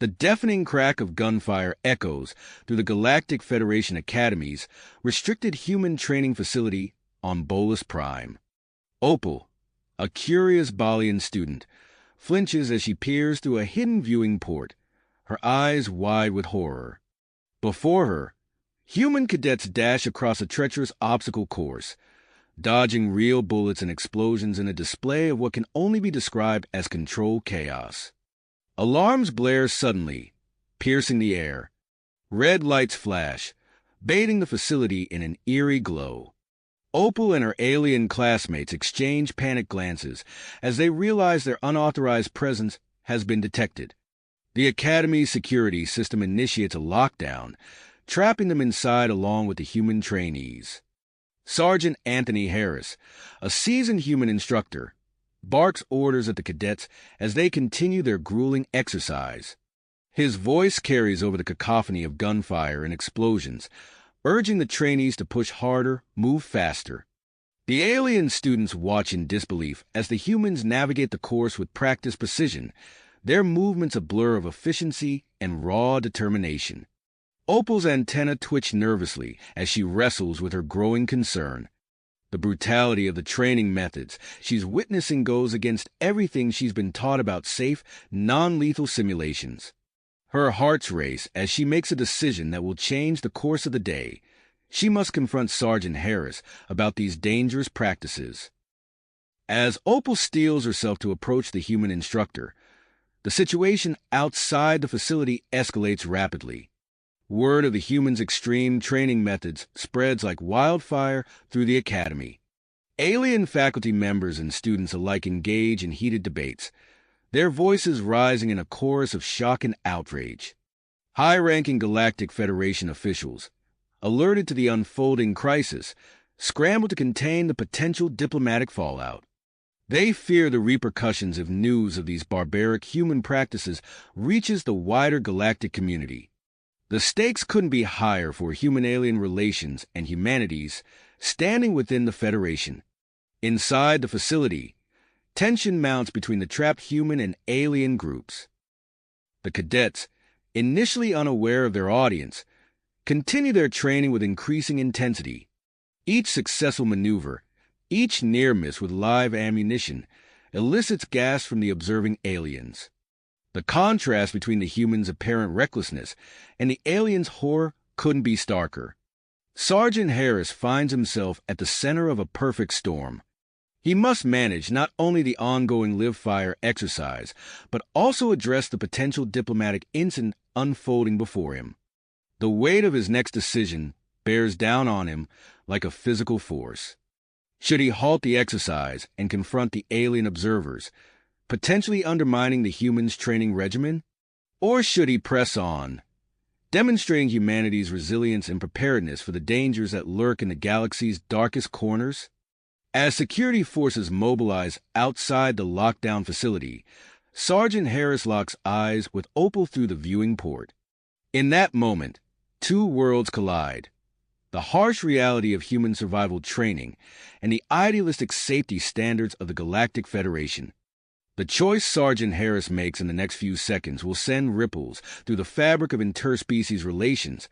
The deafening crack of gunfire echoes through the Galactic Federation Academy's restricted human training facility on Bolus Prime. Opal, a curious Balian student, flinches as she peers through a hidden viewing port, her eyes wide with horror. Before her, human cadets dash across a treacherous obstacle course, dodging real bullets and explosions in a display of what can only be described as controlled chaos. Alarms blare suddenly, piercing the air. Red lights flash, bathing the facility in an eerie glow. Opal and her alien classmates exchange panicked glances as they realize their unauthorized presence has been detected. The Academy's security system initiates a lockdown, trapping them inside along with the human trainees. Sergeant Anthony Harris, a seasoned human instructor, barks orders at the cadets as they continue their grueling exercise. His voice carries over the cacophony of gunfire and explosions, urging the trainees to push harder, move faster. The alien students watch in disbelief as the humans navigate the course with practiced precision, their movements a blur of efficiency and raw determination. Opal's antenna twitch nervously as she wrestles with her growing concern. The brutality of the training methods she's witnessing goes against everything she's been taught about safe, non-lethal simulations. Her hearts race as she makes a decision that will change the course of the day. She must confront Sergeant Harris about these dangerous practices. As Opal steels herself to approach the human instructor, the situation outside the facility escalates rapidly. Word of the humans' extreme training methods spreads like wildfire through the academy. Alien faculty members and students alike engage in heated debates, their voices rising in a chorus of shock and outrage. High-ranking Galactic Federation officials, alerted to the unfolding crisis, scramble to contain the potential diplomatic fallout. They fear the repercussions if news of these barbaric human practices reaches the wider galactic community. The stakes couldn't be higher for human-alien relations and humanities standing within the Federation. Inside the facility, tension mounts between the trapped human and alien groups. The cadets, initially unaware of their audience, continue their training with increasing intensity. Each successful maneuver, each near miss with live ammunition, elicits gasps from the observing aliens. The contrast between the humans' apparent recklessness and the aliens' horror couldn't be starker. Sergeant Harris finds himself at the center of a perfect storm. He must manage not only the ongoing live-fire exercise, but also address the potential diplomatic incident unfolding before him. The weight of his next decision bears down on him like a physical force. Should he halt the exercise and confront the alien observers, potentially undermining the humans' training regimen? Or should he press on, demonstrating humanity's resilience and preparedness for the dangers that lurk in the galaxy's darkest corners? As security forces mobilize outside the lockdown facility, Sergeant Harris locks eyes with Opal through the viewing port. In that moment, two worlds collide: the harsh reality of human survival training and the idealistic safety standards of the Galactic Federation. The choice Sergeant Harris makes in the next few seconds will send ripples through the fabric of interspecies relations,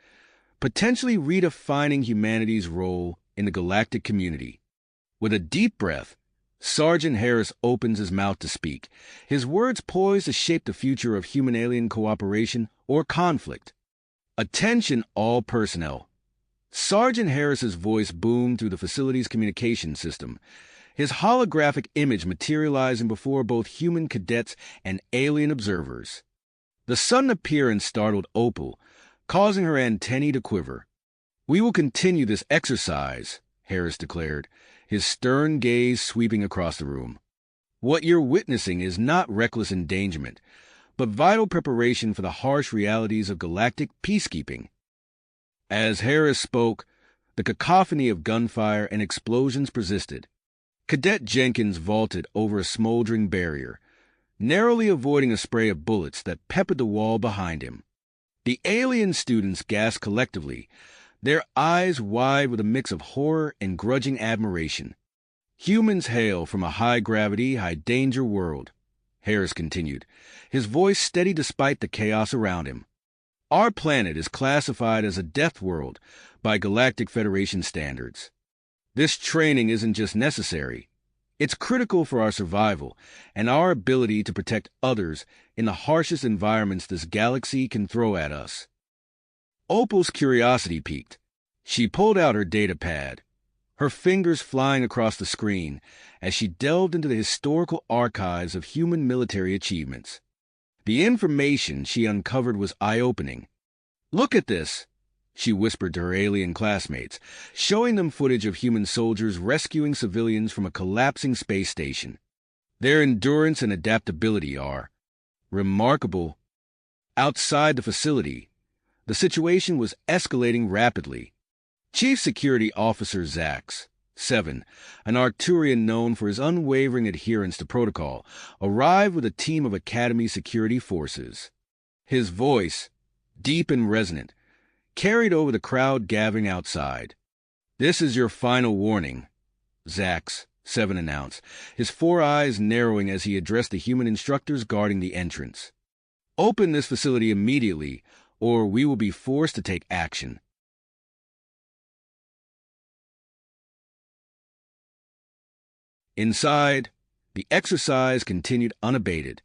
potentially redefining humanity's role in the galactic community. With a deep breath, Sergeant Harris opens his mouth to speak, his words poised to shape the future of human-alien cooperation or conflict. Attention all personnel. Sergeant Harris's voice boomed through the facility's communication system, his holographic image materializing before both human cadets and alien observers. The sudden appearance startled Opal, causing her antennae to quiver. "We will continue this exercise," Harris declared, his stern gaze sweeping across the room. "What you're witnessing is not reckless endangerment, but vital preparation for the harsh realities of galactic peacekeeping." As Harris spoke, the cacophony of gunfire and explosions persisted. Cadet Jenkins vaulted over a smoldering barrier, narrowly avoiding a spray of bullets that peppered the wall behind him. The alien students gasped collectively, their eyes wide with a mix of horror and grudging admiration. Humans hail from a high-gravity, high-danger world. Harris continued, his voice steady despite the chaos around him. Our planet is classified as a death world by Galactic Federation standards. This training isn't just necessary. It's critical for our survival and our ability to protect others in the harshest environments this galaxy can throw at us. Opal's curiosity piqued. She pulled out her data pad, her fingers flying across the screen as she delved into the historical archives of human military achievements. The information she uncovered was eye-opening. "Look at this," she whispered to her alien classmates, showing them footage of human soldiers rescuing civilians from a collapsing space station. Their endurance and adaptability are remarkable. Outside the facility, the situation was escalating rapidly. Chief Security Officer Zax, 7, an Arcturian known for his unwavering adherence to protocol, arrived with a team of Academy security forces. His voice, deep and resonant, carried over the crowd gathering outside. "This is your final warning," Zax, 7, announced, his four eyes narrowing as he addressed the human instructors guarding the entrance. "Open this facility immediately, or we will be forced to take action." Inside, the exercise continued unabated.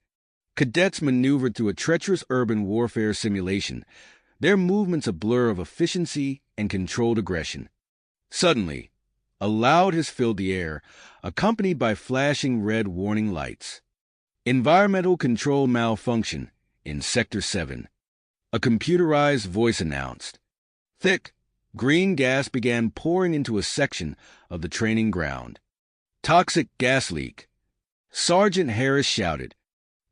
Cadets maneuvered through a treacherous urban warfare simulation, their movements a blur of efficiency and controlled aggression. Suddenly, a loud hiss filled the air, accompanied by flashing red warning lights. "Environmental control malfunction in Sector 7. A computerized voice announced. Thick, green gas began pouring into a section of the training ground. "Toxic gas leak," Sergeant Harris shouted.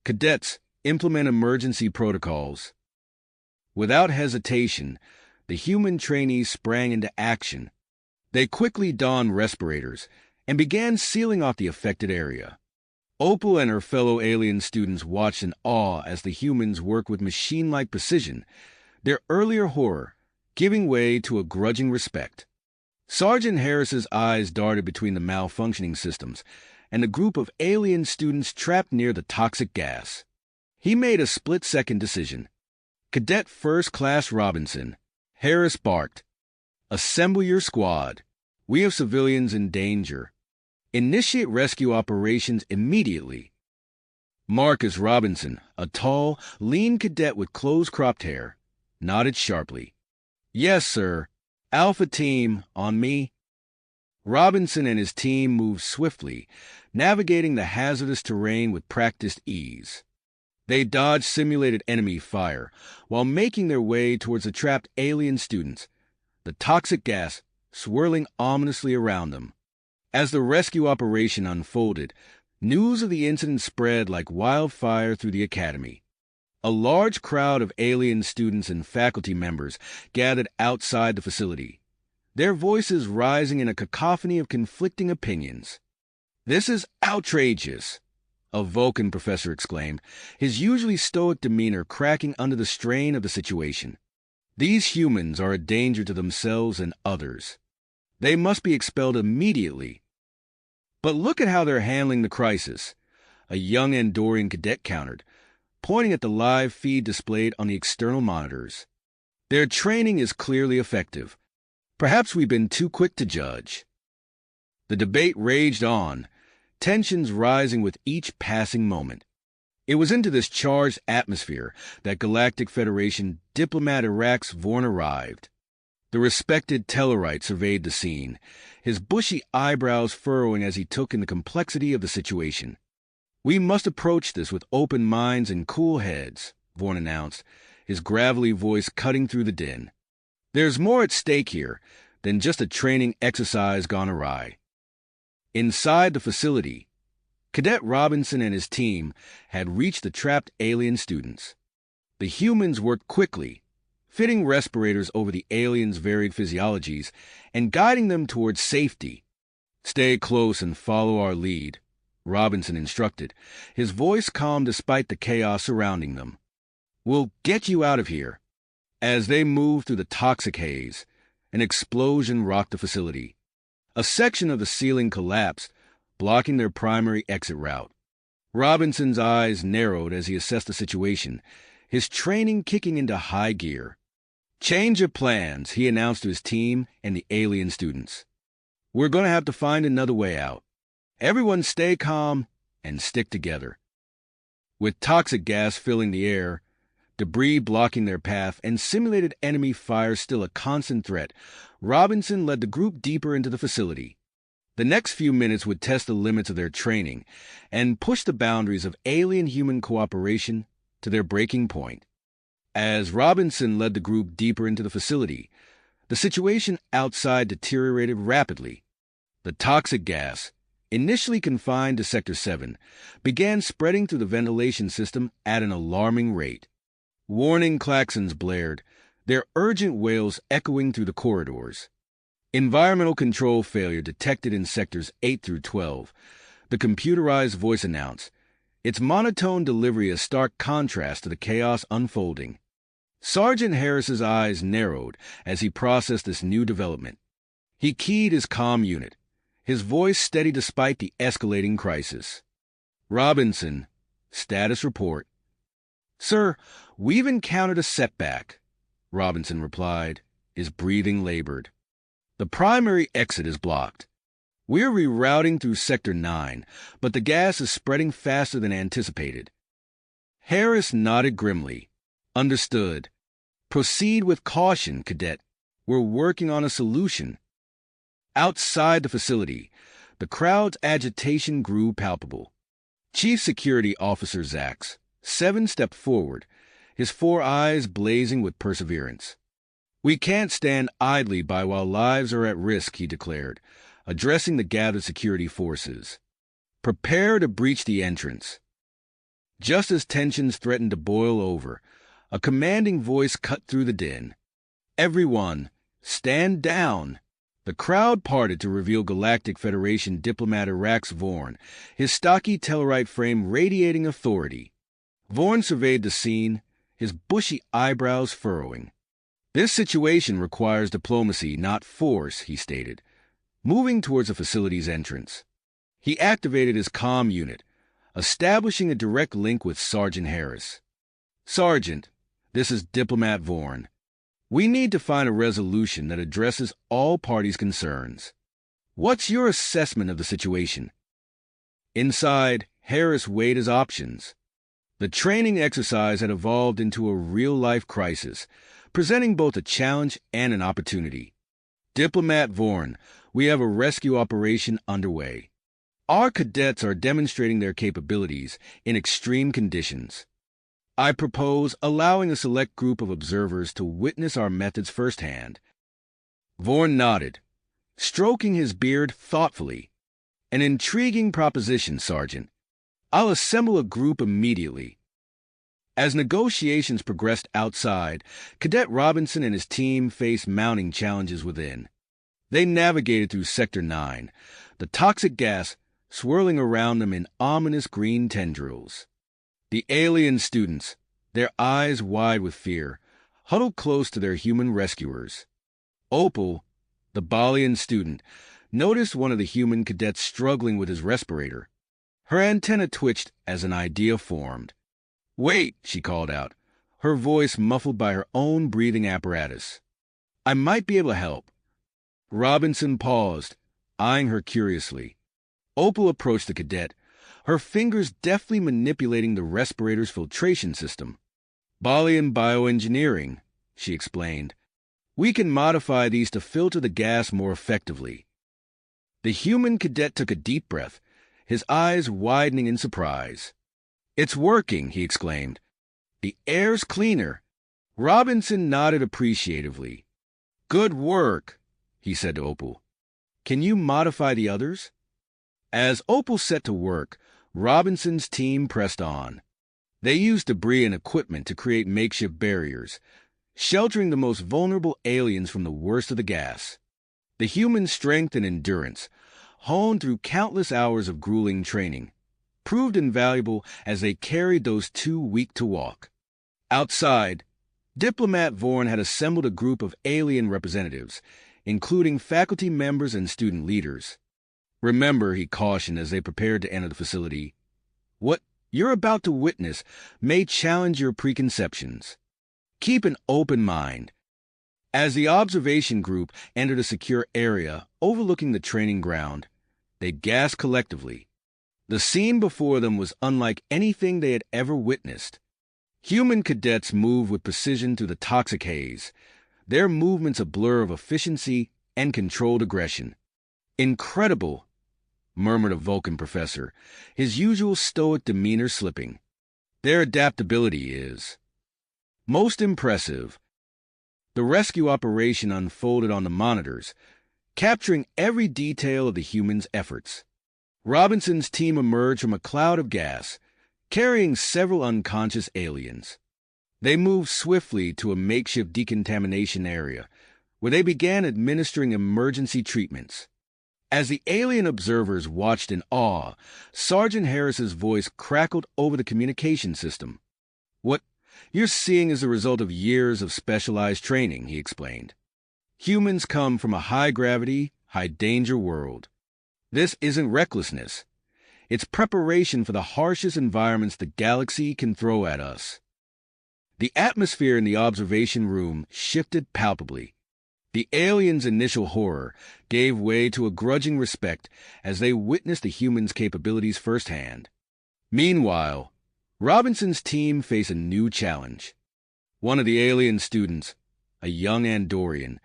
"Cadets, implement emergency protocols." Without hesitation, the human trainees sprang into action. They quickly donned respirators and began sealing off the affected area. Opal and her fellow alien students watched in awe as the humans worked with machine-like precision, their earlier horror giving way to a grudging respect. Sergeant Harris's eyes darted between the malfunctioning systems and the group of alien students trapped near the toxic gas. He made a split-second decision. "Cadet First Class Robinson," Harris barked. "Assemble your squad. We have civilians in danger. Initiate rescue operations immediately." Marcus Robinson, a tall, lean cadet with close-cropped hair, nodded sharply. "Yes, sir. Alpha Team, on me." Robinson and his team moved swiftly, navigating the hazardous terrain with practiced ease. They dodged simulated enemy fire while making their way towards the trapped alien students, the toxic gas swirling ominously around them. As the rescue operation unfolded, news of the incident spread like wildfire through the academy. A large crowd of alien students and faculty members gathered outside the facility, their voices rising in a cacophony of conflicting opinions. "This is outrageous," a Vulcan professor exclaimed, his usually stoic demeanor cracking under the strain of the situation. "These humans are a danger to themselves and others. They must be expelled immediately." "But look at how they're handling the crisis," a young Andorian cadet countered, pointing at the live feed displayed on the external monitors. "Their training is clearly effective. Perhaps we've been too quick to judge." The debate raged on, tensions rising with each passing moment. It was into this charged atmosphere that Galactic Federation diplomat Irax Vorn arrived. The respected Tellarite surveyed the scene, his bushy eyebrows furrowing as he took in the complexity of the situation. "We must approach this with open minds and cool heads," Vorn announced, his gravelly voice cutting through the din. "There's more at stake here than just a training exercise gone awry." Inside the facility, Cadet Robinson and his team had reached the trapped alien students. The humans worked quickly, fitting respirators over the aliens' varied physiologies and guiding them towards safety. "Stay close and follow our lead," Robinson instructed, his voice calm despite the chaos surrounding them. "We'll get you out of here." As they moved through the toxic haze, an explosion rocked the facility. A section of the ceiling collapsed, blocking their primary exit route. Robinson's eyes narrowed as he assessed the situation, his training kicking into high gear. "Change of plans," he announced to his team and the alien students. "We're going to have to find another way out. Everyone stay calm and stick together." With toxic gas filling the air, debris blocking their path, and simulated enemy fire still a constant threat, Robinson led the group deeper into the facility. The next few minutes would test the limits of their training and push the boundaries of alien-human cooperation to their breaking point. As Robinson led the group deeper into the facility, the situation outside deteriorated rapidly. The toxic gas, initially confined to Sector 7, began spreading through the ventilation system at an alarming rate. Warning klaxons blared, their urgent wails echoing through the corridors. Environmental control failure detected in Sectors 8 through 12. The computerized voice announced, its monotone delivery a stark contrast to the chaos unfolding. Sergeant Harris's eyes narrowed as he processed this new development. He keyed his comm unit, his voice steady despite the escalating crisis. "Robinson, status report." "Sir, we've encountered a setback," Robinson replied, his breathing labored. "The primary exit is blocked. We're rerouting through Sector 9, but the gas is spreading faster than anticipated." Harris nodded grimly. "Understood. Proceed with caution, Cadet. We're working on a solution." Outside the facility, the crowd's agitation grew palpable. Chief Security Officer Zax, 7, stepped forward, his 4 eyes blazing with perseverance. "We can't stand idly by while lives are at risk," he declared, addressing the gathered security forces. "Prepare to breach the entrance." Just as tensions threatened to boil over, a commanding voice cut through the din. "Everyone, stand down!" The crowd parted to reveal Galactic Federation diplomat Irax Vorn, his stocky Tellarite frame radiating authority. Vorn surveyed the scene, his bushy eyebrows furrowing. "This situation requires diplomacy, not force," he stated, moving towards the facility's entrance. He activated his comm unit, establishing a direct link with Sergeant Harris. "Sergeant, this is Diplomat Vorn. We need to find a resolution that addresses all parties' concerns. What's your assessment of the situation?" Inside, Harris weighed his options. The training exercise had evolved into a real-life crisis, presenting both a challenge and an opportunity. "Diplomat Vorn, we have a rescue operation underway. Our cadets are demonstrating their capabilities in extreme conditions. I propose allowing a select group of observers to witness our methods firsthand." Vorn nodded, stroking his beard thoughtfully. "An intriguing proposition, Sergeant. I'll assemble a group immediately." As negotiations progressed outside, Cadet Robinson and his team faced mounting challenges within. They navigated through Sector 9, the toxic gas swirling around them in ominous green tendrils. The alien students, their eyes wide with fear, huddled close to their human rescuers. Opal, the Balian student, noticed one of the human cadets struggling with his respirator. Her antenna twitched as an idea formed. "Wait," she called out, her voice muffled by her own breathing apparatus. "I might be able to help." Robinson paused, eyeing her curiously. Opal approached the cadet, her fingers deftly manipulating the respirator's filtration system. "Balian bioengineering," she explained. "We can modify these to filter the gas more effectively." The human cadet took a deep breath, his eyes widening in surprise. "It's working," he exclaimed. "The air's cleaner." Robinson nodded appreciatively. "Good work," he said to Opal. "Can you modify the others?" As Opal set to work, Robinson's team pressed on. They used debris and equipment to create makeshift barriers, sheltering the most vulnerable aliens from the worst of the gas. The human strength and endurance, honed through countless hours of grueling training, proved invaluable as they carried those too weak to walk. Outside, Diplomat Vorn had assembled a group of alien representatives, including faculty members and student leaders. "Remember," he cautioned as they prepared to enter the facility, What you're about to witness may challenge your preconceptions. Keep an open mind. As the observation group entered a secure area overlooking the training ground, they gasped collectively. The scene before them was unlike anything they had ever witnessed. Human cadets moved with precision through the toxic haze, their movements a blur of efficiency and controlled aggression. "Incredible," murmured a Vulcan professor, his usual stoic demeanor slipping. "Their adaptability is most impressive." The rescue operation unfolded on the monitors, capturing every detail of the humans' efforts. Robinson's team emerged from a cloud of gas, carrying several unconscious aliens. They moved swiftly to a makeshift decontamination area, where they began administering emergency treatments. As the alien observers watched in awe, Sergeant Harris's voice crackled over the communication system. "What you're seeing is the result of years of specialized training," he explained. "Humans come from a high-gravity, high-danger world. This isn't recklessness. It's preparation for the harshest environments the galaxy can throw at us." The atmosphere in the observation room shifted palpably. The aliens' initial horror gave way to a grudging respect as they witnessed the humans' capabilities firsthand. Meanwhile, Robinson's team faced a new challenge. One of the alien students, a young Andorian,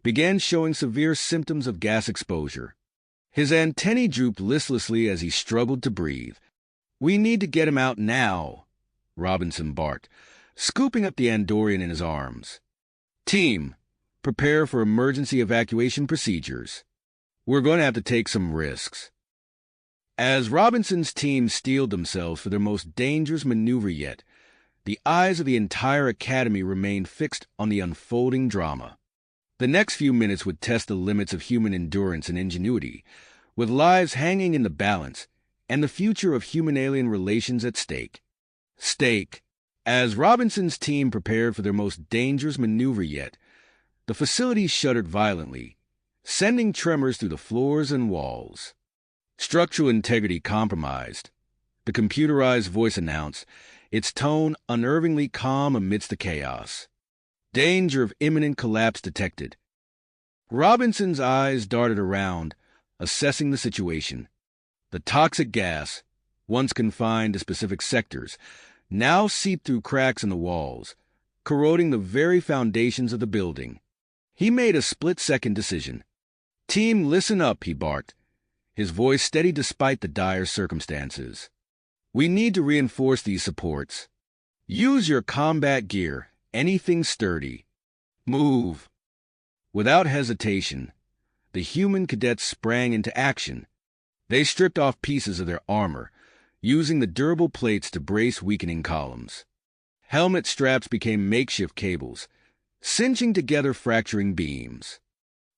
began showing severe symptoms of gas exposure. His antennae drooped listlessly as he struggled to breathe. "We need to get him out now," Robinson barked, scooping up the Andorian in his arms. "Team, prepare for emergency evacuation procedures. We're going to have to take some risks." As Robinson's team steeled themselves for their most dangerous maneuver yet, the eyes of the entire academy remained fixed on the unfolding drama. The next few minutes would test the limits of human endurance and ingenuity, with lives hanging in the balance and the future of human-alien relations at stake. As Robinson's team prepared for their most dangerous maneuver yet, the facility shuddered violently, sending tremors through the floors and walls. "Structural integrity compromised," the computerized voice announced, its tone unnervingly calm amidst the chaos. "Danger of imminent collapse detected." Robinson's eyes darted around, assessing the situation. The toxic gas, once confined to specific sectors, now seeped through cracks in the walls, corroding the very foundations of the building. He made a split-second decision. "Team, listen up," he barked, his voice steady despite the dire circumstances. "We need to reinforce these supports. Use your combat gear, anything sturdy. Move." Without hesitation, the human cadets sprang into action. They stripped off pieces of their armor, using the durable plates to brace weakening columns. Helmet straps became makeshift cables, cinching together fracturing beams.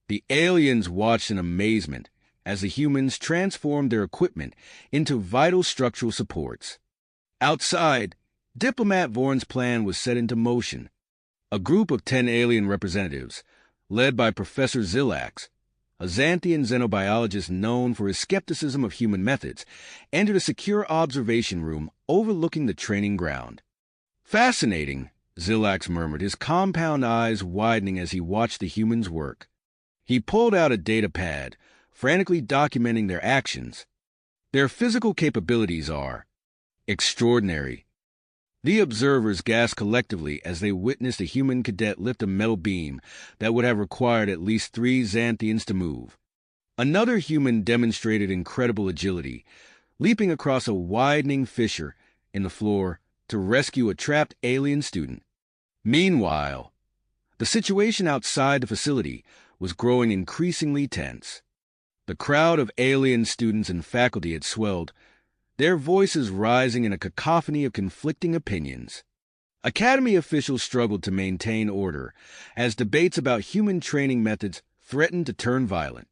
The aliens watched in amazement as the humans transformed their equipment into vital structural supports. Outside, Diplomat Vorn's plan was set into motion. A group of 10 alien representatives, led by Professor Zillax, a Xanthian xenobiologist known for his skepticism of human methods, entered a secure observation room overlooking the training ground. "Fascinating," Zillax murmured, his compound eyes widening as he watched the humans work. He pulled out a data pad, frantically documenting their actions. "Their physical capabilities are extraordinary." The observers gasped collectively as they witnessed a human cadet lift a metal beam that would have required at least 3 Xanthians to move. Another human demonstrated incredible agility, leaping across a widening fissure in the floor to rescue a trapped alien student. Meanwhile, the situation outside the facility was growing increasingly tense. The crowd of alien students and faculty had swelled, their voices rising in a cacophony of conflicting opinions. Academy officials struggled to maintain order as debates about human training methods threatened to turn violent.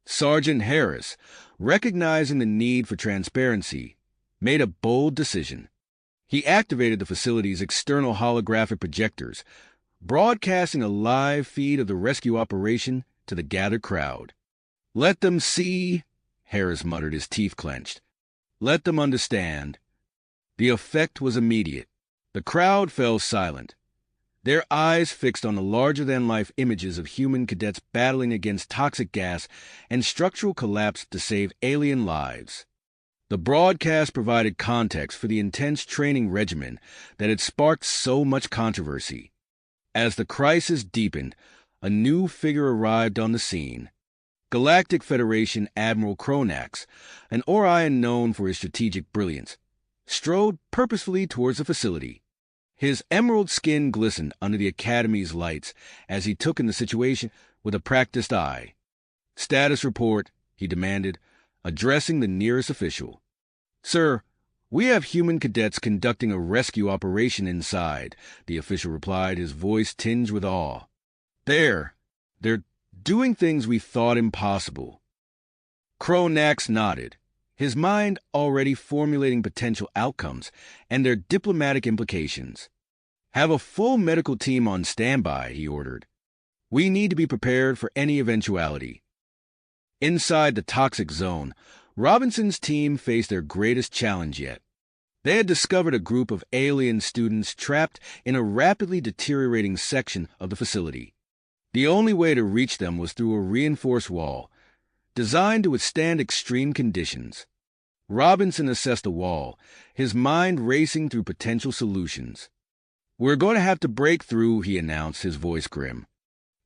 Sergeant Harris, recognizing the need for transparency, made a bold decision. He activated the facility's external holographic projectors, broadcasting a live feed of the rescue operation to the gathered crowd. "Let them see," Harris muttered, his teeth clenched. "Let them understand. The effect was immediate. The crowd fell silent, their eyes fixed on the larger-than-life images of human cadets battling against toxic gas and structural collapse to save alien lives. The broadcast provided context for the intense training regimen that had sparked so much controversy. As the crisis deepened, a new figure arrived on the scene. Galactic Federation Admiral Kronax, an Orion known for his strategic brilliance, strode purposefully towards the facility. His emerald skin glistened under the Academy's lights as he took in the situation with a practiced eye. "Status report," he demanded, addressing the nearest official. "Sir, we have human cadets conducting a rescue operation inside," the official replied, his voice tinged with awe. They're doing things we thought impossible." Kronax nodded, his mind already formulating potential outcomes and their diplomatic implications. "Have a full medical team on standby," he ordered. "We need to be prepared for any eventuality." Inside the toxic zone, Robinson's team faced their greatest challenge yet. They had discovered a group of alien students trapped in a rapidly deteriorating section of the facility. The only way to reach them was through a reinforced wall, designed to withstand extreme conditions. Robinson assessed the wall, his mind racing through potential solutions. "We're going to have to break through," he announced, his voice grim.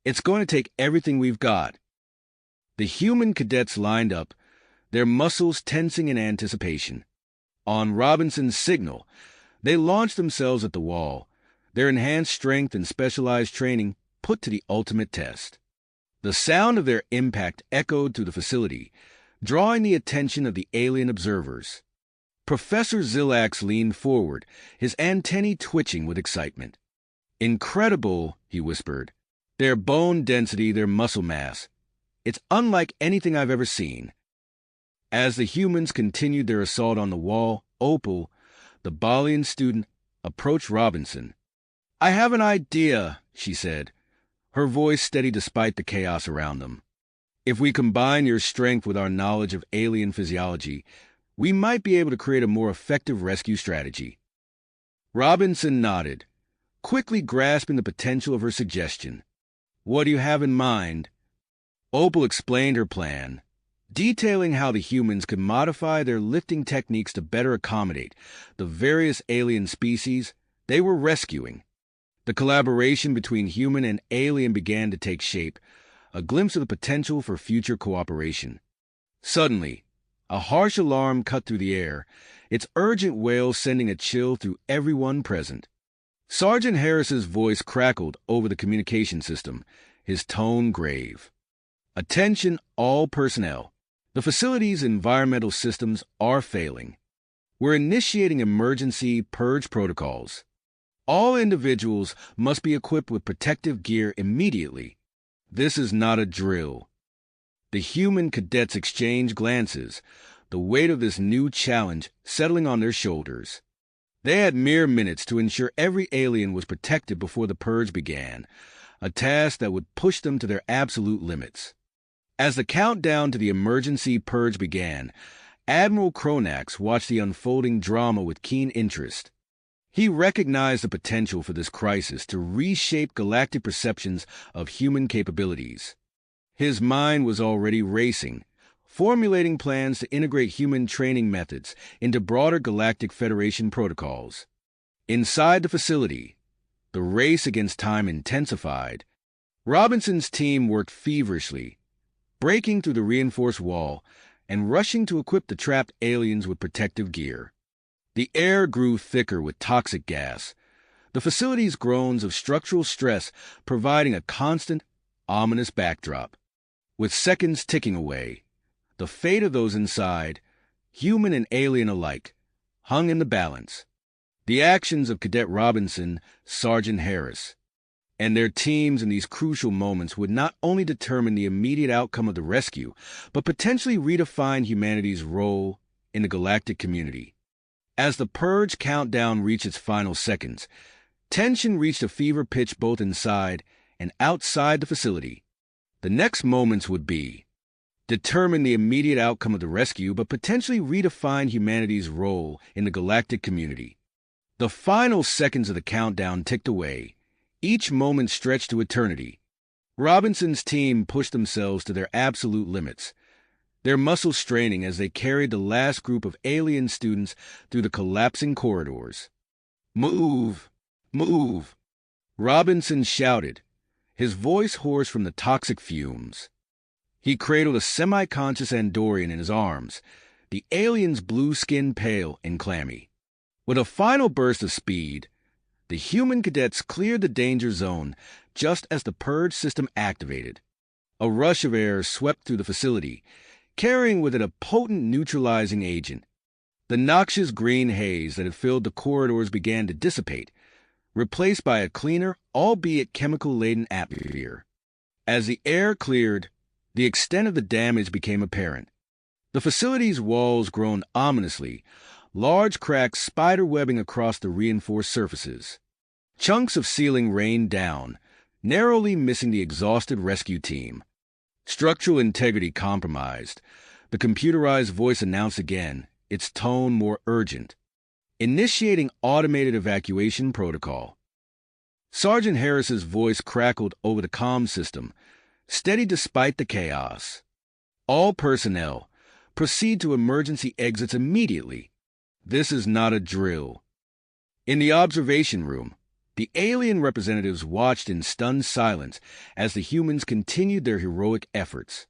"It's going to take everything we've got." The human cadets lined up, their muscles tensing in anticipation. On Robinson's signal, they launched themselves at the wall, their enhanced strength and specialized training put to the ultimate test. The sound of their impact echoed through the facility, drawing the attention of the alien observers. Professor Zillax leaned forward, his antennae twitching with excitement. "Incredible," he whispered. "Their bone density, their muscle mass. It's unlike anything I've ever seen." As the humans continued their assault on the wall, Opal, the Balian student, approached Robinson. "I have an idea," she said, her voice steady despite the chaos around them. "If we combine your strength with our knowledge of alien physiology, we might be able to create a more effective rescue strategy." Robinson nodded, quickly grasping the potential of her suggestion. "What do you have in mind?" Opal explained her plan, detailing how the humans could modify their lifting techniques to better accommodate the various alien species they were rescuing. The collaboration between human and alien began to take shape, a glimpse of the potential for future cooperation. Suddenly, a harsh alarm cut through the air, its urgent wail sending a chill through everyone present. Sergeant Harris's voice crackled over the communication system, his tone grave. "Attention all personnel. The facility's environmental systems are failing. We're initiating emergency purge protocols. All individuals must be equipped with protective gear immediately. This is not a drill." The human cadets exchanged glances, the weight of this new challenge settling on their shoulders. They had mere minutes to ensure every alien was protected before the purge began, a task that would push them to their absolute limits. As the countdown to the emergency purge began, Admiral Kronax watched the unfolding drama with keen interest. He recognized the potential for this crisis to reshape galactic perceptions of human capabilities. His mind was already racing, formulating plans to integrate human training methods into broader Galactic Federation protocols. Inside the facility, the race against time intensified. Robinson's team worked feverishly, breaking through the reinforced wall and rushing to equip the trapped aliens with protective gear. The air grew thicker with toxic gas, the facility's groans of structural stress providing a constant, ominous backdrop. With seconds ticking away, the fate of those inside, human and alien alike, hung in the balance. The actions of Cadet Robinson, Sergeant Harris, and their teams in these crucial moments would not only determine the immediate outcome of the rescue, but potentially redefine humanity's role in the galactic community. As the purge countdown reached its final seconds, tension reached a fever pitch both inside and outside the facility. The next moments would be determine the immediate outcome of the rescue, but potentially redefine humanity's role in the galactic community. The final seconds of the countdown ticked away, each moment stretched to eternity. Robinson's team pushed themselves to their absolute limits, their muscles straining as they carried the last group of alien students through the collapsing corridors. "Move! Move!" Robinson shouted, his voice hoarse from the toxic fumes. He cradled a semi-conscious Andorian in his arms, the alien's blue skin pale and clammy. With a final burst of speed, the human cadets cleared the danger zone just as the purge system activated. A rush of air swept through the facility, carrying with it a potent neutralizing agent. The noxious green haze that had filled the corridors began to dissipate, replaced by a cleaner, albeit chemical-laden atmosphere. As the air cleared, the extent of the damage became apparent. The facility's walls groaned ominously, large cracks spider-webbing across the reinforced surfaces. Chunks of ceiling rained down, narrowly missing the exhausted rescue team. Structural integrity compromised. The computerized voice announced again, its tone more urgent. Initiating automated evacuation protocol. Sergeant Harris's voice crackled over the comm system, steady despite the chaos. All personnel, proceed to emergency exits immediately. This is not a drill. In the observation room, the alien representatives watched in stunned silence as the humans continued their heroic efforts.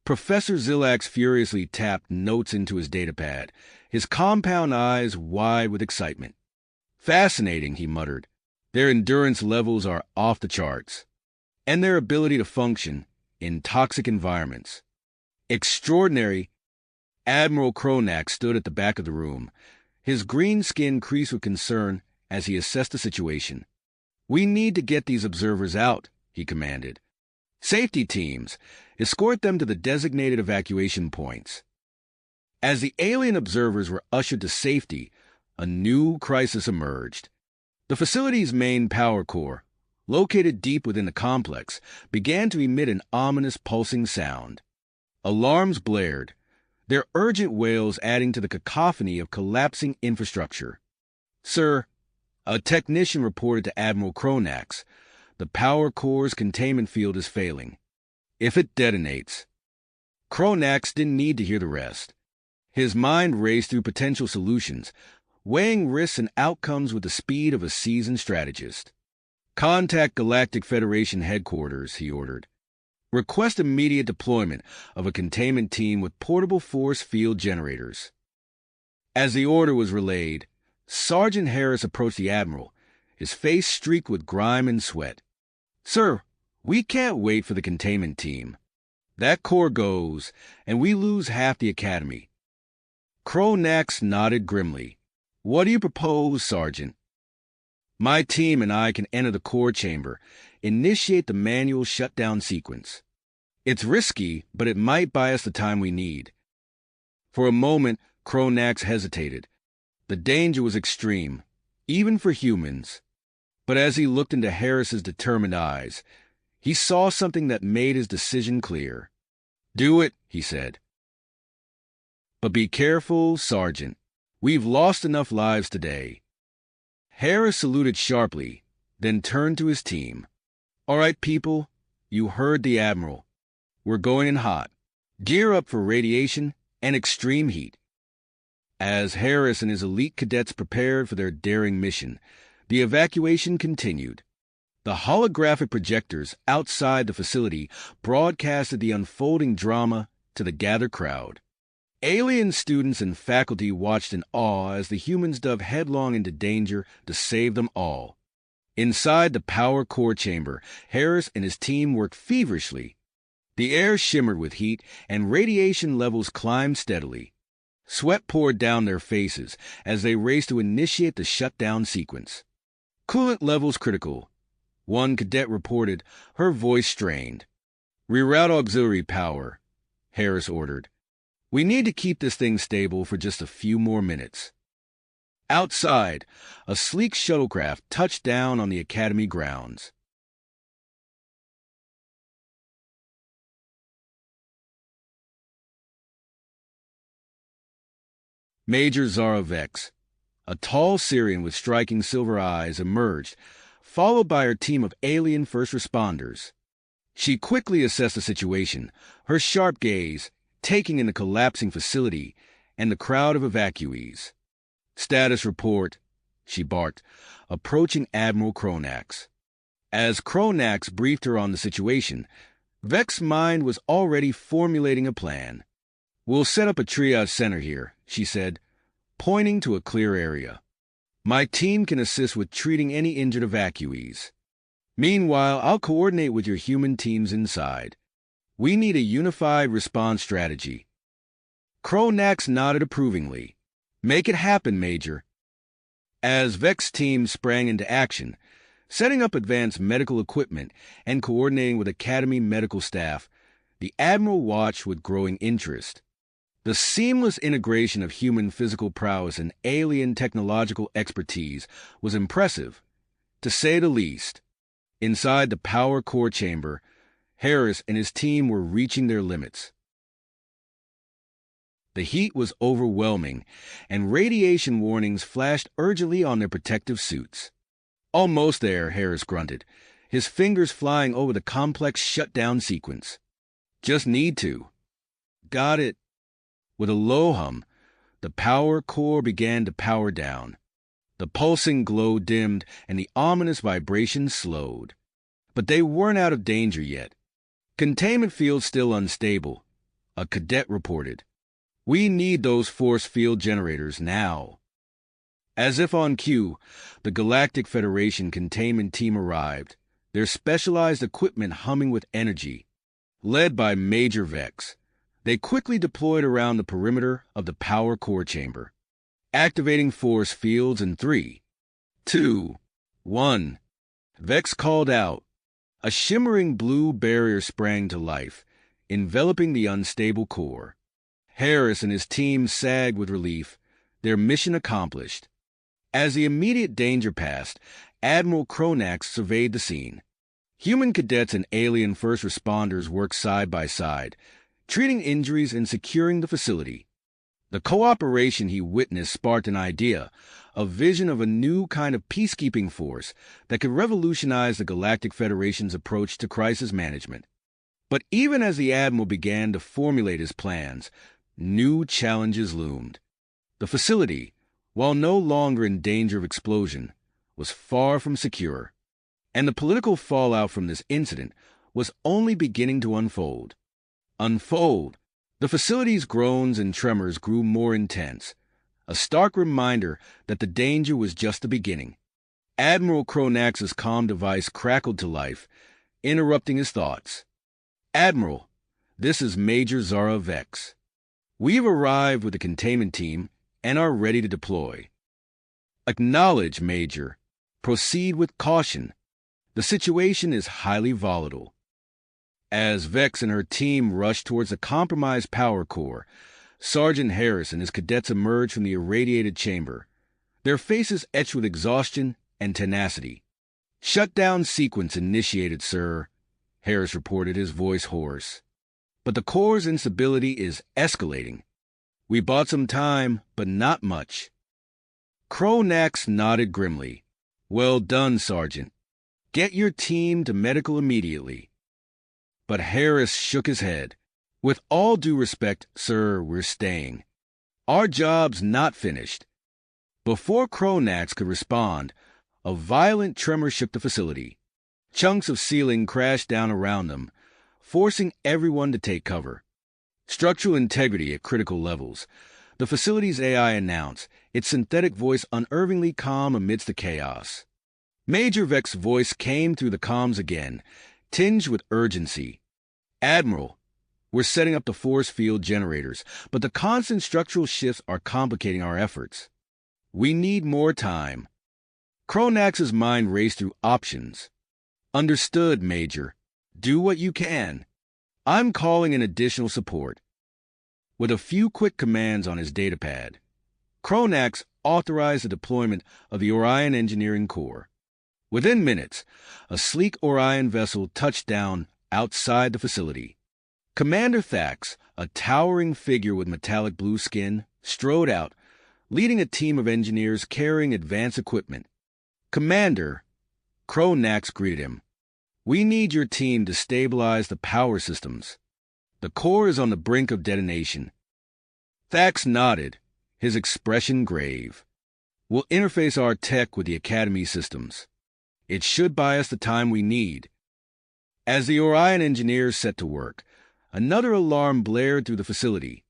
Professor Zillax furiously tapped notes into his datapad, his compound eyes wide with excitement. "Fascinating," he muttered. "Their endurance levels are off the charts, and their ability to function in toxic environments. Extraordinary." Admiral Kronak stood at the back of the room, his green skin creased with concern as he assessed the situation. "We need to get these observers out," he commanded. "Safety teams, escort them to the designated evacuation points." As the alien observers were ushered to safety, a new crisis emerged. The facility's main power core, located deep within the complex, began to emit an ominous pulsing sound. Alarms blared, their urgent wails adding to the cacophony of collapsing infrastructure. "Sir," a technician reported to Admiral Kronax, "the power core's containment field is failing. If it detonates..." Kronax didn't need to hear the rest. His mind raced through potential solutions, weighing risks and outcomes with the speed of a seasoned strategist. "Contact Galactic Federation headquarters," he ordered. "Request immediate deployment of a containment team with portable force field generators." As the order was relayed, Sergeant Harris approached the Admiral, his face streaked with grime and sweat. "Sir, we can't wait for the containment team. That core goes, and we lose half the Academy." Kronax nodded grimly. "What do you propose, Sergeant?" "My team and I can enter the core chamber, initiate the manual shutdown sequence. It's risky, but it might buy us the time we need." For a moment, Kronax hesitated. The danger was extreme, even for humans. But as he looked into Harris's determined eyes, he saw something that made his decision clear. "Do it," he said. "But be careful, Sergeant. We've lost enough lives today." Harris saluted sharply, then turned to his team. "All right, people, you heard the Admiral. We're going in hot. Gear up for radiation and extreme heat." As Harris and his elite cadets prepared for their daring mission, the evacuation continued. The holographic projectors outside the facility broadcasted the unfolding drama to the gathered crowd. Alien students and faculty watched in awe as the humans dove headlong into danger to save them all. Inside the power core chamber, Harris and his team worked feverishly. The air shimmered with heat, and radiation levels climbed steadily. Sweat poured down their faces as they raced to initiate the shutdown sequence. "Coolant levels critical," one cadet reported, her voice strained. "Reroute auxiliary power," Harris ordered. "We need to keep this thing stable for just a few more minutes." Outside, a sleek shuttlecraft touched down on the Academy grounds. Major Zara Vex, a tall Syrian with striking silver eyes, emerged, followed by her team of alien first responders. She quickly assessed the situation, her sharp gaze taking in the collapsing facility and the crowd of evacuees. "Status report," she barked, approaching Admiral Kronax. As Kronax briefed her on the situation, Vex's mind was already formulating a plan. "We'll set up a triage center here," she said, pointing to a clear area. "My team can assist with treating any injured evacuees. Meanwhile, I'll coordinate with your human teams inside. We need a unified response strategy." Kronax nodded approvingly. "Make it happen, Major." As Vex's team sprang into action, setting up advanced medical equipment and coordinating with Academy medical staff, the Admiral watched with growing interest. The seamless integration of human physical prowess and alien technological expertise was impressive, to say the least. Inside the power core chamber, Harris and his team were reaching their limits. The heat was overwhelming, and radiation warnings flashed urgently on their protective suits. "Almost there," Harris grunted, his fingers flying over the complex shutdown sequence. "Just need to." "Got it." With a low hum, the power core began to power down. The pulsing glow dimmed and the ominous vibrations slowed. But they weren't out of danger yet. "Containment field still unstable," a cadet reported. "We need those force field generators now." As if on cue, the Galactic Federation containment team arrived, their specialized equipment humming with energy. Led by Major Vex, they quickly deployed around the perimeter of the power core chamber, activating force fields in 3, 2, 1. Vex called out. A shimmering blue barrier sprang to life, enveloping the unstable core. Harris and his team sagged with relief, their mission accomplished. As the immediate danger passed, Admiral Kronax surveyed the scene. Human cadets and alien first responders worked side by side, treating injuries and securing the facility. The cooperation he witnessed sparked an idea, a vision of a new kind of peacekeeping force that could revolutionize the Galactic Federation's approach to crisis management. But even as the Admiral began to formulate his plans, new challenges loomed. The facility, while no longer in danger of explosion, was far from secure, and the political fallout from this incident was only beginning to unfold. The facility's groans and tremors grew more intense, a stark reminder that the danger was just the beginning. Admiral Kronax's comm device crackled to life, interrupting his thoughts. "Admiral, this is Major Zara Vex. We've arrived with the containment team and are ready to deploy." "Acknowledge, Major. Proceed with caution. The situation is highly volatile." As Vex and her team rushed towards the compromised power core, Sergeant Harris and his cadets emerged from the irradiated chamber, their faces etched with exhaustion and tenacity. "Shutdown sequence initiated, sir," Harris reported, his voice hoarse. "But the core's instability is escalating. We bought some time, but not much." Kronax nodded grimly. "Well done, Sergeant. Get your team to medical immediately." But Harris shook his head. "With all due respect, sir, we're staying. Our job's not finished." Before Kronax could respond, a violent tremor shook the facility. Chunks of ceiling crashed down around them, forcing everyone to take cover. "Structural integrity at critical levels," the facility's AI announced, its synthetic voice unervingly calm amidst the chaos. Major Vex's voice came through the comms again, tinged with urgency. "Admiral, we're setting up the force field generators, but the constant structural shifts are complicating our efforts. We need more time." Kronax's mind raced through options. "Understood, Major. Do what you can. I'm calling in additional support." With a few quick commands on his datapad, Kronax authorized the deployment of the Orion Engineering Corps. Within minutes, a sleek Orion vessel touched down outside the facility. Commander Thax, a towering figure with metallic blue skin, strode out, leading a team of engineers carrying advanced equipment. "Commander," Cronax greeted him, "we need your team to stabilize the power systems. The core is on the brink of detonation." Thax nodded, his expression grave. "We'll interface our tech with the Academy systems. It should buy us the time we need." As the Orion engineers set to work, another alarm blared through the facility.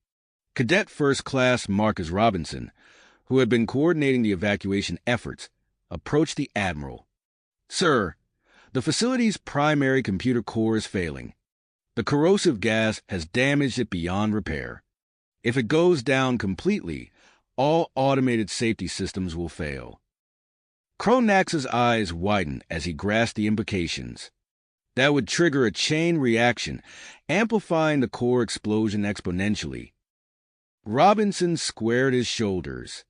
Cadet First Class Marcus Robinson, who had been coordinating the evacuation efforts, approached the Admiral. "Sir, the facility's primary computer core is failing. The corrosive gas has damaged it beyond repair. If it goes down completely, all automated safety systems will fail." Cronax's eyes widened as he grasped the implications. That would trigger a chain reaction, amplifying the core explosion exponentially. Robinson squared his shoulders.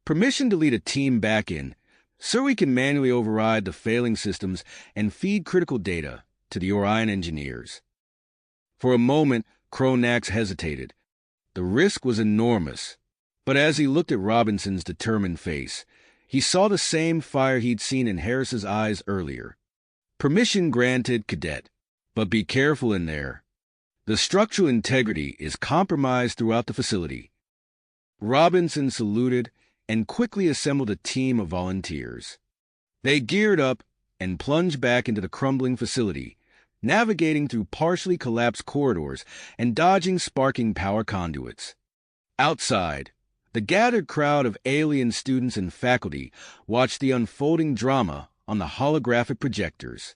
"Permission to lead a team back in, so we can manually override the failing systems and feed critical data to the Orion engineers." For a moment, Cronax hesitated. The risk was enormous, but as he looked at Robinson's determined face, he saw the same fire he'd seen in Harris's eyes earlier. "Permission granted, Cadet, but be careful in there. The structural integrity is compromised throughout the facility." Robinson saluted and quickly assembled a team of volunteers. They geared up and plunged back into the crumbling facility, navigating through partially collapsed corridors and dodging sparking power conduits. Outside, the gathered crowd of alien students and faculty watched the unfolding drama on the holographic projectors.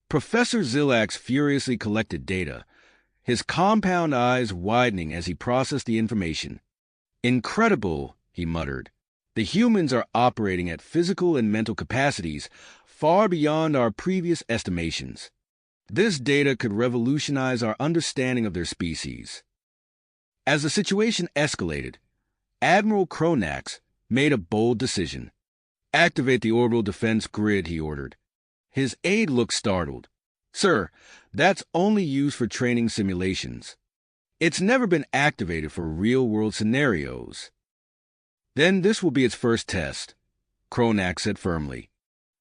Professor Zillax furiously collected data, his compound eyes widening as he processed the information. "Incredible," he muttered. "The humans are operating at physical and mental capacities far beyond our previous estimations. This data could revolutionize our understanding of their species." As the situation escalated, Admiral Cronax made a bold decision. "Activate the orbital defense grid," he ordered. His aide looked startled. "Sir, that's only used for training simulations. It's never been activated for real-world scenarios." "Then this will be its first test," Cronax said firmly.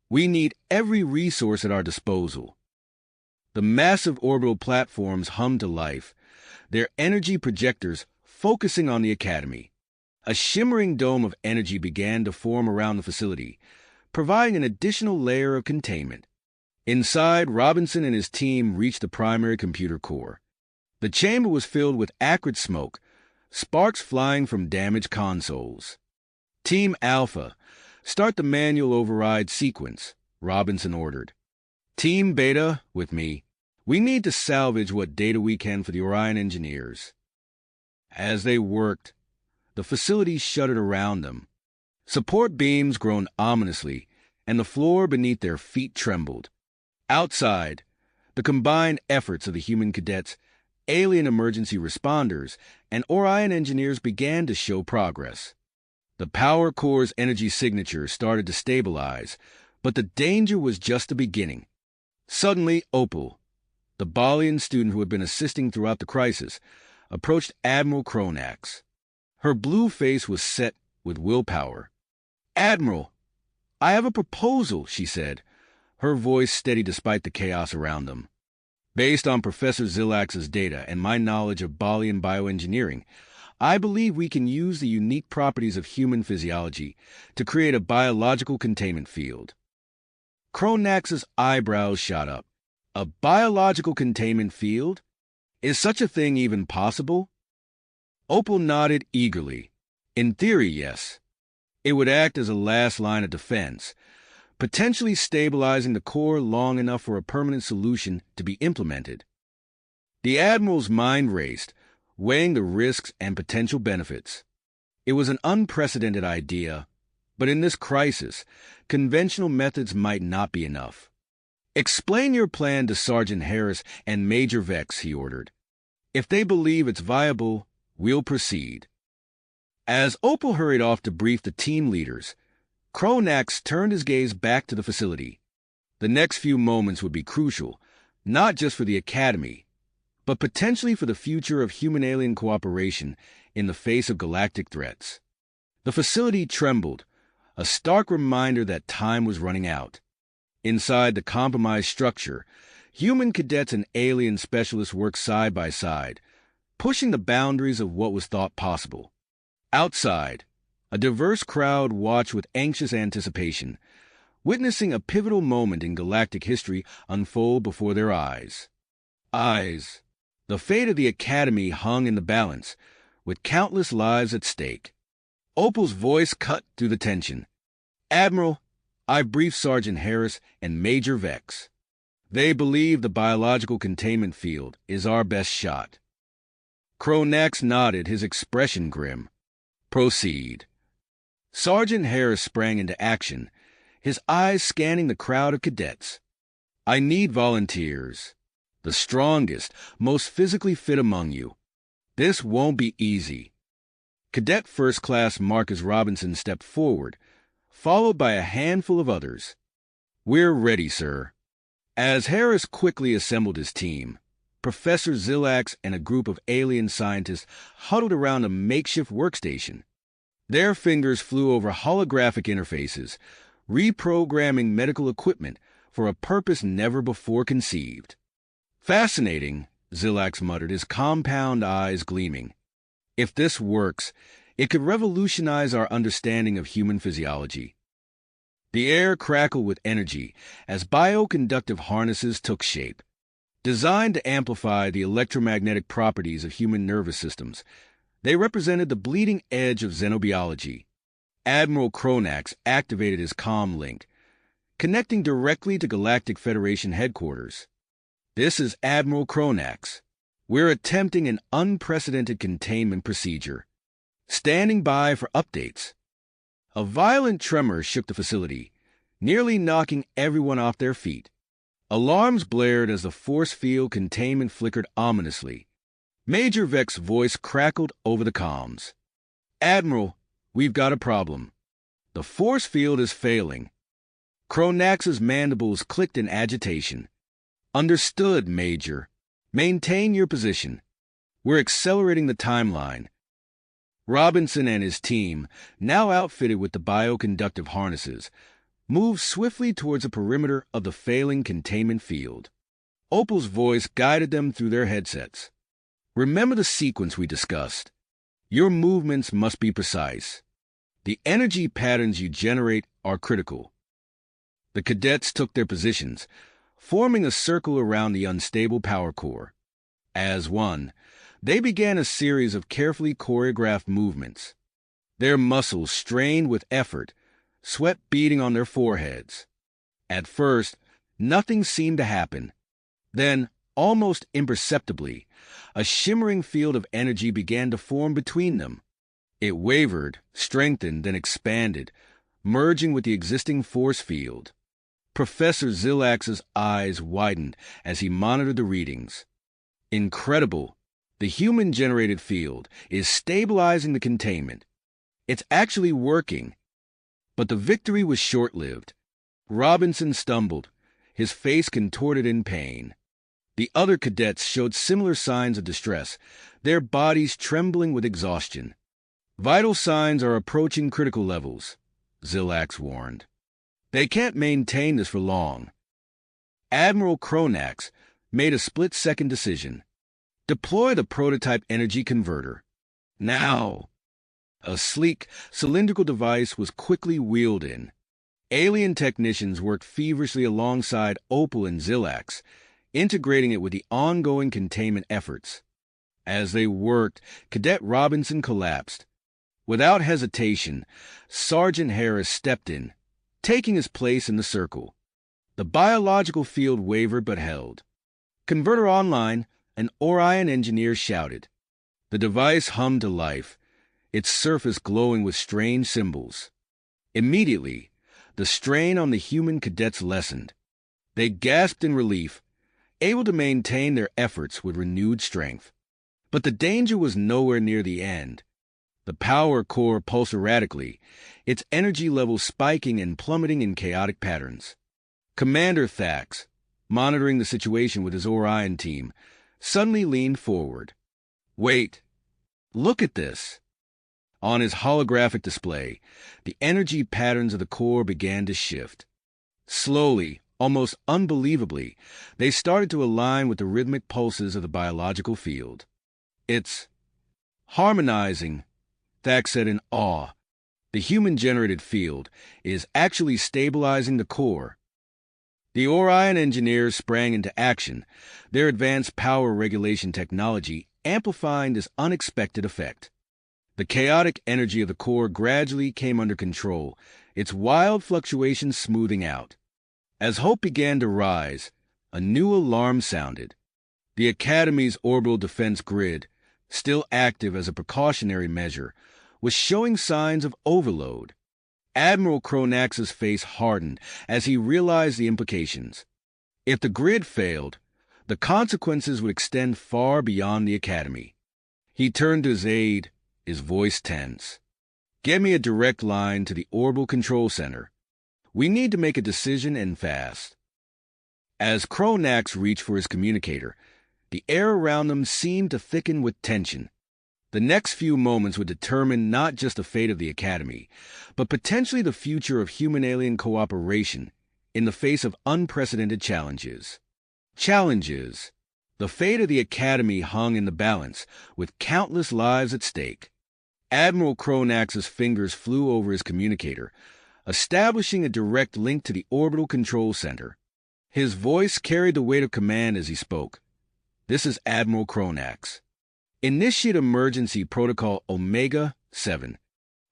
"We need every resource at our disposal." The massive orbital platforms hummed to life, their energy projectors focusing on the Academy. A shimmering dome of energy began to form around the facility, providing an additional layer of containment. Inside, Robinson and his team reached the primary computer core. The chamber was filled with acrid smoke, sparks flying from damaged consoles. "Team Alpha, start the manual override sequence," Robinson ordered. "Team Beta, with me. We need to salvage what data we can for the Orion engineers." As they worked, the facility shuddered around them. Support beams groaned ominously, and the floor beneath their feet trembled. Outside, the combined efforts of the human cadets, alien emergency responders, and Orion engineers began to show progress. The power core's energy signature started to stabilize, but the danger was just the beginning. Suddenly, Opal, the Balian student who had been assisting throughout the crisis, approached Admiral Cronax. Her blue face was set with willpower. "Admiral, I have a proposal," she said, her voice steady despite the chaos around them. "Based on Professor Zillax's data and my knowledge of Balian bioengineering, I believe we can use the unique properties of human physiology to create a biological containment field." Cronax's eyebrows shot up. "A biological containment field? Is such a thing even possible?" Opal nodded eagerly. "In theory, yes. It would act as a last line of defense, potentially stabilizing the core long enough for a permanent solution to be implemented." The Admiral's mind raced, weighing the risks and potential benefits. It was an unprecedented idea, but in this crisis, conventional methods might not be enough. "Explain your plan to Sergeant Harris and Major Vex," he ordered. "If they believe it's viable, we'll proceed." As Opal hurried off to brief the team leaders, Cronax turned his gaze back to the facility. The next few moments would be crucial, not just for the Academy, but potentially for the future of human-alien cooperation in the face of galactic threats. The facility trembled, a stark reminder that time was running out. Inside the compromised structure, human cadets and alien specialists worked side by side, pushing the boundaries of what was thought possible. Outside, a diverse crowd watched with anxious anticipation, witnessing a pivotal moment in galactic history unfold before their eyes. The fate of the Academy hung in the balance, with countless lives at stake. Opal's voice cut through the tension. "Admiral, I've briefed Sergeant Harris and Major Vex. They believe the biological containment field is our best shot." Cronax nodded, his expression grim. "Proceed." Sergeant Harris sprang into action, his eyes scanning the crowd of cadets. "I need volunteers. The strongest, most physically fit among you. This won't be easy." Cadet First Class Marcus Robinson stepped forward, followed by a handful of others. "We're ready, sir." As Harris quickly assembled his team, Professor Zillax and a group of alien scientists huddled around a makeshift workstation. Their fingers flew over holographic interfaces, reprogramming medical equipment for a purpose never before conceived. "Fascinating," Zillax muttered, his compound eyes gleaming. "If this works, it could revolutionize our understanding of human physiology." The air crackled with energy as bioconductive harnesses took shape. Designed to amplify the electromagnetic properties of human nervous systems, they represented the bleeding edge of xenobiology. Admiral Cronax activated his comm link, connecting directly to Galactic Federation headquarters. "This is Admiral Cronax. We're attempting an unprecedented containment procedure. Standing by for updates." A violent tremor shook the facility, nearly knocking everyone off their feet. Alarms blared as the force field containment flickered ominously. Major Vex's voice crackled over the comms. "Admiral, we've got a problem. The force field is failing." Cronax's mandibles clicked in agitation. "Understood, Major. Maintain your position. We're accelerating the timeline." Robinson and his team, now outfitted with the bioconductive harnesses, moved swiftly towards the perimeter of the failing containment field. Opal's voice guided them through their headsets. "Remember the sequence we discussed. Your movements must be precise. The energy patterns you generate are critical." The cadets took their positions, forming a circle around the unstable power core. As one, they began a series of carefully choreographed movements. Their muscles strained with effort, sweat beading on their foreheads. At first, nothing seemed to happen. Then, almost imperceptibly, a shimmering field of energy began to form between them. It wavered, strengthened, then expanded, merging with the existing force field. Professor Zillax's eyes widened as he monitored the readings. "Incredible. The human-generated field is stabilizing the containment. It's actually working." But the victory was short-lived. Robinson stumbled, his face contorted in pain. The other cadets showed similar signs of distress, their bodies trembling with exhaustion. "Vital signs are approaching critical levels," Zillax warned. "They can't maintain this for long." Admiral Cronax made a split-second decision. "Deploy the prototype energy converter. Now!" A sleek, cylindrical device was quickly wheeled in. Alien technicians worked feverishly alongside Opal and Zillax, integrating it with the ongoing containment efforts. As they worked, Cadet Robinson collapsed. Without hesitation, Sergeant Harris stepped in, taking his place in the circle. The biological field wavered but held. "Converter online," an Orion engineer shouted. The device hummed to life, its surface glowing with strange symbols. Immediately, the strain on the human cadets lessened. They gasped in relief, able to maintain their efforts with renewed strength. But the danger was nowhere near the end. The power core pulsed erratically, its energy levels spiking and plummeting in chaotic patterns. Commander Thax, monitoring the situation with his Orion team, suddenly leaned forward. "Wait. Look at this." On his holographic display, the energy patterns of the core began to shift. Slowly, almost unbelievably, they started to align with the rhythmic pulses of the biological field. "It's harmonizing," Thax said in awe. "The human-generated field is actually stabilizing the core." The Orion engineers sprang into action, their advanced power regulation technology amplifying this unexpected effect. The chaotic energy of the core gradually came under control, its wild fluctuations smoothing out. As hope began to rise, a new alarm sounded. The Academy's orbital defense grid, still active as a precautionary measure, was showing signs of overload. Admiral Cronax's face hardened as he realized the implications. If the grid failed, the consequences would extend far beyond the Academy. He turned to his aide, his voice tense. "Get me a direct line to the Orbital Control Center. We need to make a decision and fast." As Cronax reached for his communicator, the air around them seemed to thicken with tension. The next few moments would determine not just the fate of the Academy, but potentially the future of human-alien cooperation in the face of unprecedented challenges. Challenges. The fate of the Academy hung in the balance, with countless lives at stake. Admiral Cronax's fingers flew over his communicator, establishing a direct link to the Orbital Control Center. His voice carried the weight of command as he spoke. "This is Admiral Cronax. Initiate Emergency Protocol Omega-7.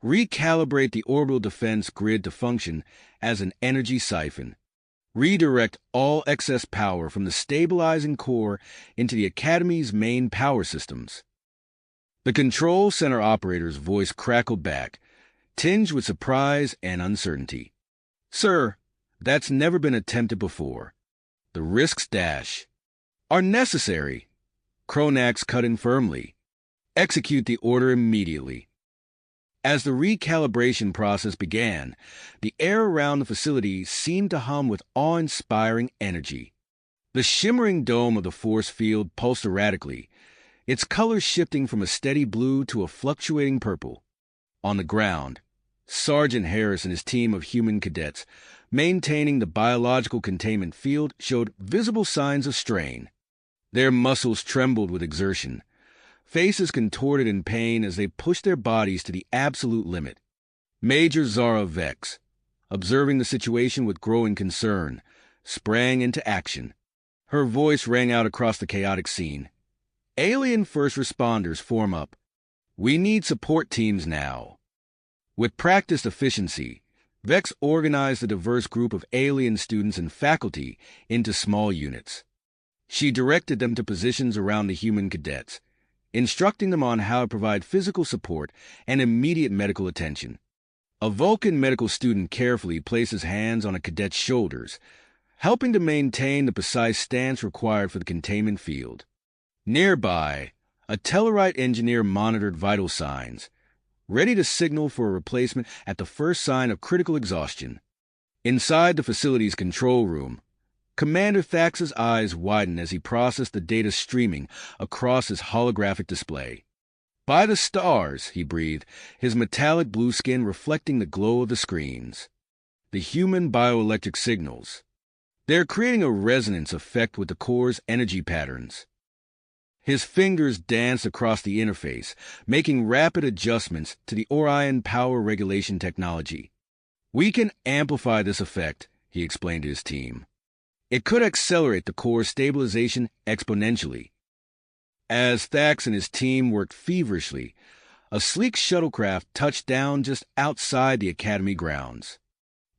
Recalibrate the orbital defense grid to function as an energy siphon. Redirect all excess power from the stabilizing core into the Academy's main power systems." The control center operator's voice crackled back, tinged with surprise and uncertainty. "Sir, that's never been attempted before. The risks are necessary." Cronax cut in firmly. "Execute the order immediately." As the recalibration process began, the air around the facility seemed to hum with awe-inspiring energy. The shimmering dome of the force field pulsed erratically, its colors shifting from a steady blue to a fluctuating purple. On the ground, Sergeant Harris and his team of human cadets, maintaining the biological containment field, showed visible signs of strain. Their muscles trembled with exertion, faces contorted in pain as they pushed their bodies to the absolute limit. Major Zara Vex, observing the situation with growing concern, sprang into action. Her voice rang out across the chaotic scene. "Alien first responders form up. We need support teams now." With practiced efficiency, Vex organized a diverse group of alien students and faculty into small units. She directed them to positions around the human cadets, instructing them on how to provide physical support and immediate medical attention. A Vulcan medical student carefully places hands on a cadet's shoulders, helping to maintain the precise stance required for the containment field. Nearby, a Tellarite engineer monitored vital signs, ready to signal for a replacement at the first sign of critical exhaustion. Inside the facility's control room, Commander Thax's eyes widened as he processed the data streaming across his holographic display. "By the stars," he breathed, his metallic blue skin reflecting the glow of the screens. "The human bioelectric signals. They're creating a resonance effect with the core's energy patterns." His fingers danced across the interface, making rapid adjustments to the Orion power regulation technology. "We can amplify this effect," he explained to his team. "It could accelerate the core's stabilization exponentially." As Thax and his team worked feverishly, a sleek shuttlecraft touched down just outside the Academy grounds.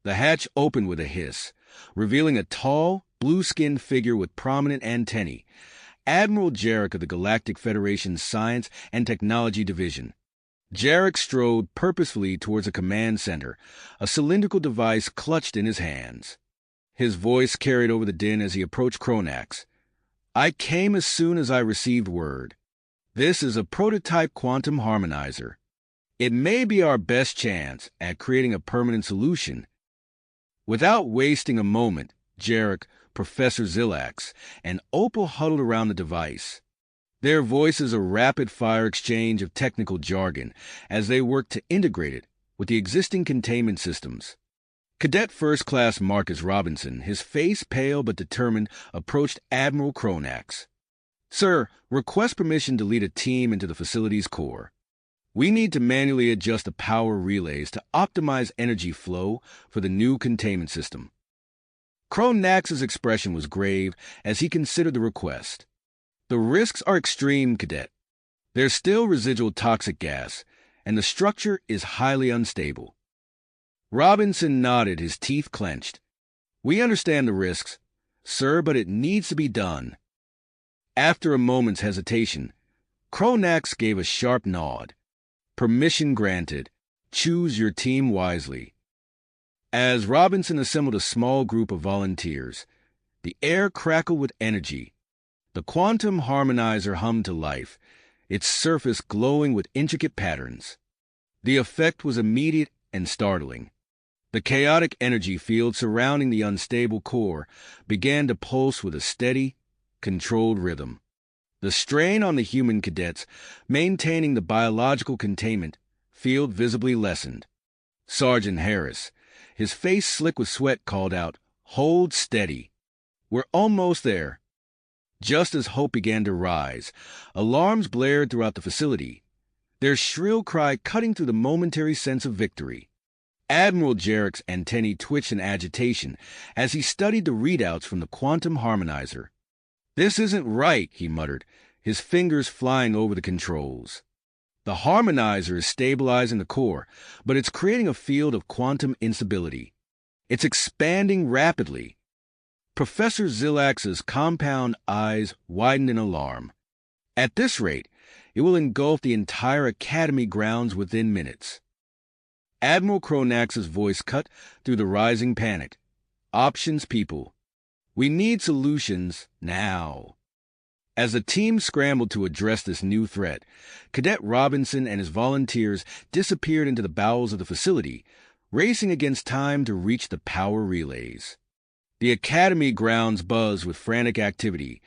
The hatch opened with a hiss, revealing a tall, blue-skinned figure with prominent antennae, Admiral Jarek of the Galactic Federation's Science and Technology Division. Jarek strode purposefully towards a command center, a cylindrical device clutched in his hands. His voice carried over the din as he approached Cronax. "I came as soon as I received word. This is a prototype quantum harmonizer. It may be our best chance at creating a permanent solution." Without wasting a moment, Jarek, Professor Zillax, and Opal huddled around the device. Their voices a rapid-fire exchange of technical jargon as they worked to integrate it with the existing containment systems. Cadet First Class Marcus Robinson, his face pale but determined, approached Admiral Kronax. "Sir, request permission to lead a team into the facility's core. We need to manually adjust the power relays to optimize energy flow for the new containment system." Kronax's expression was grave as he considered the request. "The risks are extreme, Cadet. There's still residual toxic gas, and the structure is highly unstable." Robinson nodded, his teeth clenched. "We understand the risks, sir, but it needs to be done." After a moment's hesitation, Kronax gave a sharp nod. "Permission granted. Choose your team wisely." As Robinson assembled a small group of volunteers, the air crackled with energy. The quantum harmonizer hummed to life, its surface glowing with intricate patterns. The effect was immediate and startling. The chaotic energy field surrounding the unstable core began to pulse with a steady, controlled rhythm. The strain on the human cadets, maintaining the biological containment, field visibly lessened. Sergeant Harris, his face slick with sweat, called out, "Hold steady. We're almost there." Just as hope began to rise, alarms blared throughout the facility, their shrill cry cutting through the momentary sense of victory. Admiral Jarrett's antennae twitched in agitation as he studied the readouts from the quantum harmonizer. "This isn't right," he muttered, his fingers flying over the controls. "The harmonizer is stabilizing the core, but it's creating a field of quantum instability. It's expanding rapidly." Professor Zilax's compound eyes widened in alarm. "At this rate, it will engulf the entire Academy grounds within minutes." Admiral Kronax's voice cut through the rising panic. "Options, people. We need solutions now." As the team scrambled to address this new threat, Cadet Robinson and his volunteers disappeared into the bowels of the facility, racing against time to reach the power relays. The Academy grounds buzzed with frantic activity,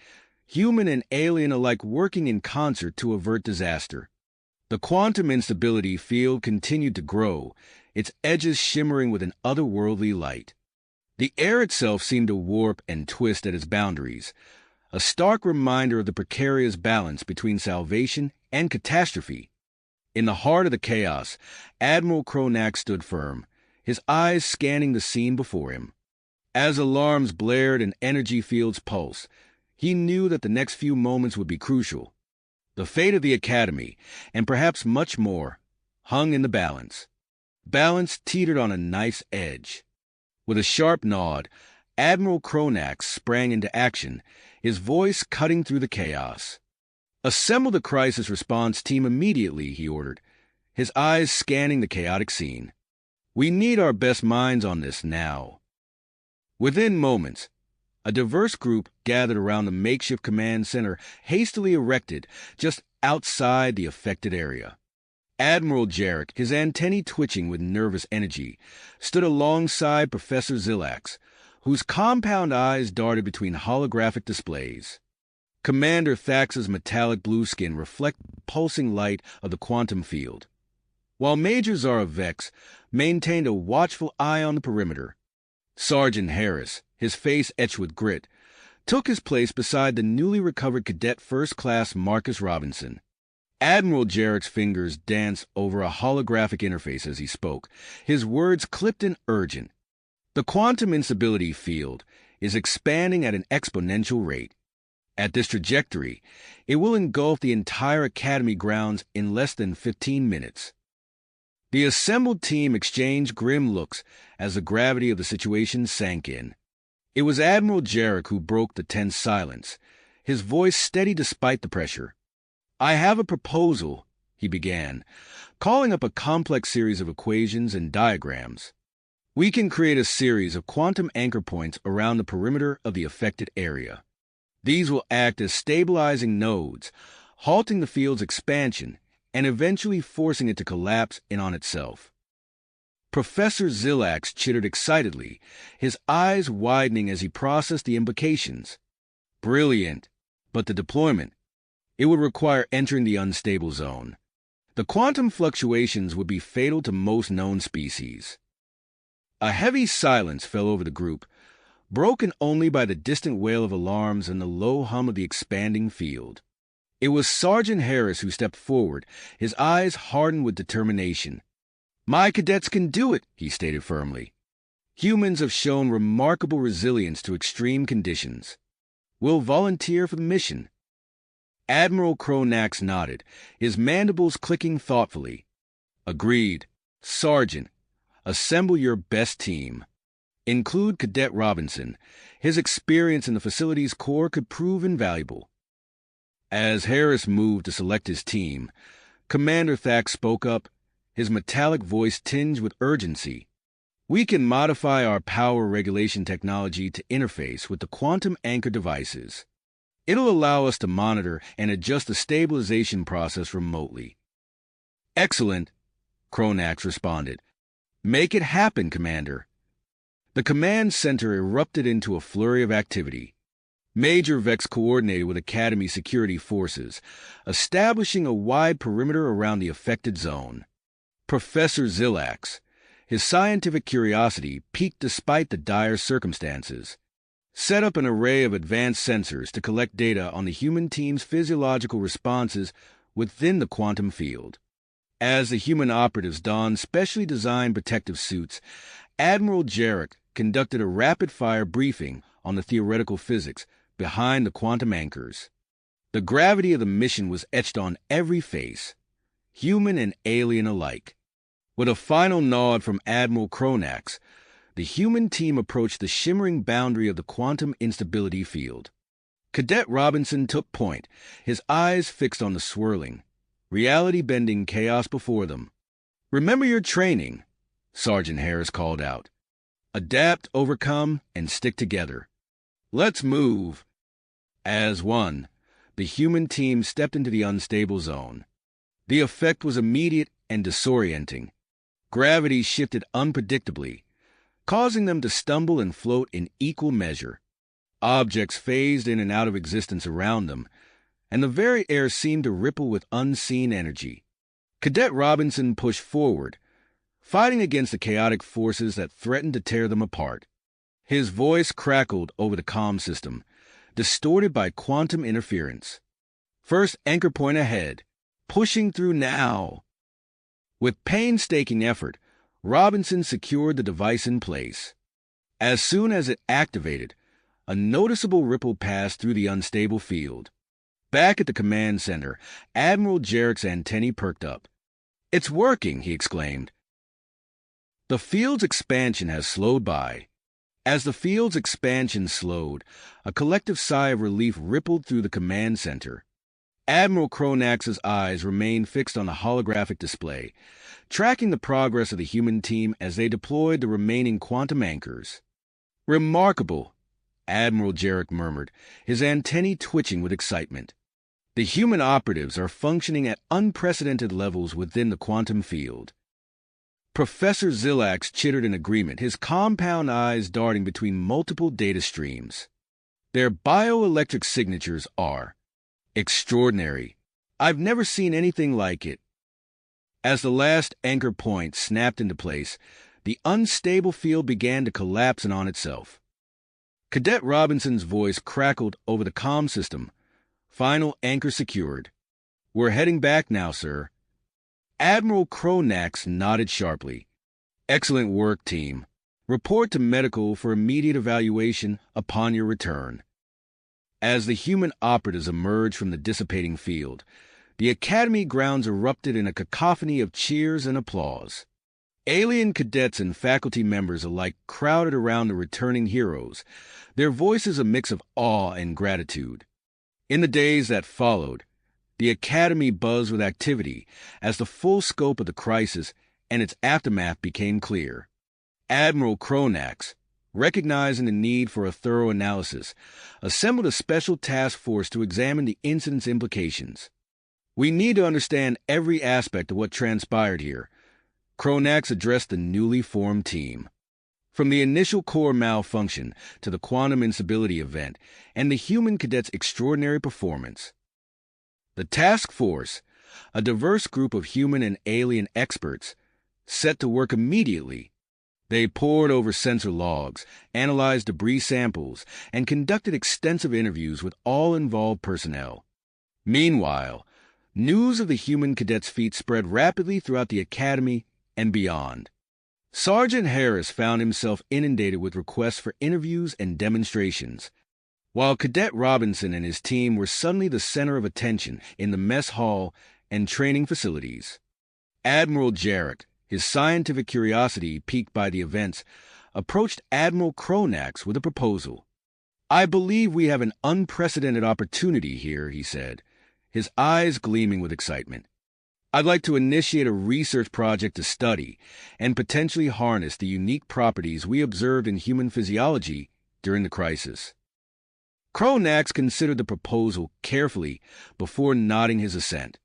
human and alien alike working in concert to avert disaster. The quantum instability field continued to grow, its edges shimmering with an otherworldly light. The air itself seemed to warp and twist at its boundaries, a stark reminder of the precarious balance between salvation and catastrophe. In the heart of the chaos, Admiral Kronax stood firm, his eyes scanning the scene before him. As alarms blared and energy fields pulsed, he knew that the next few moments would be crucial. The fate of the Academy, and perhaps much more, hung in the balance. Balance teetered on a knife's edge. With a sharp nod, Admiral Kronax sprang into action, his voice cutting through the chaos. "Assemble the crisis response team immediately," he ordered, his eyes scanning the chaotic scene. "We need our best minds on this now." Within moments, a diverse group gathered around the makeshift command center hastily erected just outside the affected area. Admiral Jarrett, his antennae twitching with nervous energy, stood alongside Professor Zilax, whose compound eyes darted between holographic displays. Commander Thax's metallic blue skin reflected the pulsing light of the quantum field, while Major Zara Vex maintained a watchful eye on the perimeter. Sergeant Harris, his face etched with grit, took his place beside the newly recovered Cadet First Class Marcus Robinson. Admiral Jarrett's fingers danced over a holographic interface as he spoke, his words clipped and urgent. "The quantum instability field is expanding at an exponential rate. At this trajectory, it will engulf the entire Academy grounds in less than 15 minutes. The assembled team exchanged grim looks as the gravity of the situation sank in. It was Admiral Jarrett who broke the tense silence, his voice steady despite the pressure. "I have a proposal," he began, calling up a complex series of equations and diagrams. "We can create a series of quantum anchor points around the perimeter of the affected area. These will act as stabilizing nodes, halting the field's expansion and eventually forcing it to collapse in on itself." Professor Zilax chittered excitedly, his eyes widening as he processed the implications. "Brilliant, but the deployment, It would require entering the unstable zone. The quantum fluctuations would be fatal to most known species. A heavy silence fell over the group, broken only by the distant wail of alarms and the low hum of the expanding field. It was Sergeant Harris who stepped forward, his eyes hardened with determination. "My cadets can do it," he stated firmly. "Humans have shown remarkable resilience to extreme conditions. We'll volunteer for the mission." Admiral Cronax nodded, his mandibles clicking thoughtfully. "Agreed. Sergeant, assemble your best team. Include Cadet Robinson. His experience in the facilities corps could prove invaluable." As Harris moved to select his team, Commander Thack spoke up, his metallic voice tinged with urgency. "We can modify our power regulation technology to interface with the quantum anchor devices. It'll allow us to monitor and adjust the stabilization process remotely." "Excellent," Cronax responded. "Make it happen, Commander." The command center erupted into a flurry of activity. Major Vex coordinated with Academy security forces, establishing a wide perimeter around the affected zone. Professor Zillax, his scientific curiosity piqued despite the dire circumstances, set up an array of advanced sensors to collect data on the human team's physiological responses within the quantum field. As the human operatives donned specially designed protective suits, Admiral Jarek conducted a rapid-fire briefing on the theoretical physics behind the quantum anchors. The gravity of the mission was etched on every face, human and alien alike. With a final nod from Admiral Cronax, the human team approached the shimmering boundary of the quantum instability field. Cadet Robinson took point, his eyes fixed on the swirling, reality-bending chaos before them. "Remember your training," Sergeant Harris called out. "Adapt, overcome, and stick together. Let's move." As one, the human team stepped into the unstable zone. The effect was immediate and disorienting. Gravity shifted unpredictably, causing them to stumble and float in equal measure. Objects phased in and out of existence around them, and the very air seemed to ripple with unseen energy. Cadet Robinson pushed forward, fighting against the chaotic forces that threatened to tear them apart. His voice crackled over the comm system, distorted by quantum interference. "First anchor point ahead. Pushing through now." With painstaking effort, Robinson secured the device in place. As soon as it activated, a noticeable ripple passed through the unstable field. Back at the command center, Admiral Jarek's antennae perked up. "It's working," he exclaimed. The field's expansion has slowed by. As the field's expansion slowed, a collective sigh of relief rippled through the command center. Admiral Cronax's eyes remained fixed on the holographic display, tracking the progress of the human team as they deployed the remaining quantum anchors. "Remarkable," Admiral Jarek murmured, his antennae twitching with excitement. "The human operatives are functioning at unprecedented levels within the quantum field." Professor Zillax chittered in agreement, his compound eyes darting between multiple data streams. "Their bioelectric signatures are extraordinary. I've never seen anything like it." As the last anchor point snapped into place, the unstable field began to collapse in on itself. Cadet Robinson's voice crackled over the comm system. "Final anchor secured. We're heading back now, sir." Admiral Cronax nodded sharply. "Excellent work, team. Report to medical for immediate evaluation upon your return." As the human operatives emerged from the dissipating field, the Academy grounds erupted in a cacophony of cheers and applause. Alien cadets and faculty members alike crowded around the returning heroes, their voices a mix of awe and gratitude. In the days that followed, the Academy buzzed with activity as the full scope of the crisis and its aftermath became clear. Admiral Cronax, recognizing the need for a thorough analysis, assembled a special task force to examine the incident's implications. "We need to understand every aspect of what transpired here," Cronax addressed the newly formed team. "From the initial core malfunction to the quantum instability event and the human cadet's extraordinary performance." The task force, a diverse group of human and alien experts, set to work immediately. They pored over sensor logs, analyzed debris samples, and conducted extensive interviews with all involved personnel. Meanwhile, news of the human cadet's feat spread rapidly throughout the academy and beyond. Sergeant Harris found himself inundated with requests for interviews and demonstrations, while Cadet Robinson and his team were suddenly the center of attention in the mess hall and training facilities. Admiral Jarrett, his scientific curiosity piqued by the events, approached Admiral Kronax with a proposal. "I believe we have an unprecedented opportunity here," he said, his eyes gleaming with excitement. "I'd like to initiate a research project to study and potentially harness the unique properties we observed in human physiology during the crisis." Kronax considered the proposal carefully before nodding his assent.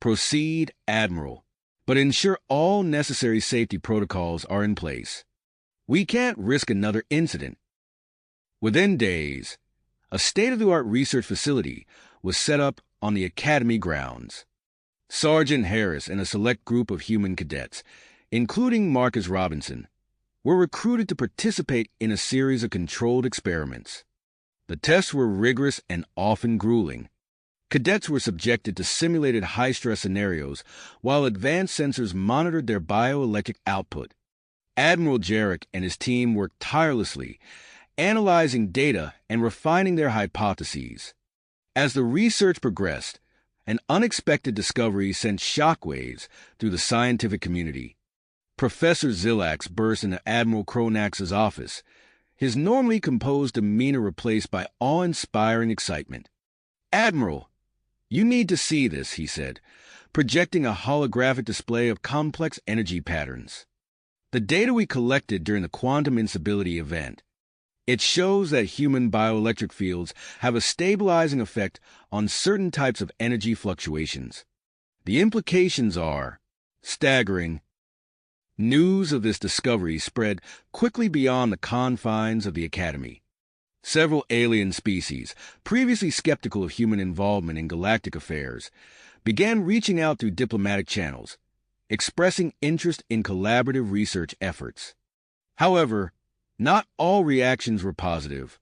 "Proceed, Admiral, but ensure all necessary safety protocols are in place. We can't risk another incident." Within days, a state-of-the-art research facility was set up on the academy grounds. Sergeant Harris and a select group of human cadets, including Marcus Robinson, were recruited to participate in a series of controlled experiments. The tests were rigorous and often grueling. Cadets were subjected to simulated high-stress scenarios while advanced sensors monitored their bioelectric output. Admiral Jarrett and his team worked tirelessly, analyzing data and refining their hypotheses. As the research progressed, an unexpected discovery sent shockwaves through the scientific community. Professor Zillax burst into Admiral Kronax's office, his normally composed demeanor replaced by awe-inspiring excitement. "Admiral, you need to see this," he said, projecting a holographic display of complex energy patterns. "The data we collected during the quantum instability event. It shows that human bioelectric fields have a stabilizing effect on certain types of energy fluctuations. The implications are staggering." News of this discovery spread quickly beyond the confines of the Academy. Several alien species, previously skeptical of human involvement in galactic affairs, began reaching out through diplomatic channels, expressing interest in collaborative research efforts. However, not all reactions were positive.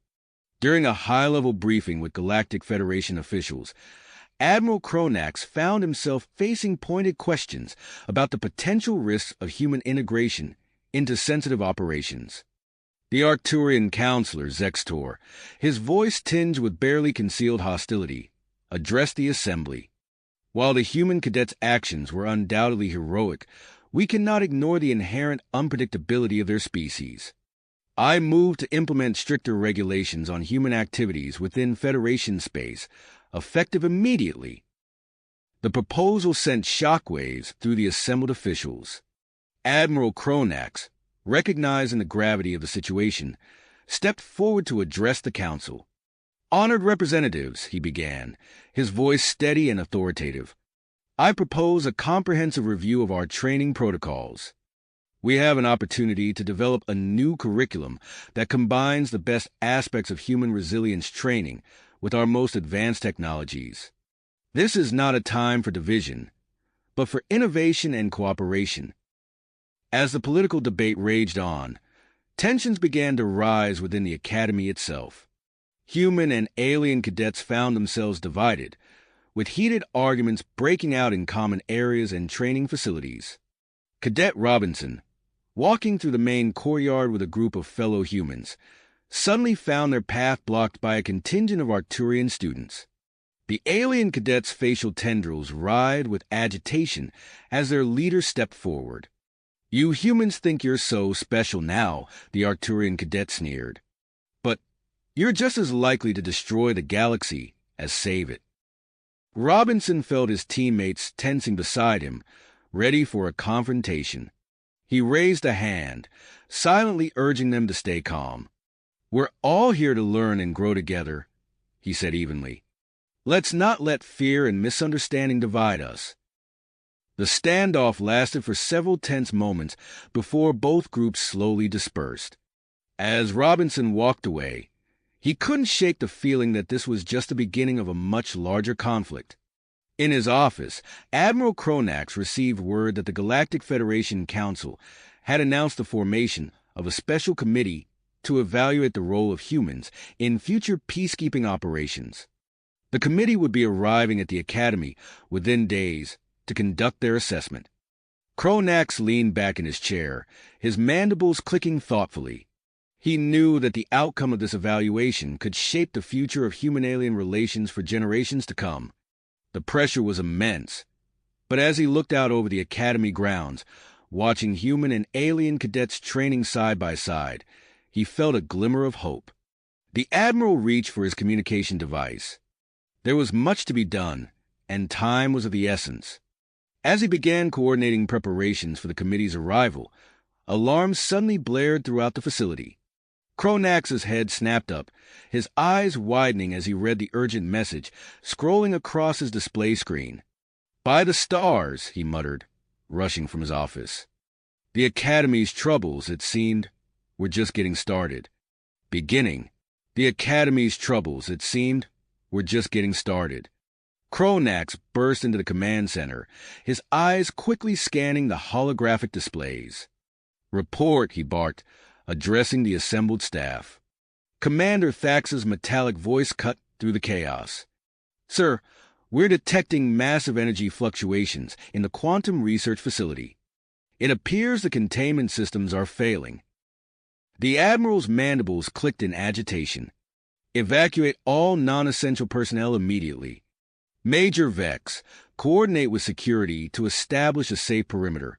During a high-level briefing with Galactic Federation officials, Admiral Kronax found himself facing pointed questions about the potential risks of human integration into sensitive operations. The Arcturian counselor, Zextor, his voice tinged with barely concealed hostility, addressed the assembly. "While the human cadets' actions were undoubtedly heroic, we cannot ignore the inherent unpredictability of their species. I move to implement stricter regulations on human activities within Federation space, effective immediately." The proposal sent shockwaves through the assembled officials. Admiral Kronax, recognizing the gravity of the situation, stepped forward to address the council. "Honored representatives," he began, his voice steady and authoritative, "I propose a comprehensive review of our training protocols. We have an opportunity to develop a new curriculum that combines the best aspects of human resilience training with our most advanced technologies. This is not a time for division, but for innovation and cooperation." As the political debate raged on, tensions began to rise within the Academy itself. Human and alien cadets found themselves divided, with heated arguments breaking out in common areas and training facilities. Cadet Robinson, walking through the main courtyard with a group of fellow humans, suddenly found their path blocked by a contingent of Arcturian students. The alien cadets' facial tendrils writhed with agitation as their leader stepped forward. "You humans think you're so special now," the Arcturian cadet sneered. "But you're just as likely to destroy the galaxy as save it." Robinson felt his teammates tensing beside him, ready for a confrontation. He raised a hand, silently urging them to stay calm. "We're all here to learn and grow together," he said evenly. "Let's not let fear and misunderstanding divide us." The standoff lasted for several tense moments before both groups slowly dispersed. As Robinson walked away, he couldn't shake the feeling that this was just the beginning of a much larger conflict. In his office, Admiral Cronax received word that the Galactic Federation Council had announced the formation of a special committee to evaluate the role of humans in future peacekeeping operations. The committee would be arriving at the Academy within days to conduct their assessment. Cronax leaned back in his chair, his mandibles clicking thoughtfully. He knew that the outcome of this evaluation could shape the future of human-alien relations for generations to come. The pressure was immense, but as he looked out over the Academy grounds, watching human and alien cadets training side by side, he felt a glimmer of hope. The Admiral reached for his communication device. There was much to be done, and time was of the essence. As he began coordinating preparations for the committee's arrival, alarms suddenly blared throughout the facility. Cronax's head snapped up, his eyes widening as he read the urgent message scrolling across his display screen. "By the stars," he muttered, rushing from his office. The Academy's troubles, it seemed, were just getting started. The Academy's troubles, it seemed, were just getting started. Cronax burst into the command center, his eyes quickly scanning the holographic displays. "Report," he barked, addressing the assembled staff. Commander Thax's metallic voice cut through the chaos. "Sir, we're detecting massive energy fluctuations in the quantum research facility. It appears the containment systems are failing." The Admiral's mandibles clicked in agitation. "Evacuate all non-essential personnel immediately. Major Vex, coordinate with security to establish a safe perimeter."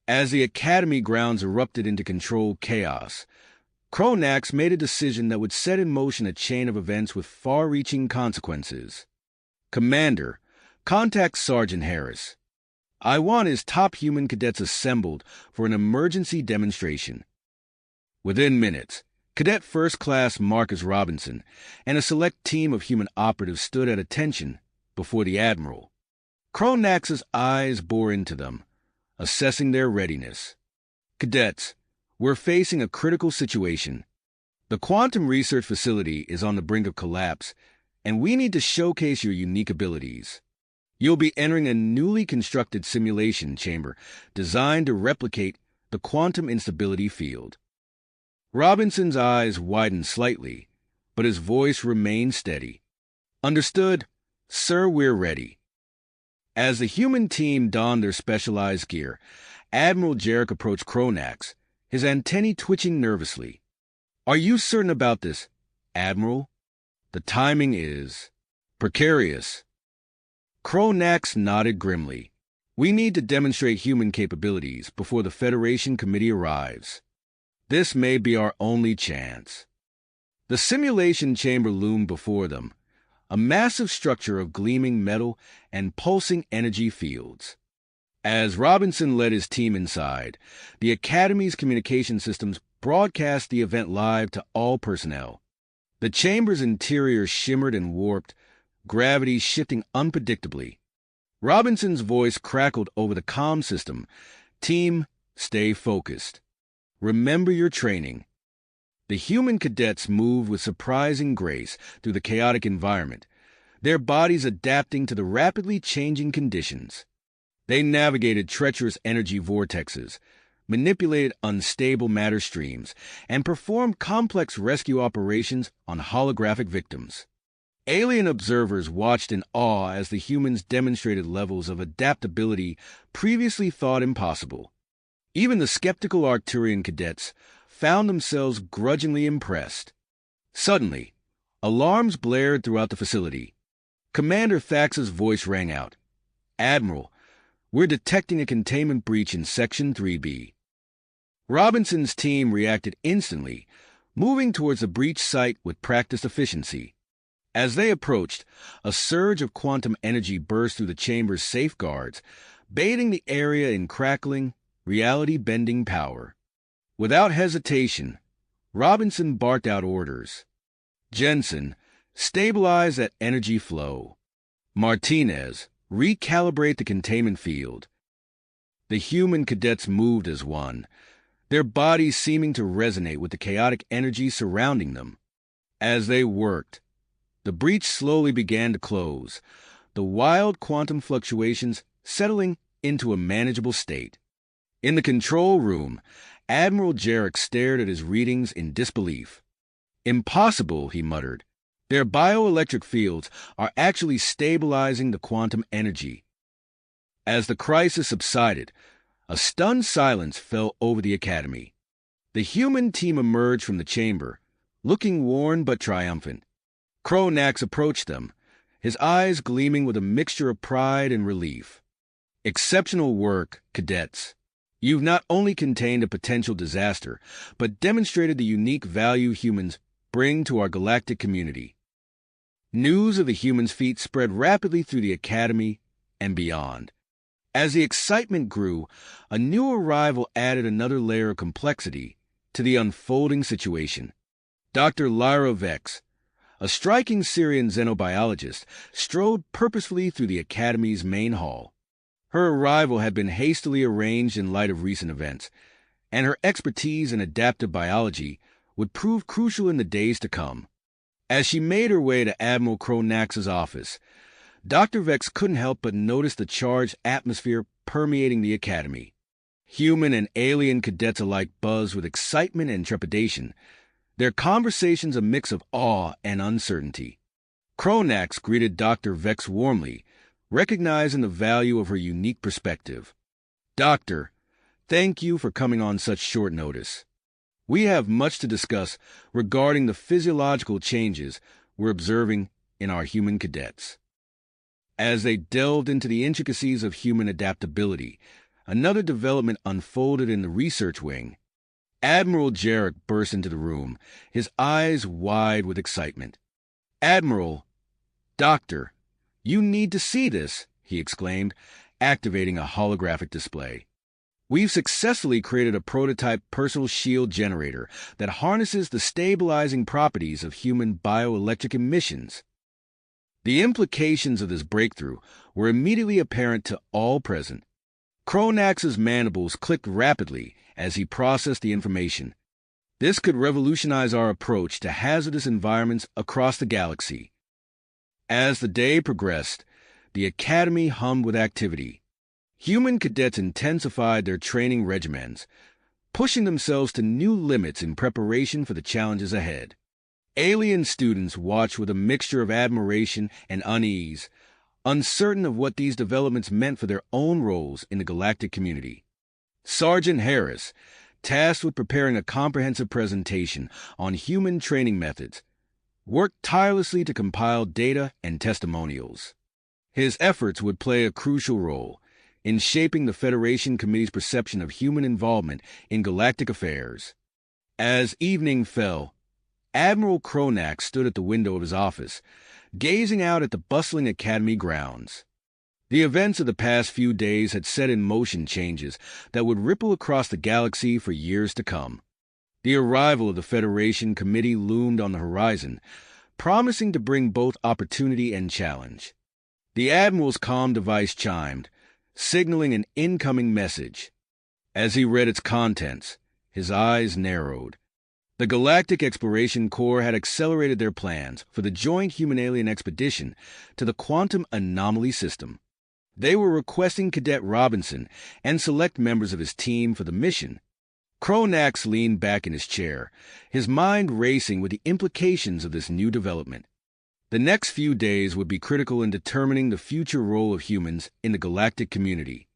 As the Academy grounds erupted into controlled chaos, Cronax made a decision that would set in motion a chain of events with far-reaching consequences. "Commander, contact Sergeant Harris. I want his top human cadets assembled for an emergency demonstration." Within minutes, Cadet First Class Marcus Robinson and a select team of human operatives stood at attention before the Admiral. Cronax's eyes bore into them, assessing their readiness. "Cadets, we're facing a critical situation. The quantum research facility is on the brink of collapse, and we need to showcase your unique abilities. You'll be entering a newly constructed simulation chamber designed to replicate the quantum instability field." Robinson's eyes widened slightly, but his voice remained steady. "Understood. Sir, we're ready." As the human team donned their specialized gear, Admiral Jarek approached Cronax, his antennae twitching nervously. "Are you certain about this, Admiral? The timing is precarious." Cronax nodded grimly. "We need to demonstrate human capabilities before the Federation Committee arrives. This may be our only chance." The simulation chamber loomed before them, a massive structure of gleaming metal and pulsing energy fields. As Robinson led his team inside, the Academy's communication systems broadcast the event live to all personnel. The chamber's interior shimmered and warped, gravity shifting unpredictably. Robinson's voice crackled over the comm system. "Team, stay focused. Remember your training." The human cadets moved with surprising grace through the chaotic environment, their bodies adapting to the rapidly changing conditions. They navigated treacherous energy vortexes, manipulated unstable matter streams, and performed complex rescue operations on holographic victims. Alien observers watched in awe as the humans demonstrated levels of adaptability previously thought impossible. Even the skeptical Arcturian cadets found themselves grudgingly impressed. Suddenly, alarms blared throughout the facility. Commander Thax's voice rang out. "Admiral, we're detecting a containment breach in Section 3B. Robinson's team reacted instantly, moving towards the breach site with practiced efficiency. As they approached, a surge of quantum energy burst through the chamber's safeguards, bathing the area in crackling, reality-bending power. Without hesitation, Robinson barked out orders. "Jensen, stabilize that energy flow. Martinez, recalibrate the containment field." The human cadets moved as one, their bodies seeming to resonate with the chaotic energy surrounding them. As they worked, the breach slowly began to close, the wild quantum fluctuations settling into a manageable state. In the control room, Admiral Jarek stared at his readings in disbelief. "Impossible," he muttered. "Their bioelectric fields are actually stabilizing the quantum energy." As the crisis subsided, a stunned silence fell over the Academy. The human team emerged from the chamber, looking worn but triumphant. Cronax approached them, his eyes gleaming with a mixture of pride and relief. "Exceptional work, cadets. You've not only contained a potential disaster, but demonstrated the unique value humans bring to our galactic community." News of the humans' feat spread rapidly through the Academy and beyond. As the excitement grew, a new arrival added another layer of complexity to the unfolding situation. Dr. Lyra Vex, a striking Syrian xenobiologist, strode purposefully through the Academy's main hall. Her arrival had been hastily arranged in light of recent events, and her expertise in adaptive biology would prove crucial in the days to come. As she made her way to Admiral Cronax's office, Dr. Vex couldn't help but notice the charged atmosphere permeating the Academy. Human and alien cadets alike buzzed with excitement and trepidation, their conversations a mix of awe and uncertainty. Cronax greeted Dr. Vex warmly, recognizing the value of her unique perspective. "Doctor, thank you for coming on such short notice. We have much to discuss regarding the physiological changes we're observing in our human cadets." As they delved into the intricacies of human adaptability, another development unfolded in the research wing. Admiral Jarek burst into the room, his eyes wide with excitement. "Admiral, Doctor, you need to see this," he exclaimed, activating a holographic display. "We've successfully created a prototype personal shield generator that harnesses the stabilizing properties of human bioelectric emissions." The implications of this breakthrough were immediately apparent to all present. Cronax's mandibles clicked rapidly as he processed the information. This could revolutionize our approach to hazardous environments across the galaxy. As the day progressed, the Academy hummed with activity. Human cadets intensified their training regimens, pushing themselves to new limits in preparation for the challenges ahead. Alien students watched with a mixture of admiration and unease, uncertain of what these developments meant for their own roles in the galactic community. Sergeant Harris, tasked with preparing a comprehensive presentation on human training methods, worked tirelessly to compile data and testimonials. His efforts would play a crucial role in shaping the Federation Committee's perception of human involvement in galactic affairs. As evening fell, Admiral Cronax stood at the window of his office, gazing out at the bustling Academy grounds. The events of the past few days had set in motion changes that would ripple across the galaxy for years to come. The arrival of the Federation Committee loomed on the horizon, promising to bring both opportunity and challenge. The Admiral's comm device chimed, signaling an incoming message. As he read its contents, his eyes narrowed. The Galactic Exploration Corps had accelerated their plans for the joint human-alien expedition to the Quantum Anomaly System. They were requesting Cadet Robinson and select members of his team for the mission. Cronax leaned back in his chair, his mind racing with the implications of this new development. The next few days would be critical in determining the future role of humans in the galactic community.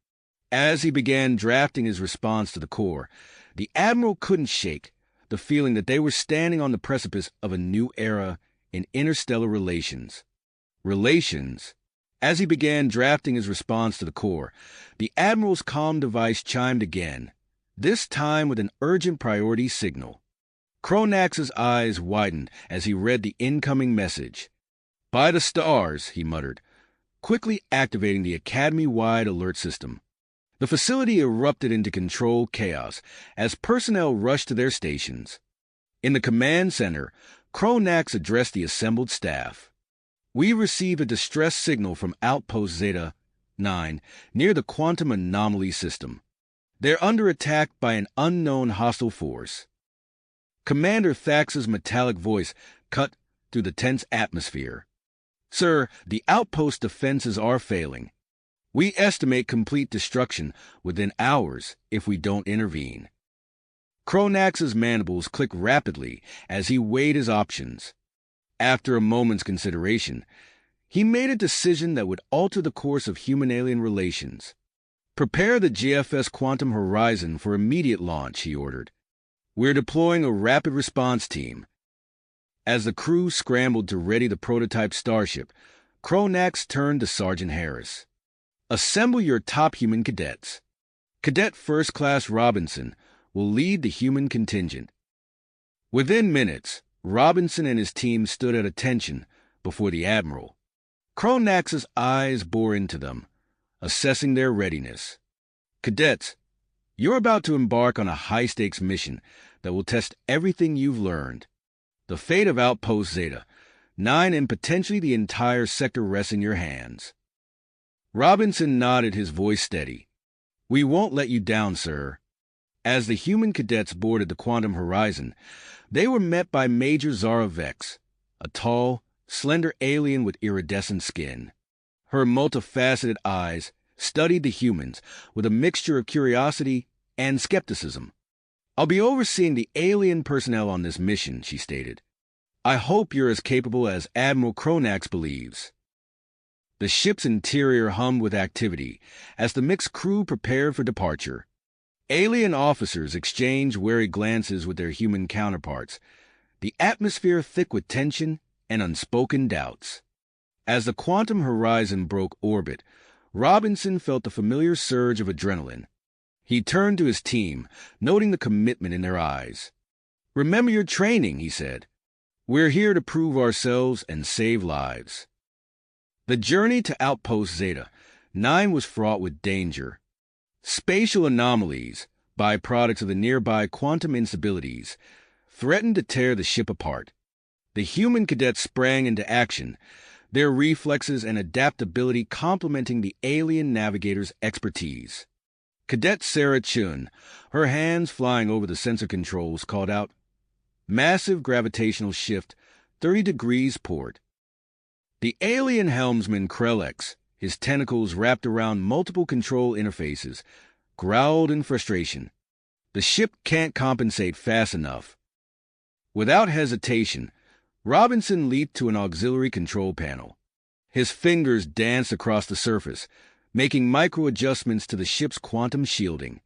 As he began drafting his response to the Corps, the Admiral couldn't shake the feeling that they were standing on the precipice of a new era in interstellar relations. As he began drafting his response to the Corps, the Admiral's comm device chimed again, this time with an urgent priority signal. Cronax's eyes widened as he read the incoming message. "By the stars," he muttered, quickly activating the Academy-wide alert system. The facility erupted into control chaos as personnel rushed to their stations. In the command center, Cronax addressed the assembled staff. "We received a distress signal from Outpost Zeta 9 near the Quantum Anomaly System. They're under attack by an unknown hostile force." Commander Thax's metallic voice cut through the tense atmosphere. Sir, the outpost defenses are failing. We estimate complete destruction within hours if we don't intervene. Cronax's mandibles clicked rapidly as he weighed his options. After a moment's consideration, he made a decision that would alter the course of human-alien relations. Prepare the GFS Quantum Horizon for immediate launch, he ordered. We're deploying a rapid response team. As the crew scrambled to ready the prototype starship, Cronax turned to Sergeant Harris. Assemble your top human cadets. Cadet First Class Robinson will lead the human contingent. Within minutes, Robinson and his team stood at attention before the Admiral. Cronax's eyes bore into them, assessing their readiness. Cadets, you're about to embark on a high-stakes mission that will test everything you've learned. The fate of Outpost Zeta 9 and potentially the entire sector rests in your hands. Robinson nodded, his voice steady. We won't let you down, sir. As the human cadets boarded the Quantum Horizon, they were met by Major Zara Vex, a tall, slender alien with iridescent skin. Her multifaceted eyes studied the humans with a mixture of curiosity and skepticism. I'll be overseeing the alien personnel on this mission, she stated. I hope you're as capable as Admiral Cronax believes. The ship's interior hummed with activity as the mixed crew prepared for departure. Alien officers exchanged wary glances with their human counterparts, the atmosphere thick with tension and unspoken doubts. As the Quantum Horizon broke orbit, Robinson felt the familiar surge of adrenaline. He turned to his team, noting the commitment in their eyes. Remember your training, he said. We're here to prove ourselves and save lives. The journey to Outpost Zeta 9 was fraught with danger. Spatial anomalies, byproducts of the nearby quantum instabilities, threatened to tear the ship apart. The human cadets sprang into action, their reflexes and adaptability complementing the alien navigator's expertise. Cadet Sarah Chun, her hands flying over the sensor controls, called out, Massive gravitational shift, 30 degrees port. The alien helmsman Krellex, his tentacles wrapped around multiple control interfaces, growled in frustration. The ship can't compensate fast enough. Without hesitation, Robinson leaped to an auxiliary control panel. His fingers danced across the surface, making micro-adjustments to the ship's quantum shielding.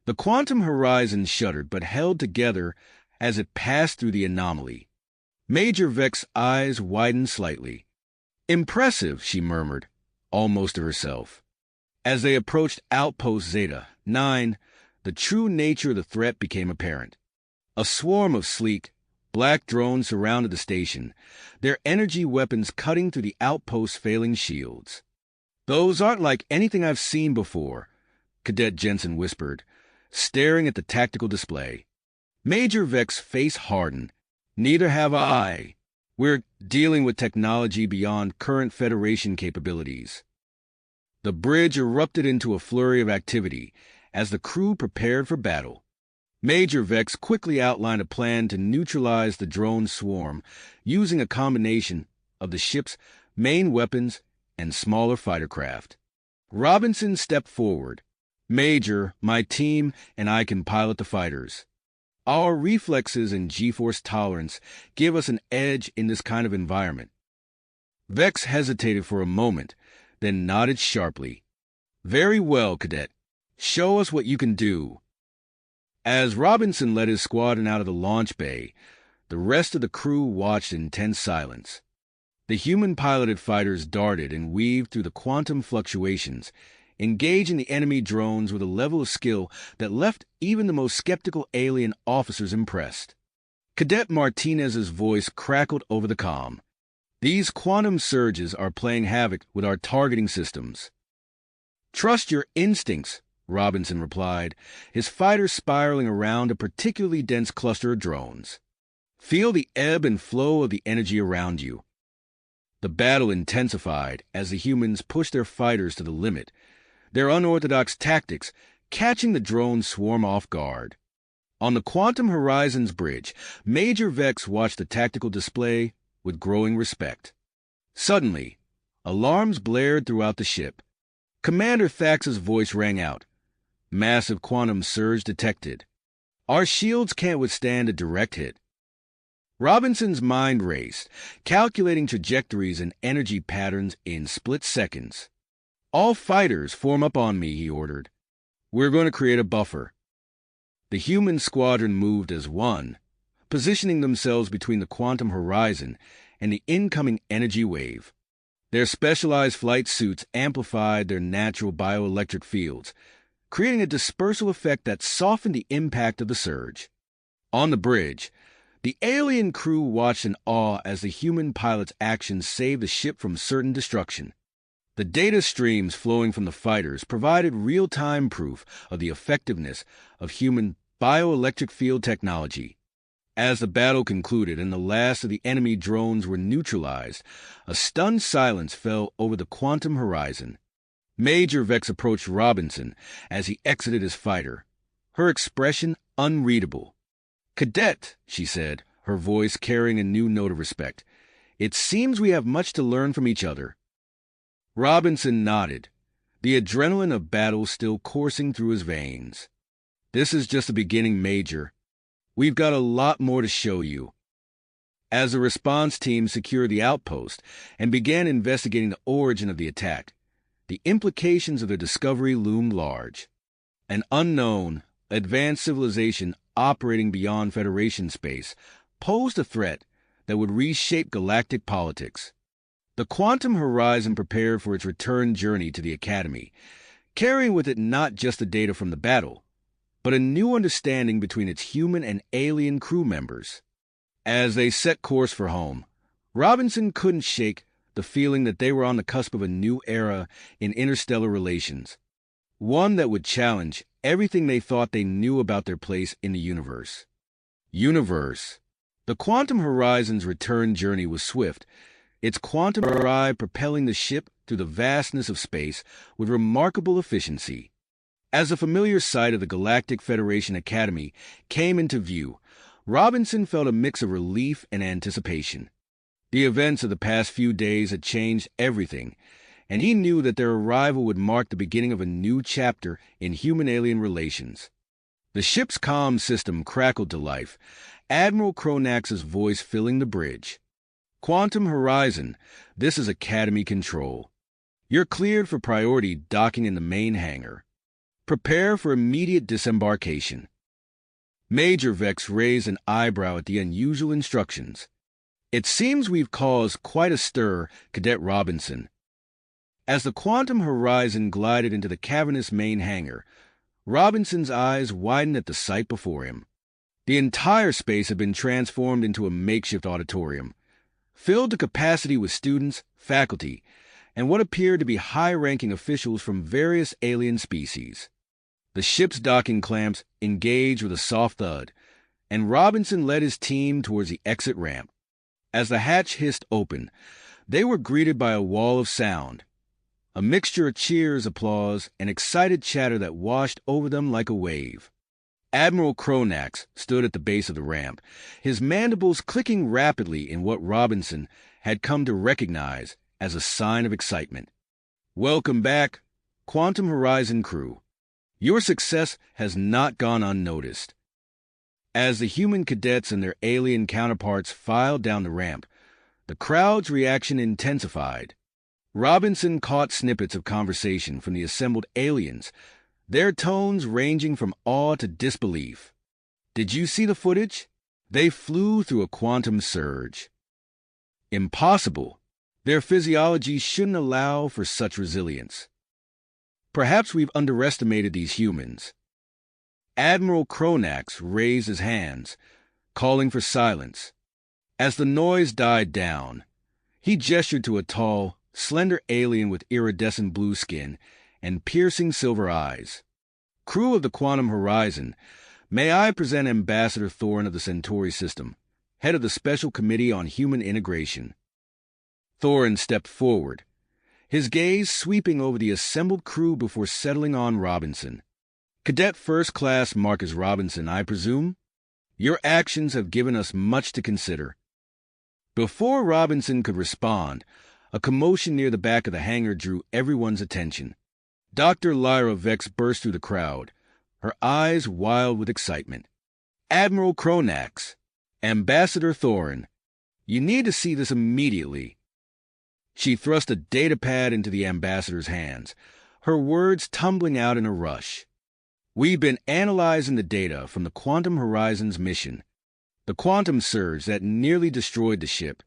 The Quantum Horizon shuddered but held together as it passed through the anomaly. Major Vex's eyes widened slightly. Impressive, she murmured, almost to herself. As they approached Outpost Zeta 9, the true nature of the threat became apparent. A swarm of sleek, black drones surrounded the station, their energy weapons cutting through the outpost's failing shields. Those aren't like anything I've seen before, Cadet Jensen whispered, staring at the tactical display. Major Vex's face hardened. Neither have I. We're dealing with technology beyond current Federation capabilities. The bridge erupted into a flurry of activity as the crew prepared for battle. Major Vex quickly outlined a plan to neutralize the drone swarm using a combination of the ship's main weapons and smaller fighter craft. Robinson stepped forward. Major, my team, and I can pilot the fighters. Our reflexes and G-force tolerance give us an edge in this kind of environment. Vex hesitated for a moment, then nodded sharply. Very well, Cadet. Show us what you can do. As Robinson led his squadron out of the launch bay, the rest of the crew watched in tense silence. The human-piloted fighters darted and weaved through the quantum fluctuations, engaging the enemy drones with a level of skill that left even the most skeptical alien officers impressed. Cadet Martinez's voice crackled over the comm. These quantum surges are playing havoc with our targeting systems. Trust your instincts, Robinson replied, his fighter spiraling around a particularly dense cluster of drones. Feel the ebb and flow of the energy around you. The battle intensified as the humans pushed their fighters to the limit, their unorthodox tactics catching the drone swarm off guard. On the Quantum Horizon's bridge, Major Vex watched the tactical display with growing respect. Suddenly, alarms blared throughout the ship. Commander Thax's voice rang out. Massive quantum surge detected. Our shields can't withstand a direct hit. Robinson's mind raced, calculating trajectories and energy patterns in split seconds. All fighters form up on me, he ordered. We're going to create a buffer. The human squadron moved as one, positioning themselves between the quantum horizon and the incoming energy wave. Their specialized flight suits amplified their natural bioelectric fields, creating a dispersal effect that softened the impact of the surge. On the bridge, the alien crew watched in awe as the human pilot's actions saved the ship from certain destruction. The data streams flowing from the fighters provided real-time proof of the effectiveness of human bioelectric field technology. As the battle concluded and the last of the enemy drones were neutralized, a stunned silence fell over the quantum horizon. Major Vex approached Robinson as he exited his fighter, her expression unreadable. "Cadet," she said, her voice carrying a new note of respect, "it seems we have much to learn from each other." Robinson nodded, the adrenaline of battle still coursing through his veins. "This is just the beginning, Major. We've got a lot more to show you." As the response team secured the outpost and began investigating the origin of the attack, the implications of their discovery loomed large. An unknown, advanced civilization operating beyond Federation space posed a threat that would reshape galactic politics. The quantum horizon prepared for its return journey to the Academy, carrying with it not just the data from the battle, but a new understanding between its human and alien crew members. As they set course for home, Robinson couldn't shake the feeling that they were on the cusp of a new era in interstellar relations, one that would challenge everything they thought they knew about their place in the universe. The quantum horizon's return journey was swift, its quantum ride propelling the ship through the vastness of space with remarkable efficiency. As the familiar sight of the Galactic Federation Academy came into view, Robinson felt a mix of relief and anticipation. The events of the past few days had changed everything, and he knew that their arrival would mark the beginning of a new chapter in human-alien relations. The ship's comm system crackled to life, Admiral Cronax's voice filling the bridge. "Quantum Horizon, this is Academy Control. You're cleared for priority docking in the main hangar. Prepare for immediate disembarkation." Major Vex raised an eyebrow at the unusual instructions. "It seems we've caused quite a stir, Cadet Robinson." As the quantum horizon glided into the cavernous main hangar, Robinson's eyes widened at the sight before him. The entire space had been transformed into a makeshift auditorium, filled to capacity with students, faculty, and what appeared to be high-ranking officials from various alien species. The ship's docking clamps engaged with a soft thud, and Robinson led his team towards the exit ramp. As the hatch hissed open, they were greeted by a wall of sound, a mixture of cheers, applause, and excited chatter that washed over them like a wave. Admiral Cronax stood at the base of the ramp, his mandibles clicking rapidly in what Robinson had come to recognize as a sign of excitement. "Welcome back, Quantum Horizon crew. Your success has not gone unnoticed." As the human cadets and their alien counterparts filed down the ramp, the crowd's reaction intensified. Robinson caught snippets of conversation from the assembled aliens, their tones ranging from awe to disbelief. "Did you see the footage? They flew through a quantum surge." "Impossible. Their physiology shouldn't allow for such resilience." "Perhaps we've underestimated these humans." Admiral Cronax raised his hands, calling for silence. As the noise died down, he gestured to a tall, slender alien with iridescent blue skin and piercing silver eyes. "Crew of the Quantum Horizon, may I present Ambassador Thorin of the Centauri System, head of the Special Committee on Human Integration." Thorin stepped forward, his gaze sweeping over the assembled crew before settling on Robinson. "Cadet First Class Marcus Robinson, I presume? Your actions have given us much to consider." Before Robinson could respond, A commotion near the back of the hangar drew everyone's attention. Dr. Lyra Vex burst through the crowd, her eyes wild with excitement. "Admiral Cronax, Ambassador Thorin, you need to see this immediately." She thrust a datapad into the ambassador's hands, her words tumbling out in a rush. "We've been analyzing the data from the Quantum Horizons mission. The quantum surge that nearly destroyed the ship.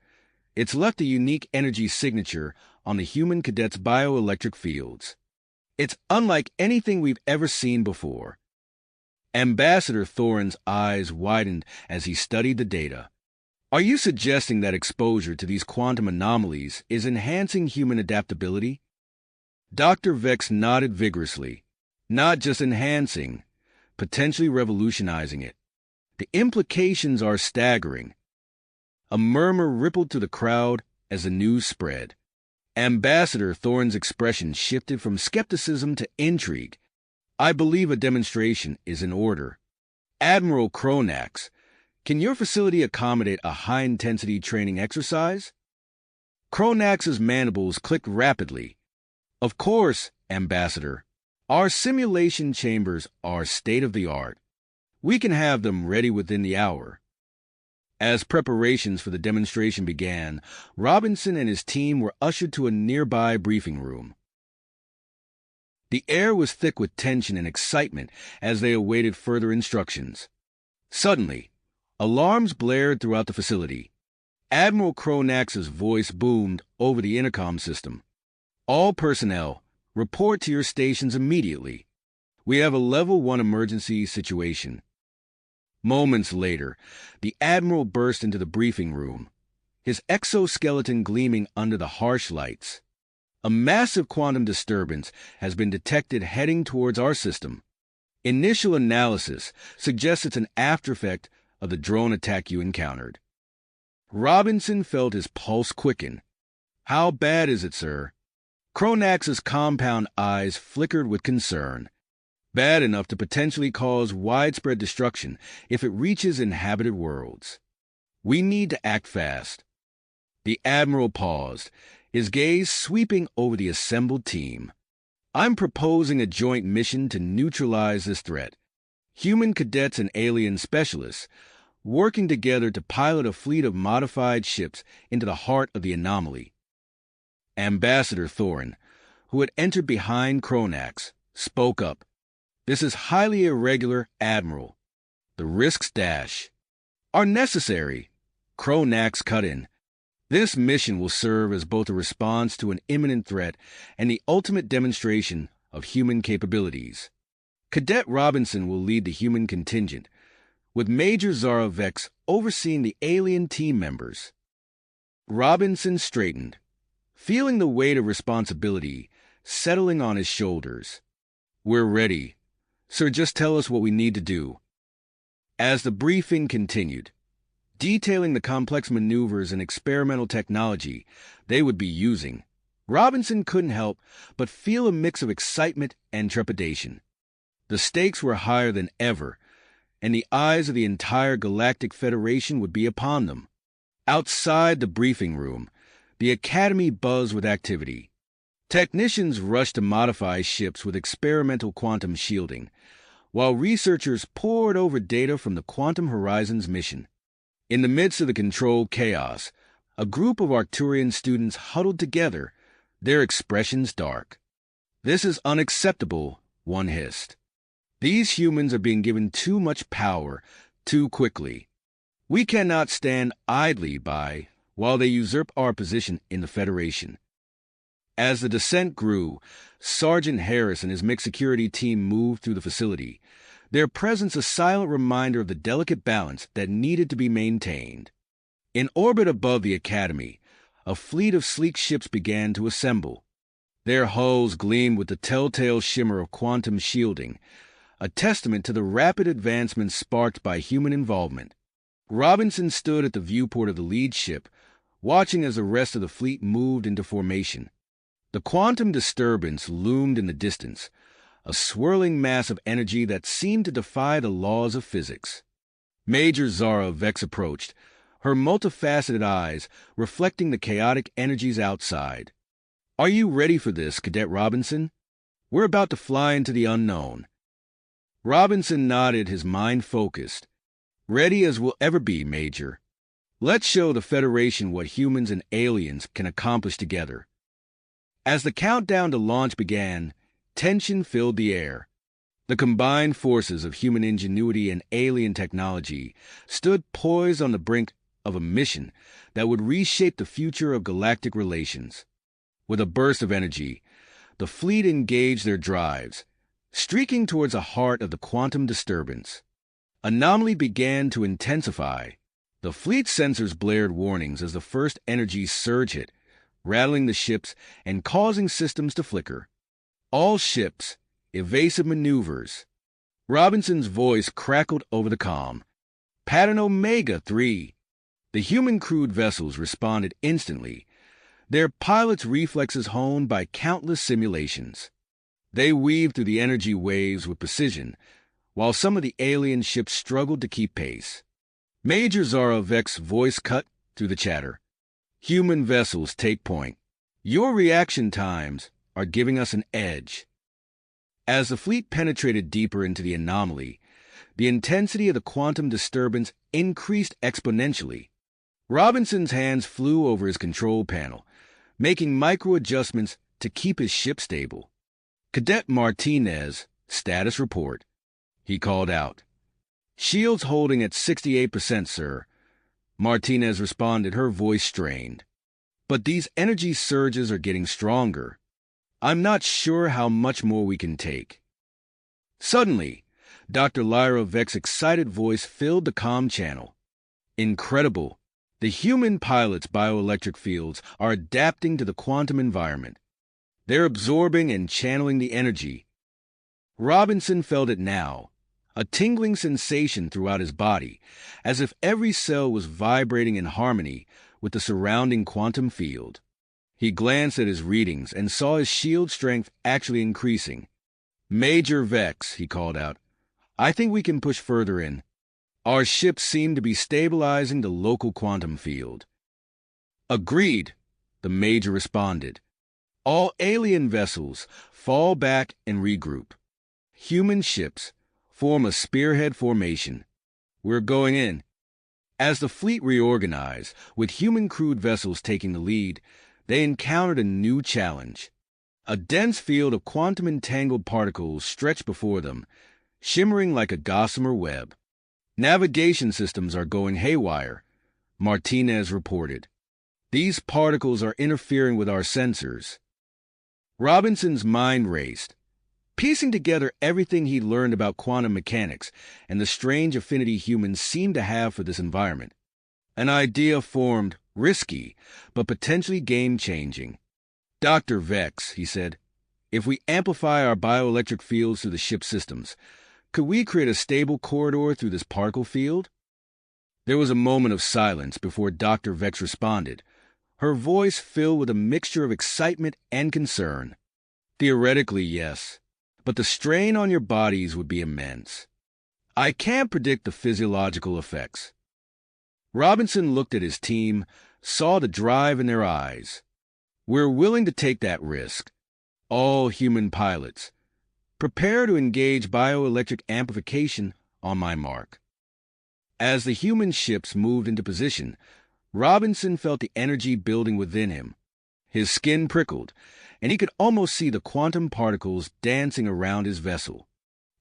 It's left a unique energy signature on the human cadets' bioelectric fields. It's unlike anything we've ever seen before." Ambassador Thorin's eyes widened as he studied the data. "Are you suggesting that exposure to these quantum anomalies is enhancing human adaptability?" Dr. Vex nodded vigorously. "Not just enhancing, potentially revolutionizing it. The implications are staggering." A murmur rippled through the crowd as the news spread. Ambassador Thorin's expression shifted from skepticism to intrigue. "I believe a demonstration is in order. Admiral Cronax, can your facility accommodate a high-intensity training exercise?" Cronax's mandibles clicked rapidly. "Of course, Ambassador. Our simulation chambers are state-of-the-art. We can have them ready within the hour." As preparations for the demonstration began, Robinson and his team were ushered to a nearby briefing room. The air was thick with tension and excitement as they awaited further instructions. Suddenly, alarms blared throughout the facility. Admiral Cronax's voice boomed over the intercom system. "All personnel, report to your stations immediately. We have a Level 1 emergency situation." Moments later, the Admiral burst into the briefing room, his exoskeleton gleaming under the harsh lights. "A massive quantum disturbance has been detected heading towards our system. Initial analysis suggests it's an aftereffect of the drone attack you encountered." Robinson felt his pulse quicken. "How bad is it, sir?" Cronax's compound eyes flickered with concern. "Bad enough to potentially cause widespread destruction if it reaches inhabited worlds. We need to act fast." The Admiral paused, his gaze sweeping over the assembled team. "I'm proposing a joint mission to neutralize this threat. Human cadets and alien specialists working together to pilot a fleet of modified ships into the heart of the anomaly." Ambassador Thorin, who had entered behind Cronax, spoke up. "This is highly irregular, Admiral. The risks are necessary." Cronax cut in. "This mission will serve as both a response to an imminent threat and the ultimate demonstration of human capabilities. Cadet Robinson will lead the human contingent, with Major Zara Vex overseeing the alien team members." Robinson straightened, feeling the weight of responsibility settling on his shoulders. "We're ready. Sir, just tell us what we need to do." As the briefing continued, detailing the complex maneuvers and experimental technology they would be using, Robinson couldn't help but feel a mix of excitement and trepidation. The stakes were higher than ever, and the eyes of the entire Galactic Federation would be upon them. Outside the briefing room, the Academy buzzed with activity. Technicians rushed to modify ships with experimental quantum shielding, while researchers pored over data from the Quantum Horizons mission. In the midst of the controlled chaos, a group of Arcturian students huddled together, their expressions dark. "This is unacceptable," one hissed. "These humans are being given too much power, too quickly. We cannot stand idly by while they usurp our position in the Federation." As the descent grew, Sergeant Harris and his mixed security team moved through the facility, their presence a silent reminder of the delicate balance that needed to be maintained. In orbit above the Academy, a fleet of sleek ships began to assemble. Their hulls gleamed with the telltale shimmer of quantum shielding, a testament to the rapid advancements sparked by human involvement. Robinson stood at the viewport of the lead ship, watching as the rest of the fleet moved into formation. The quantum disturbance loomed in the distance, a swirling mass of energy that seemed to defy the laws of physics. Major Zara Vex approached, her multifaceted eyes reflecting the chaotic energies outside. "Are you ready for this, Cadet Robinson? We're about to fly into the unknown." Robinson nodded, his mind focused. "Ready as we'll ever be, Major. Let's show the Federation what humans and aliens can accomplish together." As the countdown to launch began, tension filled the air. The combined forces of human ingenuity and alien technology stood poised on the brink of a mission that would reshape the future of galactic relations. With a burst of energy, the fleet engaged their drives, streaking towards the heart of the quantum disturbance. Anomaly began to intensify. The fleet's sensors blared warnings as the first energy surge hit, rattling the ships and causing systems to flicker. "All ships, evasive maneuvers." Robinson's voice crackled over the comm. "Pattern Omega 3. The human-crewed vessels responded instantly, their pilots' reflexes honed by countless simulations. They weaved through the energy waves with precision, while some of the alien ships struggled to keep pace. Major Zarovek's voice cut through the chatter. "Human vessels, take point. Your reaction times are giving us an edge." As the fleet penetrated deeper into the anomaly, the intensity of the quantum disturbance increased exponentially. Robinson's hands flew over his control panel, making micro-adjustments to keep his ship stable. "Cadet Martinez, status report," he called out. "Shields holding at 68%, sir." Martinez responded, her voice strained. "But these energy surges are getting stronger. I'm not sure how much more we can take." Suddenly, Dr. Lyra Vek's excited voice filled the comm channel. "Incredible. The human pilots' bioelectric fields are adapting to the quantum environment. They're absorbing and channeling the energy." Robinson felt it now, a tingling sensation throughout his body, as if every cell was vibrating in harmony with the surrounding quantum field. He glanced at his readings and saw his shield strength actually increasing. "Major Vex," he called out, "I think we can push further in. Our ships seem to be stabilizing the local quantum field." "Agreed," the Major responded. "All alien vessels, fall back and regroup. Human ships, form a spearhead formation. We're going in." As the fleet reorganized, with human-crewed vessels taking the lead, they encountered a new challenge. A dense field of quantum-entangled particles stretched before them, shimmering like a gossamer web. "Navigation systems are going haywire," Martinez reported. "These particles are interfering with our sensors." Robinson's mind raced, piecing together everything he learned about quantum mechanics and the strange affinity humans seemed to have for this environment. An idea formed, risky, but potentially game-changing. "Dr. Vex," he said, "if we amplify our bioelectric fields through the ship's systems, could we create a stable corridor through this particle field?" There was a moment of silence before Dr. Vex responded, her voice filled with a mixture of excitement and concern. "Theoretically, yes, but the strain on your bodies would be immense. I can't predict the physiological effects." Robinson looked at his team, saw the drive in their eyes. "We're willing to take that risk. All human pilots, prepare to engage bioelectric amplification on my mark." As the human ships moved into position, Robinson felt the energy building within him. His skin prickled, and he could almost see the quantum particles dancing around his vessel.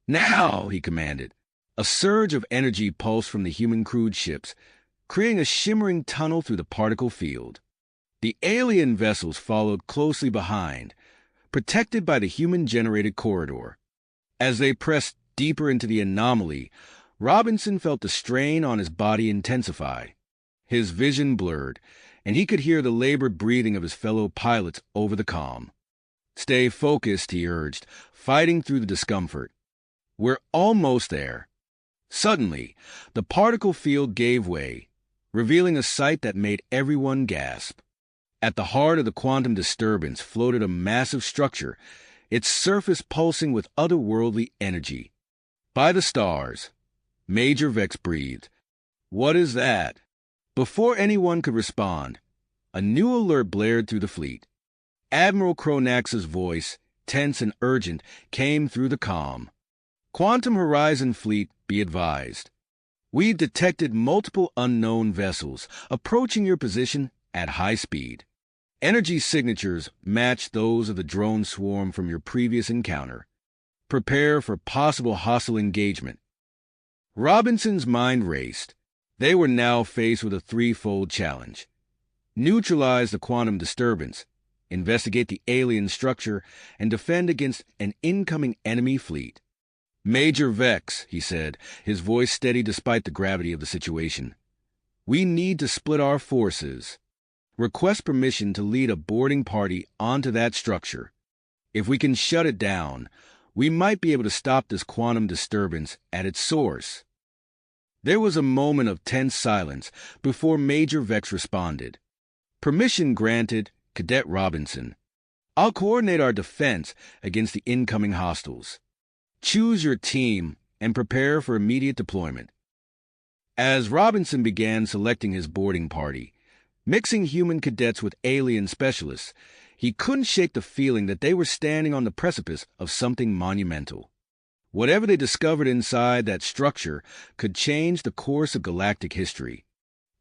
"Now!" he commanded. A surge of energy pulsed from the human-crewed ships, creating a shimmering tunnel through the particle field. The alien vessels followed closely behind, protected by the human-generated corridor. As they pressed deeper into the anomaly, Robinson felt the strain on his body intensify. His vision blurred, and he could hear the labored breathing of his fellow pilots over the comm. "Stay focused," he urged, fighting through the discomfort. "We're almost there." Suddenly, the particle field gave way, revealing a sight that made everyone gasp. At the heart of the quantum disturbance floated a massive structure, its surface pulsing with otherworldly energy. "By the stars," Major Vex breathed. "What is that?" Before anyone could respond, a new alert blared through the fleet. Admiral Cronax's voice, tense and urgent, came through the comm. Quantum Horizon Fleet, be advised. We've detected multiple unknown vessels approaching your position at high speed. Energy signatures match those of the drone swarm from your previous encounter. Prepare for possible hostile engagement. Robinson's mind raced. They were now faced with a threefold challenge. Neutralize the quantum disturbance, investigate the alien structure, and defend against an incoming enemy fleet. Major Vex, he said, his voice steady despite the gravity of the situation. We need to split our forces. Request permission to lead a boarding party onto that structure. If we can shut it down, we might be able to stop this quantum disturbance at its source. There was a moment of tense silence before Major Vex responded. Permission granted, Cadet Robinson. I'll coordinate our defense against the incoming hostiles. Choose your team and prepare for immediate deployment. As Robinson began selecting his boarding party, mixing human cadets with alien specialists, he couldn't shake the feeling that they were standing on the precipice of something monumental. Whatever they discovered inside that structure could change the course of galactic history.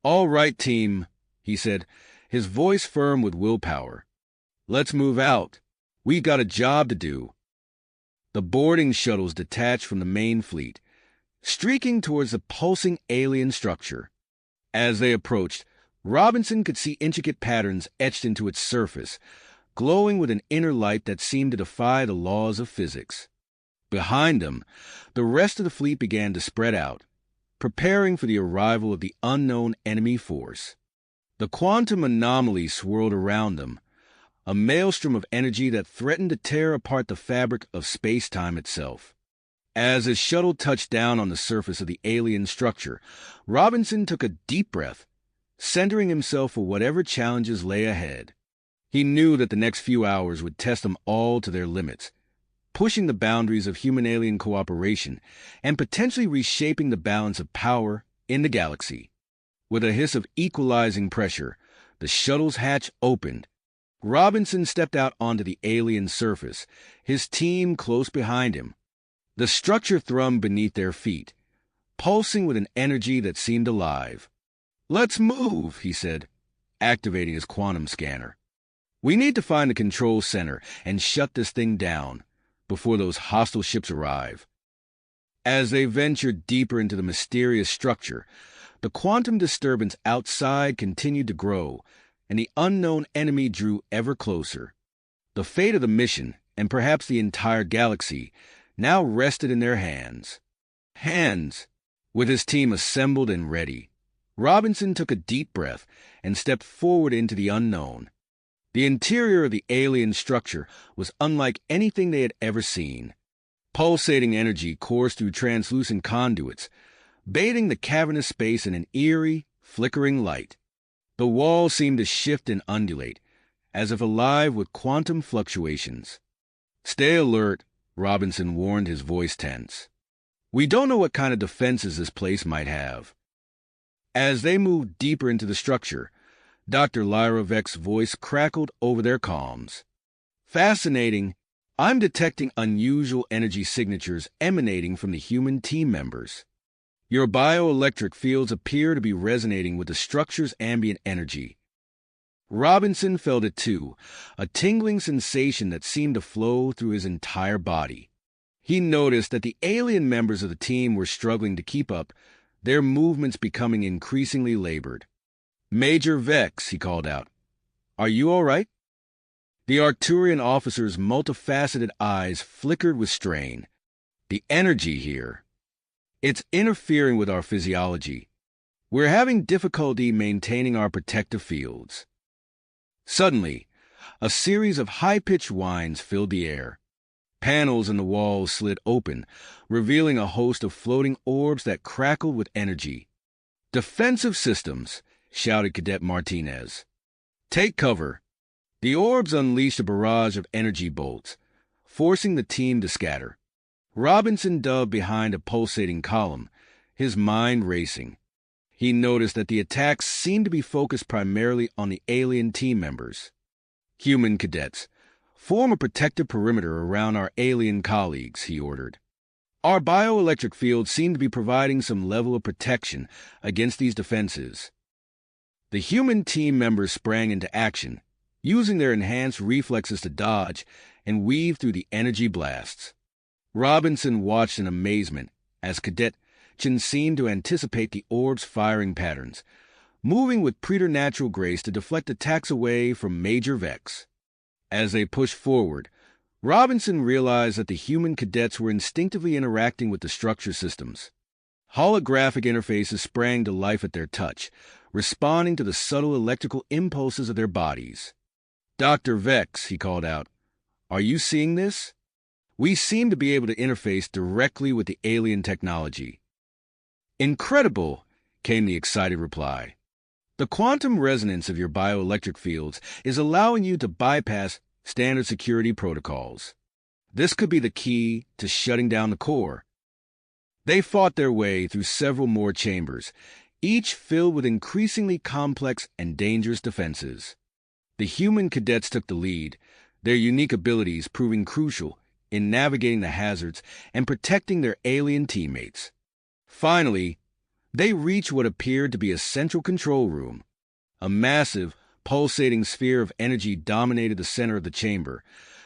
All right, team, he said, his voice firm with willpower. Let's move out. We've got a job to do. The boarding shuttles detached from the main fleet, streaking towards the pulsing alien structure. As they approached, Robinson could see intricate patterns etched into its surface, glowing with an inner light that seemed to defy the laws of physics. Behind them, the rest of the fleet began to spread out, preparing for the arrival of the unknown enemy force. The quantum anomaly swirled around them, a maelstrom of energy that threatened to tear apart the fabric of space-time itself. As his shuttle touched down on the surface of the alien structure, Robinson took a deep breath, centering himself for whatever challenges lay ahead. He knew that the next few hours would test them all to their limits, pushing the boundaries of human-alien cooperation and potentially reshaping the balance of power in the galaxy. With a hiss of equalizing pressure, the shuttle's hatch opened. Robinson stepped out onto the alien surface, his team close behind him. The structure thrummed beneath their feet, pulsing with an energy that seemed alive. "Let's move," he said, activating his quantum scanner. "We need to find the control center and shut this thing down before those hostile ships arrive." As they ventured deeper into the mysterious structure, the quantum disturbance outside continued to grow, and the unknown enemy drew ever closer. The fate of the mission, and perhaps the entire galaxy, now rested in their hands. With his team assembled and ready, Robinson took a deep breath and stepped forward into the unknown. The interior of the alien structure was unlike anything they had ever seen. Pulsating energy coursed through translucent conduits, bathing the cavernous space in an eerie, flickering light. The walls seemed to shift and undulate, as if alive with quantum fluctuations. "Stay alert," Robinson warned, his voice tense. "We don't know what kind of defenses this place might have." As they moved deeper into the structure, Dr. Lyra Vex's voice crackled over their comms. "Fascinating. I'm detecting unusual energy signatures emanating from the human team members. Your bioelectric fields appear to be resonating with the structure's ambient energy." Robinson felt it too, a tingling sensation that seemed to flow through his entire body. He noticed that the alien members of the team were struggling to keep up, their movements becoming increasingly labored. "Major Vex," he called out. "Are you all right?" The Arcturian officer's multifaceted eyes flickered with strain. "The energy here. It's interfering with our physiology. We're having difficulty maintaining our protective fields." Suddenly, a series of high-pitched whines filled the air. Panels in the walls slid open, revealing a host of floating orbs that crackled with energy. "Defensive systems," shouted Cadet Martinez. "Take cover." The orbs unleashed a barrage of energy bolts, forcing the team to scatter. Robinson dove behind a pulsating column, his mind racing. He noticed that the attacks seemed to be focused primarily on the alien team members. "Human cadets, form a protective perimeter around our alien colleagues," he ordered. "Our bioelectric field seemed to be providing some level of protection against these defenses." The human team members sprang into action, using their enhanced reflexes to dodge and weave through the energy blasts. Robinson watched in amazement as Cadet Chen seemed to anticipate the orb's firing patterns, moving with preternatural grace to deflect attacks away from Major Vex. As they pushed forward, Robinson realized that the human cadets were instinctively interacting with the structure systems. Holographic interfaces sprang to life at their touch, responding to the subtle electrical impulses of their bodies. "Dr. Vex," he called out, "are you seeing this? We seem to be able to interface directly with the alien technology." "Incredible," came the excited reply. "The quantum resonance of your bioelectric fields is allowing you to bypass standard security protocols. This could be the key to shutting down the core." They fought their way through several more chambers, each filled with increasingly complex and dangerous defenses. The human cadets took the lead, their unique abilities proving crucial in navigating the hazards and protecting their alien teammates. Finally, they reached what appeared to be a central control room. A massive, pulsating sphere of energy dominated the center of the chamber,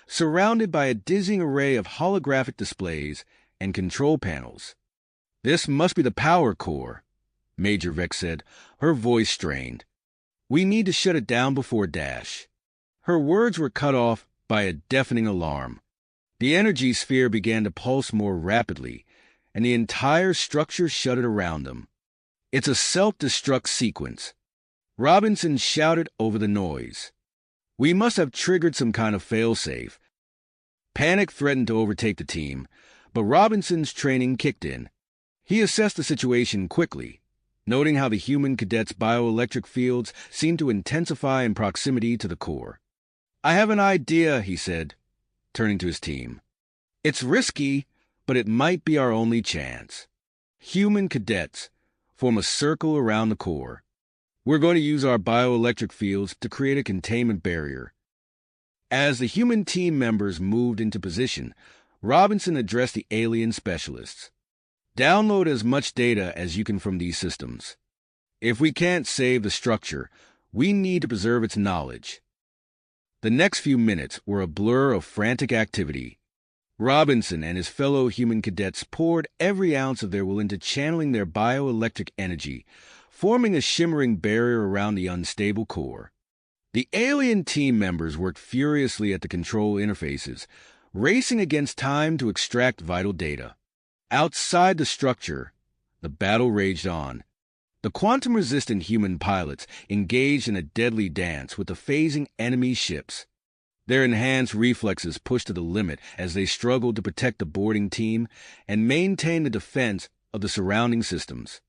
surrounded by a dizzying array of holographic displays and control panels. "This must be the power core," Major Vex said, her voice strained. "We need to shut it down before dash." Her words were cut off by a deafening alarm. The energy sphere began to pulse more rapidly, and the entire structure shuddered around them. "It's a self-destruct sequence," Robinson shouted over the noise. "We must have triggered some kind of failsafe." Panic threatened to overtake the team, but Robinson's training kicked in. He assessed the situation quickly, noting how the human cadets' bioelectric fields seemed to intensify in proximity to the core. "I have an idea," he said, turning to his team. "It's risky, but it might be our only chance. Human cadets, form a circle around the core. We're going to use our bioelectric fields to create a containment barrier." As the human team members moved into position, Robinson addressed the alien specialists. "Download as much data as you can from these systems. If we can't save the structure, we need to preserve its knowledge." The next few minutes were a blur of frantic activity. Robinson and his fellow human cadets poured every ounce of their will into channeling their bioelectric energy, forming a shimmering barrier around the unstable core. The alien team members worked furiously at the control interfaces, racing against time to extract vital data. Outside the structure, the battle raged on. The quantum-resistant human pilots engaged in a deadly dance with the phasing enemy ships. Their enhanced reflexes pushed to the limit as they struggled to protect the boarding team and maintain the defense of the surrounding systems.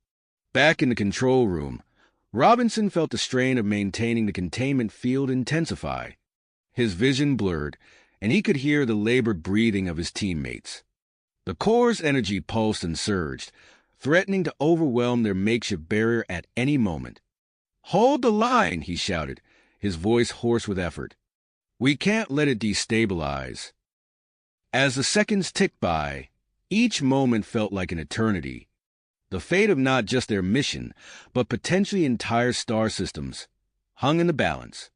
Back in the control room, Robinson felt the strain of maintaining the containment field intensify. His vision blurred, and he could hear the labored breathing of his teammates. The core's energy pulsed and surged, threatening to overwhelm their makeshift barrier at any moment. "Hold the line," he shouted, his voice hoarse with effort. "We can't let it destabilize." As the seconds ticked by, each moment felt like an eternity. The fate of not just their mission, but potentially entire star systems, hung in the balance.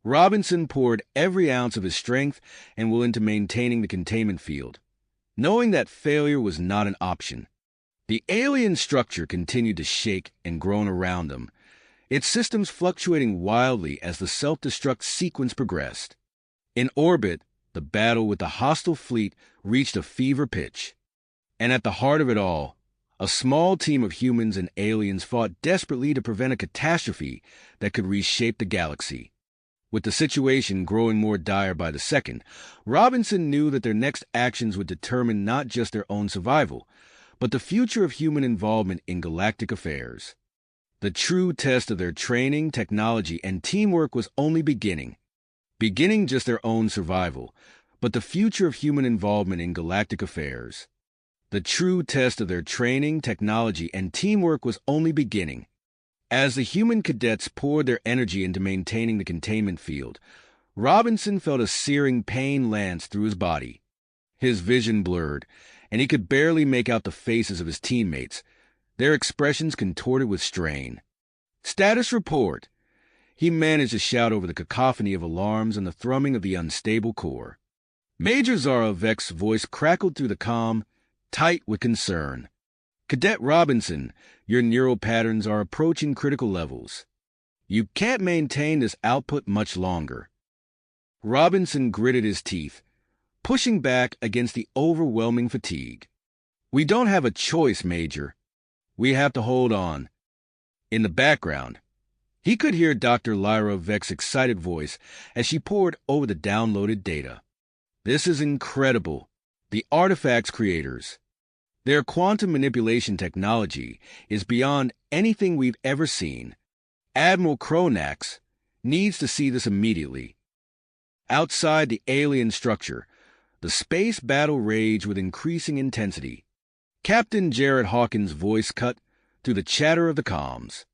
Robinson poured every ounce of his strength and will into maintaining the containment field, knowing that failure was not an option. The alien structure continued to shake and groan around them, its systems fluctuating wildly as the self-destruct sequence progressed. In orbit, the battle with the hostile fleet reached a fever pitch. And at the heart of it all, a small team of humans and aliens fought desperately to prevent a catastrophe that could reshape the galaxy. With the situation growing more dire by the second, Robinson knew that their next actions would determine not just their own survival, but the future of human involvement in galactic affairs. The true test of their training, technology, and teamwork was only beginning just their own survival, but the future of human involvement in galactic affairs. The true test of their training, technology, and teamwork was only beginning As the human cadets poured their energy into maintaining the containment field, Robinson felt a searing pain lance through his body. His vision blurred, and he could barely make out the faces of his teammates, their expressions contorted with strain. "Status report!" He managed to shout over the cacophony of alarms and the thrumming of the unstable core. Major Zarovek's voice crackled through the comm, tight with concern. "Cadet Robinson, your neural patterns are approaching critical levels. You can't maintain this output much longer." Robinson gritted his teeth, pushing back against the overwhelming fatigue. "We don't have a choice, Major. We have to hold on." In the background, he could hear Dr. Lyra Vek's excited voice as she pored over the downloaded data. "This is incredible. The artifact's creators. Their quantum manipulation technology is beyond anything we've ever seen. Admiral Kronax needs to see this immediately." Outside the alien structure, the space battle raged with increasing intensity. Captain Jared Hawkins' voice cut through the chatter of the comms.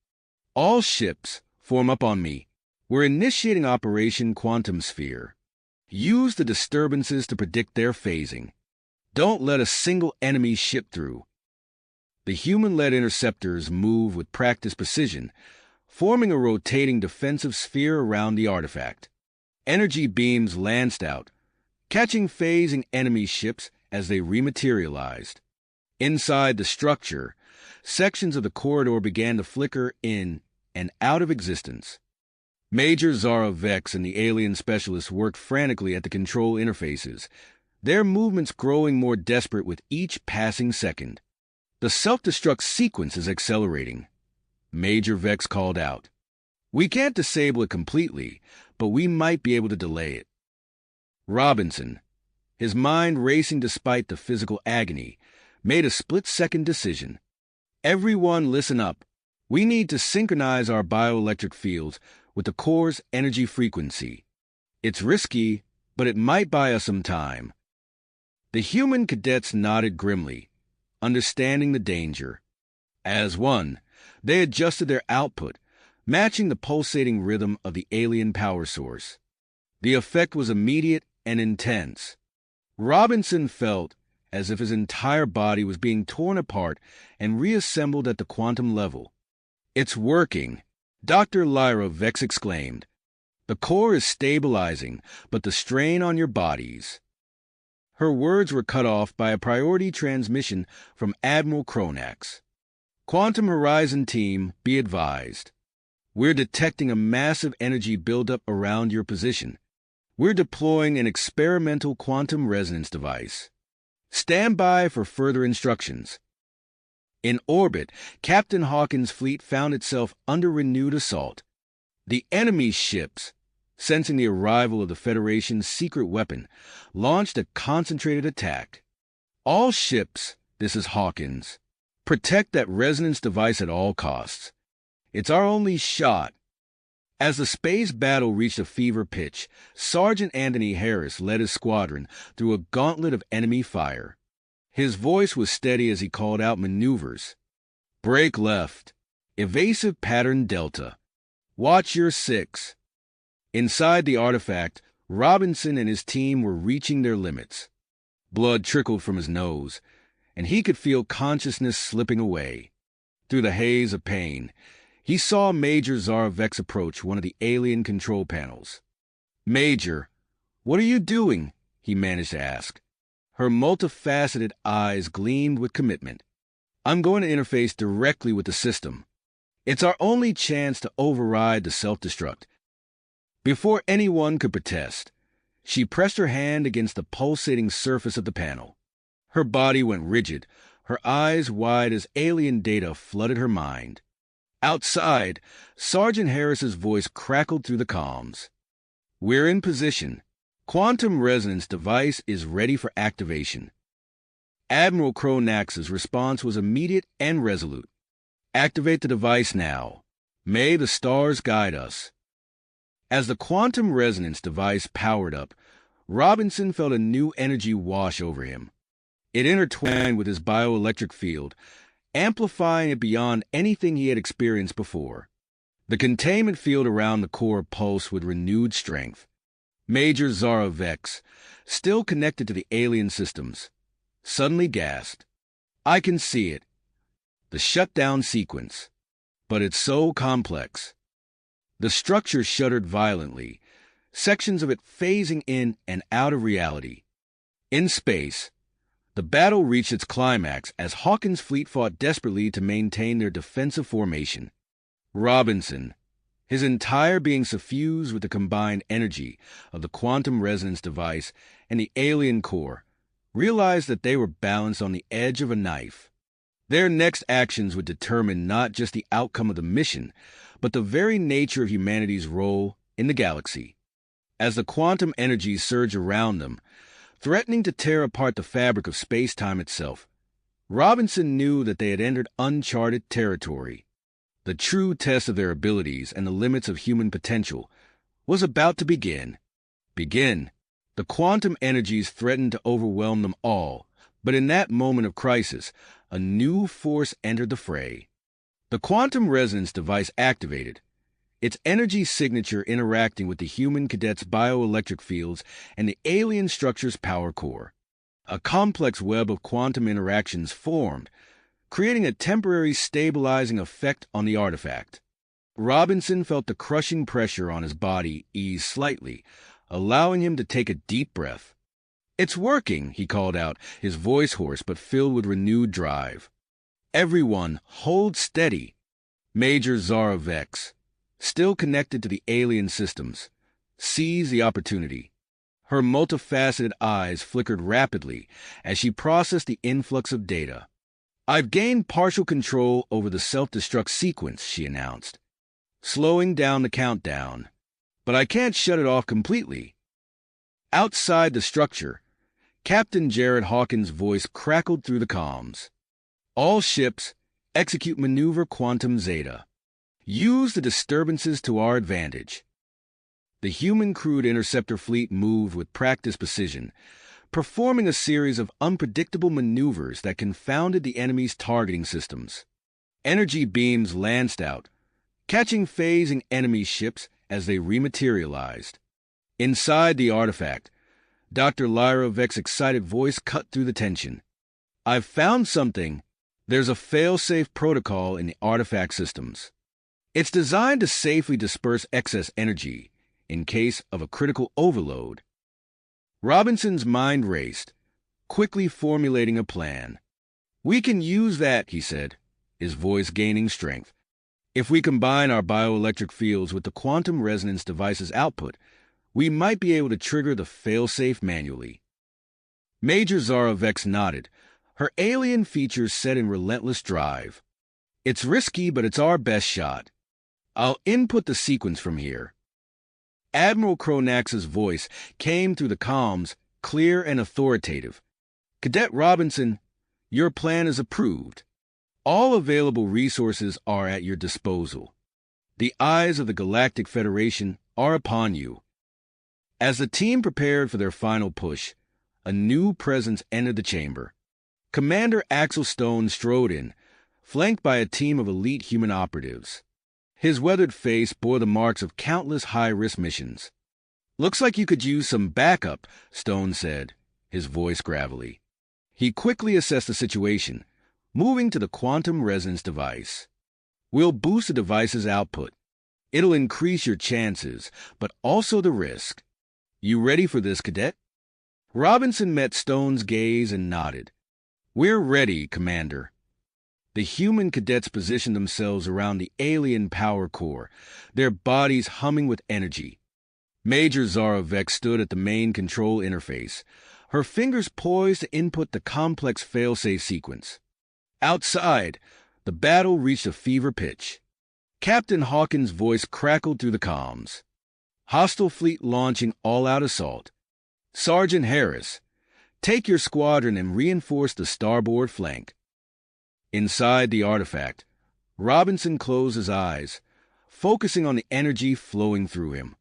"All ships, form up on me. We're initiating Operation Quantum Sphere. Use the disturbances to predict their phasing. Don't let a single enemy ship through." The human-led interceptors move with practiced precision, forming a rotating defensive sphere around the artifact. Energy beams lanced out, catching phasing enemy ships as they rematerialized. Inside the structure, sections of the corridor began to flicker in and out of existence. Major Zarovek and the alien specialists worked frantically at the control interfaces, their movements growing more desperate with each passing second. "The self-destruct sequence is accelerating," Major Vex called out. "We can't disable it completely, but we might be able to delay it." Robinson, his mind racing despite the physical agony, made a split-second decision. "Everyone listen up. We need to synchronize our bioelectric fields with the core's energy frequency. It's risky, but it might buy us some time." The human cadets nodded grimly, understanding the danger. As one, they adjusted their output, matching the pulsating rhythm of the alien power source. The effect was immediate and intense. Robinson felt as if his entire body was being torn apart and reassembled at the quantum level. "It's working," Dr. Lyra Vex exclaimed. "The core is stabilizing, but the strain on your bodies—" Her words were cut off by a priority transmission from Admiral Kronax. "Quantum Horizon Team, be advised. We're detecting a massive energy buildup around your position. We're deploying an experimental quantum resonance device. Stand by for further instructions." In orbit, Captain Hawkins' fleet found itself under renewed assault. The enemy's ships, sensing the arrival of the Federation's secret weapon, launched a concentrated attack. "All ships, this is Hawkins. Protect that resonance device at all costs. It's our only shot." As the space battle reached a fever pitch, Sergeant Anthony Harris led his squadron through a gauntlet of enemy fire. His voice was steady as he called out maneuvers. "Break left. Evasive pattern Delta. Watch your 6. Inside the artifact, Robinson and his team were reaching their limits. Blood trickled from his nose, and he could feel consciousness slipping away. Through the haze of pain, he saw Major Zarovek approach one of the alien control panels. "Major, what are you doing?" he managed to ask. Her multifaceted eyes gleamed with commitment. "I'm going to interface directly with the system. It's our only chance to override the self-destruct." Before anyone could protest, she pressed her hand against the pulsating surface of the panel. Her body went rigid, her eyes wide as alien data flooded her mind. Outside, Sergeant Harris's voice crackled through the comms. "We're in position. Quantum resonance device is ready for activation." Admiral Kronax's response was immediate and resolute. "Activate the device now. May the stars guide us." As the quantum resonance device powered up, Robinson felt a new energy wash over him. It intertwined with his bioelectric field, amplifying it beyond anything he had experienced before. The containment field around the core pulsed with renewed strength. Major Zara Vex, still connected to the alien systems, suddenly gasped. I can see it. The shutdown sequence. But it's so complex. The structure shuddered violently, sections of it phasing in and out of reality. In space, the battle reached its climax as Hawkins' fleet fought desperately to maintain their defensive formation. Robinson, his entire being suffused with the combined energy of the quantum resonance device and the alien core, realized that they were balanced on the edge of a knife. Their next actions would determine not just the outcome of the mission, but the very nature of humanity's role in the galaxy. As the quantum energies surged around them, threatening to tear apart the fabric of space-time itself, Robinson knew that they had entered uncharted territory. The true test of their abilities and the limits of human potential was about to begin. The quantum energies threatened to overwhelm them all, but in that moment of crisis, a new force entered the fray. The quantum resonance device activated, its energy signature interacting with the human cadet's bioelectric fields and the alien structure's power core. A complex web of quantum interactions formed, creating a temporary stabilizing effect on the artifact. Robinson felt the crushing pressure on his body ease slightly, allowing him to take a deep breath. It's working, he called out, his voice hoarse but filled with renewed drive. Everyone, hold steady. Major Zara Vex, still connected to the alien systems, seized the opportunity. Her multifaceted eyes flickered rapidly as she processed the influx of data. I've gained partial control over the self-destruct sequence, she announced, slowing down the countdown. But I can't shut it off completely. Outside the structure, Captain Jared Hawkins' voice crackled through the comms. All ships, execute maneuver Quantum Zeta. Use the disturbances to our advantage. The human-crewed interceptor fleet moved with practiced precision, performing a series of unpredictable maneuvers that confounded the enemy's targeting systems. Energy beams lanced out, catching phasing enemy ships as they rematerialized. Inside the artifact, Dr. Lyra Vex's excited voice cut through the tension. I've found something. There's a fail-safe protocol in the artifact systems. It's designed to safely disperse excess energy in case of a critical overload. Robinson's mind raced, quickly formulating a plan. We can use that, he said, his voice gaining strength. If we combine our bioelectric fields with the quantum resonance device's output, we might be able to trigger the failsafe manually. Major Zara Vex nodded, her alien features set in relentless drive. It's risky, but it's our best shot. I'll input the sequence from here. Admiral Cronax's voice came through the comms, clear and authoritative. Cadet Robinson, your plan is approved. All available resources are at your disposal. The eyes of the Galactic Federation are upon you. As the team prepared for their final push, a new presence entered the chamber. Commander Axel Stone strode in, flanked by a team of elite human operatives. His weathered face bore the marks of countless high-risk missions. Looks like you could use some backup, Stone said, his voice gravelly. He quickly assessed the situation, moving to the quantum resonance device. We'll boost the device's output. It'll increase your chances, but also the risk. You ready for this, Cadet? Robinson met Stone's gaze and nodded. We're ready, Commander. The human cadets positioned themselves around the alien power core, their bodies humming with energy. Major Zara Vex stood at the main control interface, her fingers poised to input the complex failsafe sequence. Outside, the battle reached a fever pitch. Captain Hawkins' voice crackled through the comms. Hostile fleet launching all-out assault. Sergeant Harris, take your squadron and reinforce the starboard flank. Inside the artifact, Robinson closed his eyes, focusing on the energy flowing through him.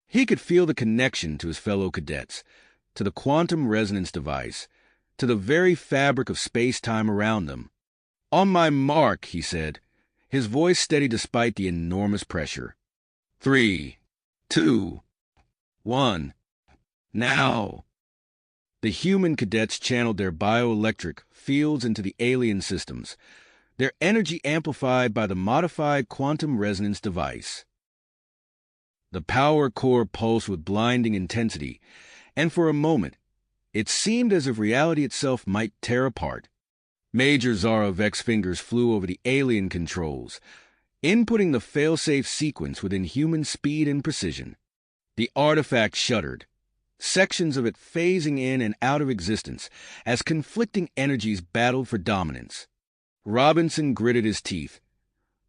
He could feel the connection to his fellow cadets, to the quantum resonance device, to the very fabric of space-time around them. On my mark, he said, his voice steady despite the enormous pressure. 3, 2, 1. Now! The human cadets channeled their bioelectric fields into the alien systems, their energy amplified by the modified quantum resonance device. The power core pulsed with blinding intensity, and for a moment, it seemed as if reality itself might tear apart. Major Zarovek's fingers flew over the alien controls, inputting the failsafe sequence within human speed and precision. The artifact shuddered, sections of it phasing in and out of existence as conflicting energies battled for dominance. Robinson gritted his teeth,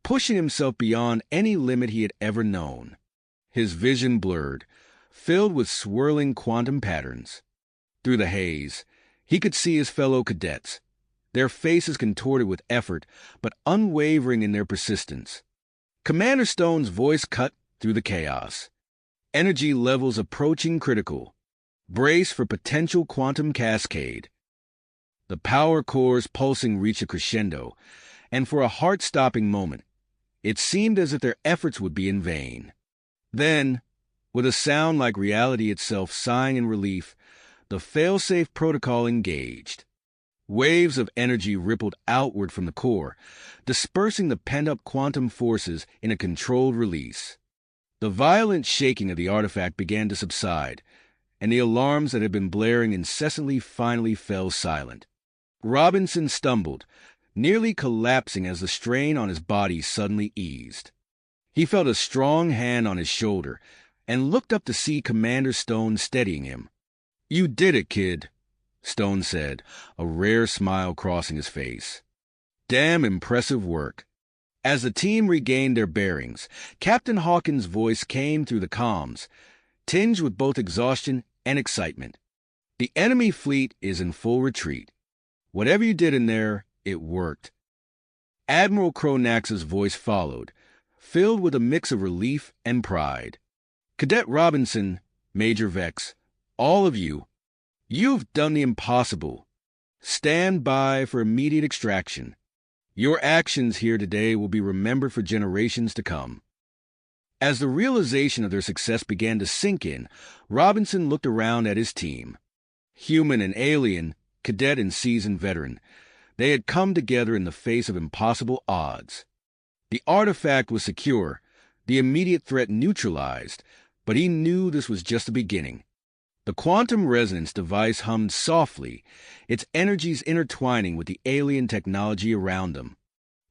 pushing himself beyond any limit he had ever known. His vision blurred, filled with swirling quantum patterns. Through the haze, he could see his fellow cadets, their faces contorted with effort, but unwavering in their persistence. Commander Stone's voice cut through the chaos. Energy levels approaching critical. Brace for potential quantum cascade. The power core's pulsing reached a crescendo, and for a heart-stopping moment, it seemed as if their efforts would be in vain. Then, with a sound like reality itself sighing in relief, the failsafe protocol engaged. Waves of energy rippled outward from the core, dispersing the pent-up quantum forces in a controlled release. The violent shaking of the artifact began to subside, and the alarms that had been blaring incessantly finally fell silent. Robinson stumbled, nearly collapsing as the strain on his body suddenly eased. He felt a strong hand on his shoulder and looked up to see Commander Stone steadying him. "You did it, kid," Stone said, a rare smile crossing his face. "Damn impressive work." As the team regained their bearings, Captain Hawkins' voice came through the comms, tinged with both exhaustion and excitement. "The enemy fleet is in full retreat. Whatever you did in there, it worked." Admiral Cronax's voice followed, filled with a mix of relief and pride. "Cadet Robinson, Major Vex, all of you, you've done the impossible. Stand by for immediate extraction. Your actions here today will be remembered for generations to come." As the realization of their success began to sink in, Robinson looked around at his team. Human and alien, cadet and seasoned veteran, they had come together in the face of impossible odds. The artifact was secure, the immediate threat neutralized, but he knew this was just the beginning. The quantum resonance device hummed softly, its energies intertwining with the alien technology around them.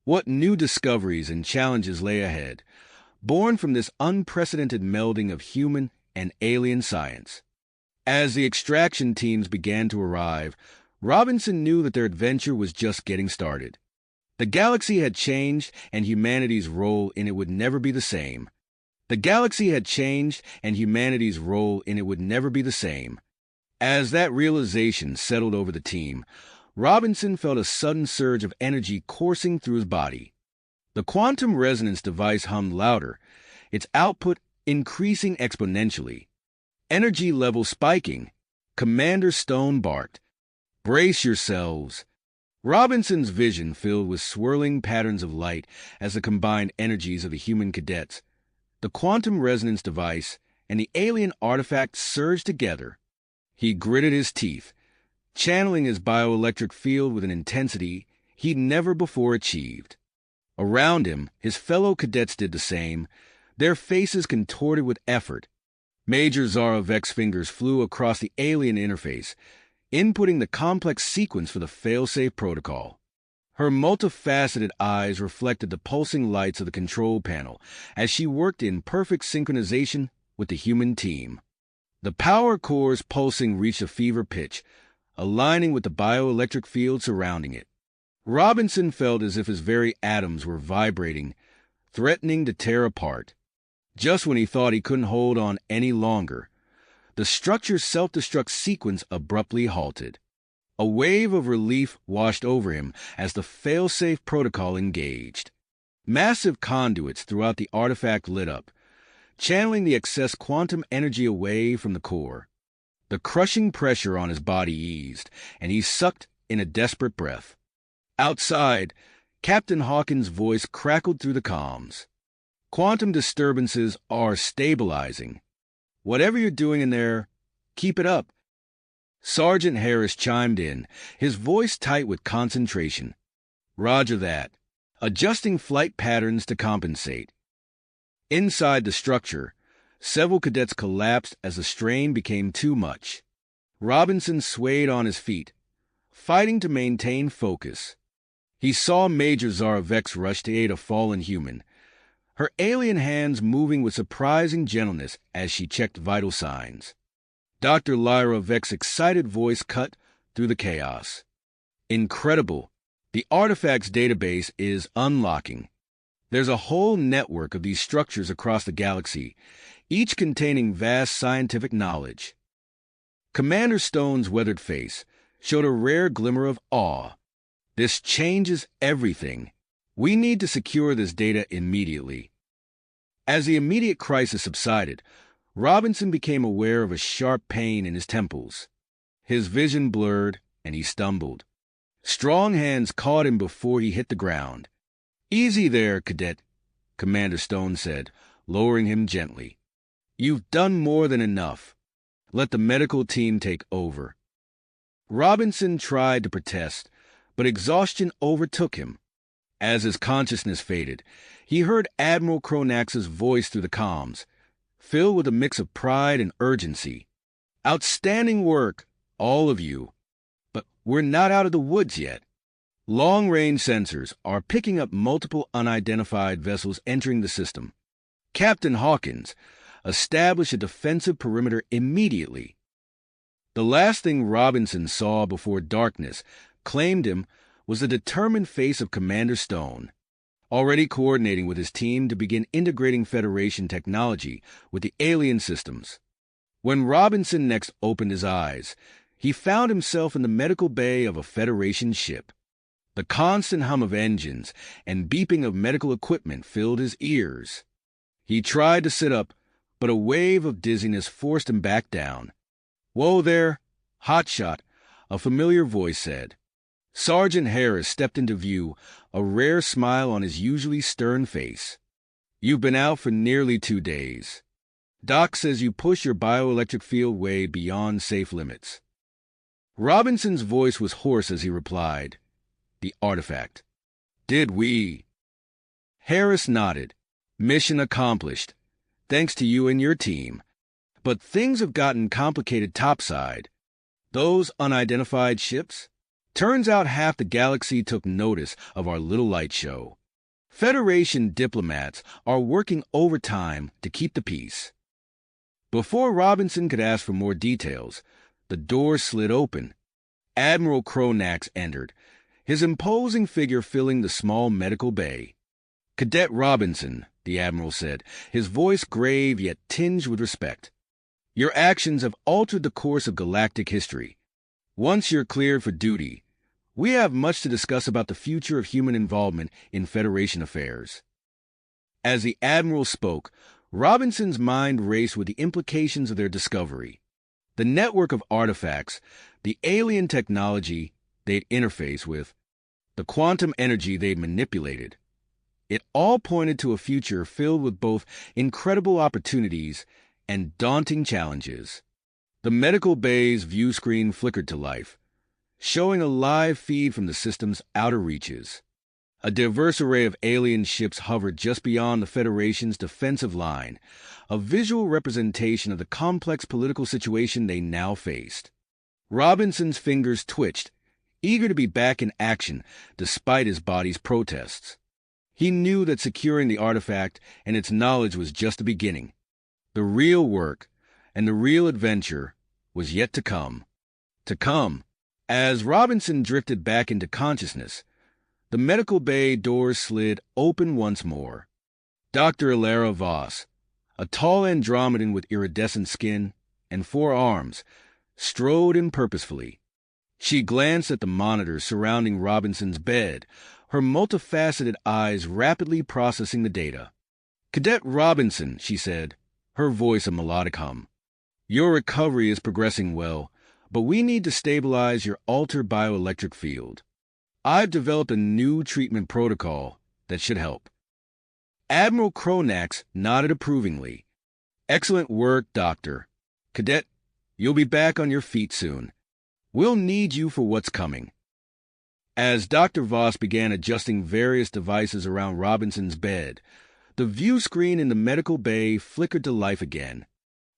What new discoveries and challenges lay ahead, born from this unprecedented melding of human and alien science? As the extraction teams began to arrive, Robinson knew that their adventure was just getting started. The galaxy had changed, and humanity's role in it would never be the same. The galaxy had changed, and humanity's role in it would never be the same. As that realization settled over the team, Robinson felt a sudden surge of energy coursing through his body. The quantum resonance device hummed louder, its output increasing exponentially. Energy level spiking. Commander Stone barked, "Brace yourselves." Robinson's vision filled with swirling patterns of light as the combined energies of the human cadets, the quantum resonance device, and the alien artifact surged together. He gritted his teeth, channeling his bioelectric field with an intensity he'd never before achieved. Around him, his fellow cadets did the same, their faces contorted with effort. Major Zarovek's fingers flew across the alien interface, inputting the complex sequence for the failsafe protocol. Her multifaceted eyes reflected the pulsing lights of the control panel as she worked in perfect synchronization with the human team. The power core's pulsing reached a fever pitch, aligning with the bioelectric field surrounding it. Robinson felt as if his very atoms were vibrating, threatening to tear apart. Just when he thought he couldn't hold on any longer, the structure's self-destruct sequence abruptly halted. A wave of relief washed over him as the failsafe protocol engaged. Massive conduits throughout the artifact lit up, channeling the excess quantum energy away from the core. The crushing pressure on his body eased, and he sucked in a desperate breath. Outside, Captain Hawkins' voice crackled through the comms. "Quantum disturbances are stabilizing. Whatever you're doing in there, keep it up." Sergeant Harris chimed in, his voice tight with concentration. "Roger that. Adjusting flight patterns to compensate." Inside the structure, several cadets collapsed as the strain became too much. Robinson swayed on his feet, fighting to maintain focus. He saw Major Zara Vex rush to aid a fallen human, her alien hands moving with surprising gentleness as she checked vital signs. Dr. Lyra Vex's excited voice cut through the chaos. "Incredible. The artifacts database is unlocking. There's a whole network of these structures across the galaxy, each containing vast scientific knowledge." Commander Stone's weathered face showed a rare glimmer of awe. "This changes everything. We need to secure this data immediately." As the immediate crisis subsided, Robinson became aware of a sharp pain in his temples. His vision blurred, and he stumbled. Strong hands caught him before he hit the ground. "Easy there, cadet," Commander Stone said, lowering him gently. "You've done more than enough. Let the medical team take over." Robinson tried to protest, but exhaustion overtook him. As his consciousness faded, he heard Admiral Cronax's voice through the comms, filled with a mix of pride and urgency. "Outstanding work, all of you. But we're not out of the woods yet. Long-range sensors are picking up multiple unidentified vessels entering the system. Captain Hawkins, establish a defensive perimeter immediately." The last thing Robinson saw before darkness claimed him was the determined face of Commander Stone, already coordinating with his team to begin integrating Federation technology with the alien systems. When Robinson next opened his eyes, he found himself in the medical bay of a Federation ship. The constant hum of engines and beeping of medical equipment filled his ears. He tried to sit up, but a wave of dizziness forced him back down. "Whoa there, hotshot," a familiar voice said. Sergeant Harris stepped into view, a rare smile on his usually stern face. "You've been out for nearly 2 days. Doc says you push your bioelectric field way beyond safe limits." Robinson's voice was hoarse as he replied, "The artifact. Did we?" Harris nodded. "Mission accomplished, thanks to you and your team. But things have gotten complicated topside. Those unidentified ships? Turns out half the galaxy took notice of our little light show. Federation diplomats are working overtime to keep the peace." Before Robinson could ask for more details, the door slid open. Admiral Cronax entered, his imposing figure filling the small medical bay. "Cadet Robinson," the Admiral said, his voice grave yet tinged with respect. "Your actions have altered the course of galactic history. Once you're cleared for duty, we have much to discuss about the future of human involvement in Federation affairs." As the Admiral spoke, Robinson's mind raced with the implications of their discovery. The network of artifacts, the alien technology they'd interface with, the quantum energy they'd manipulated. It all pointed to a future filled with both incredible opportunities and daunting challenges. The medical bay's view screen flickered to life, showing a live feed from the system's outer reaches. A diverse array of alien ships hovered just beyond the Federation's defensive line, a visual representation of the complex political situation they now faced. Robinson's fingers twitched, eager to be back in action despite his body's protests. He knew that securing the artifact and its knowledge was just the beginning. The real work and the real adventure was yet to come. As Robinson drifted back into consciousness, the medical bay doors slid open once more. Dr. Ilara Voss, a tall Andromedan with iridescent skin and 4 arms, strode in purposefully. She glanced at the monitors surrounding Robinson's bed, her multifaceted eyes rapidly processing the data. "Cadet Robinson," she said, her voice a melodic hum. "Your recovery is progressing well, but we need to stabilize your altered bioelectric field. I've developed a new treatment protocol that should help. Admiral Cronax nodded approvingly. Excellent work, Doctor. Cadet, you'll be back on your feet soon. We'll need you for what's coming. As Dr. Voss began adjusting various devices around Robinson's bed, the view screen in the medical bay flickered to life again.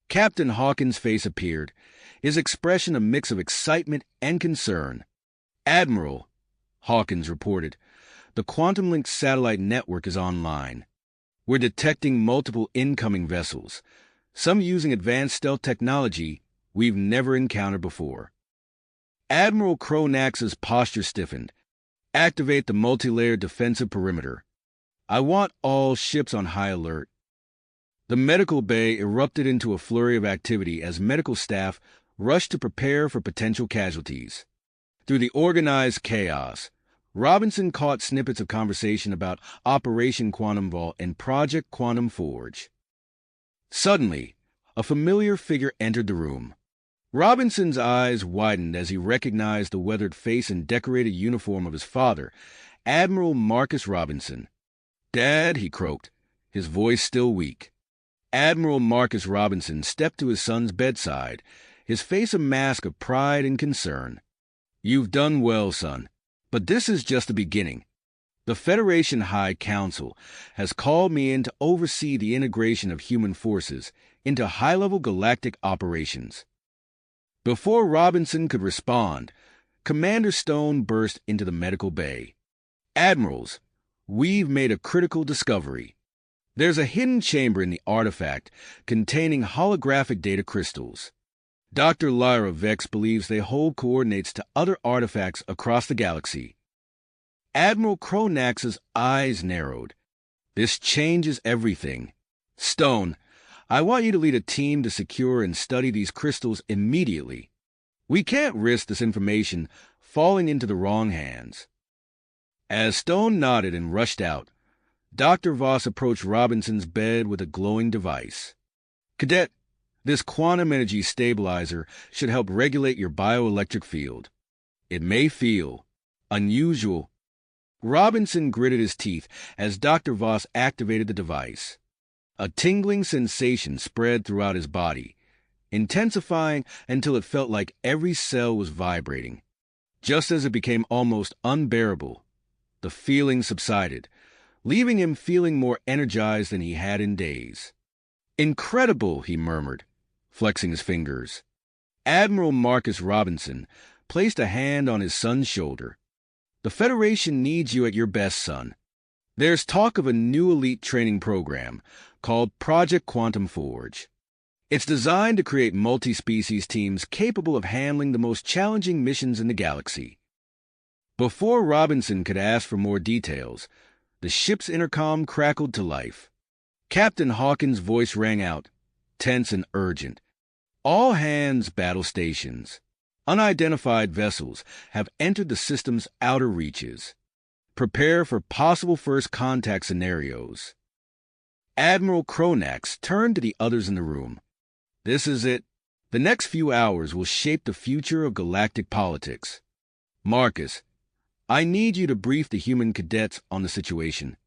Captain Hawkins' face appeared, his expression a mix of excitement and concern. Admiral, Hawkins reported, the Quantum Link satellite network is online. We're detecting multiple incoming vessels, some using advanced stealth technology we've never encountered before. Admiral Cronax's posture stiffened. Activate the multi-layered defensive perimeter. I want all ships on high alert. The medical bay erupted into a flurry of activity as medical staff rushed to prepare for potential casualties. Through the organized chaos, Robinson caught snippets of conversation about Operation Quantum Vault and Project Quantum Forge. Suddenly, a familiar figure entered the room. Robinson's eyes widened as he recognized the weathered face and decorated uniform of his father, Admiral Marcus Robinson. "Dad," he croaked, his voice still weak. Admiral Marcus Robinson stepped to his son's bedside, his face a mask of pride and concern. "You've done well, son, but this is just the beginning. The Federation High Council has called me in to oversee the integration of human forces into high-level galactic operations." Before Robinson could respond, Commander Stone burst into the medical bay. "Admirals, we've made a critical discovery. There's a hidden chamber in the artifact containing holographic data crystals. Dr. Lyra Vex believes they hold coordinates to other artifacts across the galaxy." Admiral Cronax's eyes narrowed. "This changes everything. Stone, I want you to lead a team to secure and study these crystals immediately. We can't risk this information falling into the wrong hands." As Stone nodded and rushed out, Dr. Voss approached Robinson's bed with a glowing device. "Cadet, this quantum energy stabilizer should help regulate your bioelectric field. It may feel unusual." Robinson gritted his teeth as Dr. Voss activated the device. A tingling sensation spread throughout his body, intensifying until it felt like every cell was vibrating. Just as it became almost unbearable, the feeling subsided, leaving him feeling more energized than he had in days. "Incredible," he murmured, flexing his fingers. Admiral Marcus Robinson placed a hand on his son's shoulder. "The Federation needs you at your best, son. There's talk of a new elite training program called Project Quantum Forge. It's designed to create multi-species teams capable of handling the most challenging missions in the galaxy." Before Robinson could ask for more details, the ship's intercom crackled to life. Captain Hawkins' voice rang out, tense and urgent. "All hands battle stations. Unidentified vessels have entered the system's outer reaches. Prepare for possible first contact scenarios." Admiral Cronax turned to the others in the room. "This is it. The next few hours will shape the future of galactic politics. Marcus, I need you to brief the human cadets on the situation.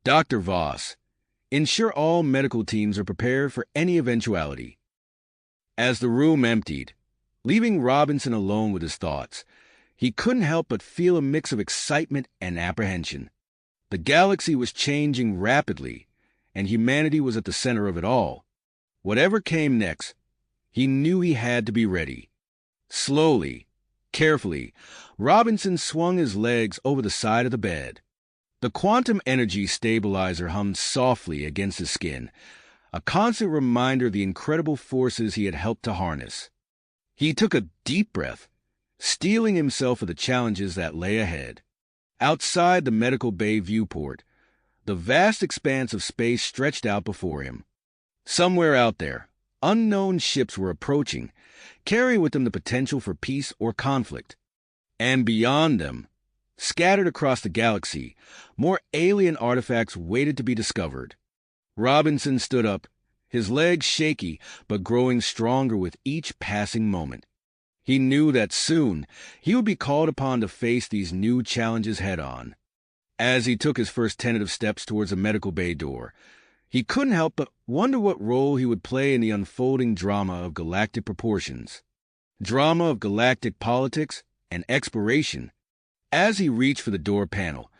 Dr. Voss, ensure all medical teams are prepared for any eventuality." As the room emptied, leaving Robinson alone with his thoughts, he couldn't help but feel a mix of excitement and apprehension. The galaxy was changing rapidly, and humanity was at the center of it all. Whatever came next, he knew he had to be ready. Slowly, carefully, Robinson swung his legs over the side of the bed. The quantum energy stabilizer hummed softly against his skin, a constant reminder of the incredible forces he had helped to harness. He took a deep breath, steeling himself for the challenges that lay ahead. Outside the medical bay viewport, the vast expanse of space stretched out before him. Somewhere out there, unknown ships were approaching, carrying with them the potential for peace or conflict. And beyond them, scattered across the galaxy, more alien artifacts waited to be discovered. Robinson stood up, his legs shaky but growing stronger with each passing moment. He knew that soon he would be called upon to face these new challenges head-on. As he took his first tentative steps towards the medical bay door, he couldn't help but wonder what role he would play in the unfolding drama of galactic proportions. Drama of galactic politics and exploration. As he reached for the door panel,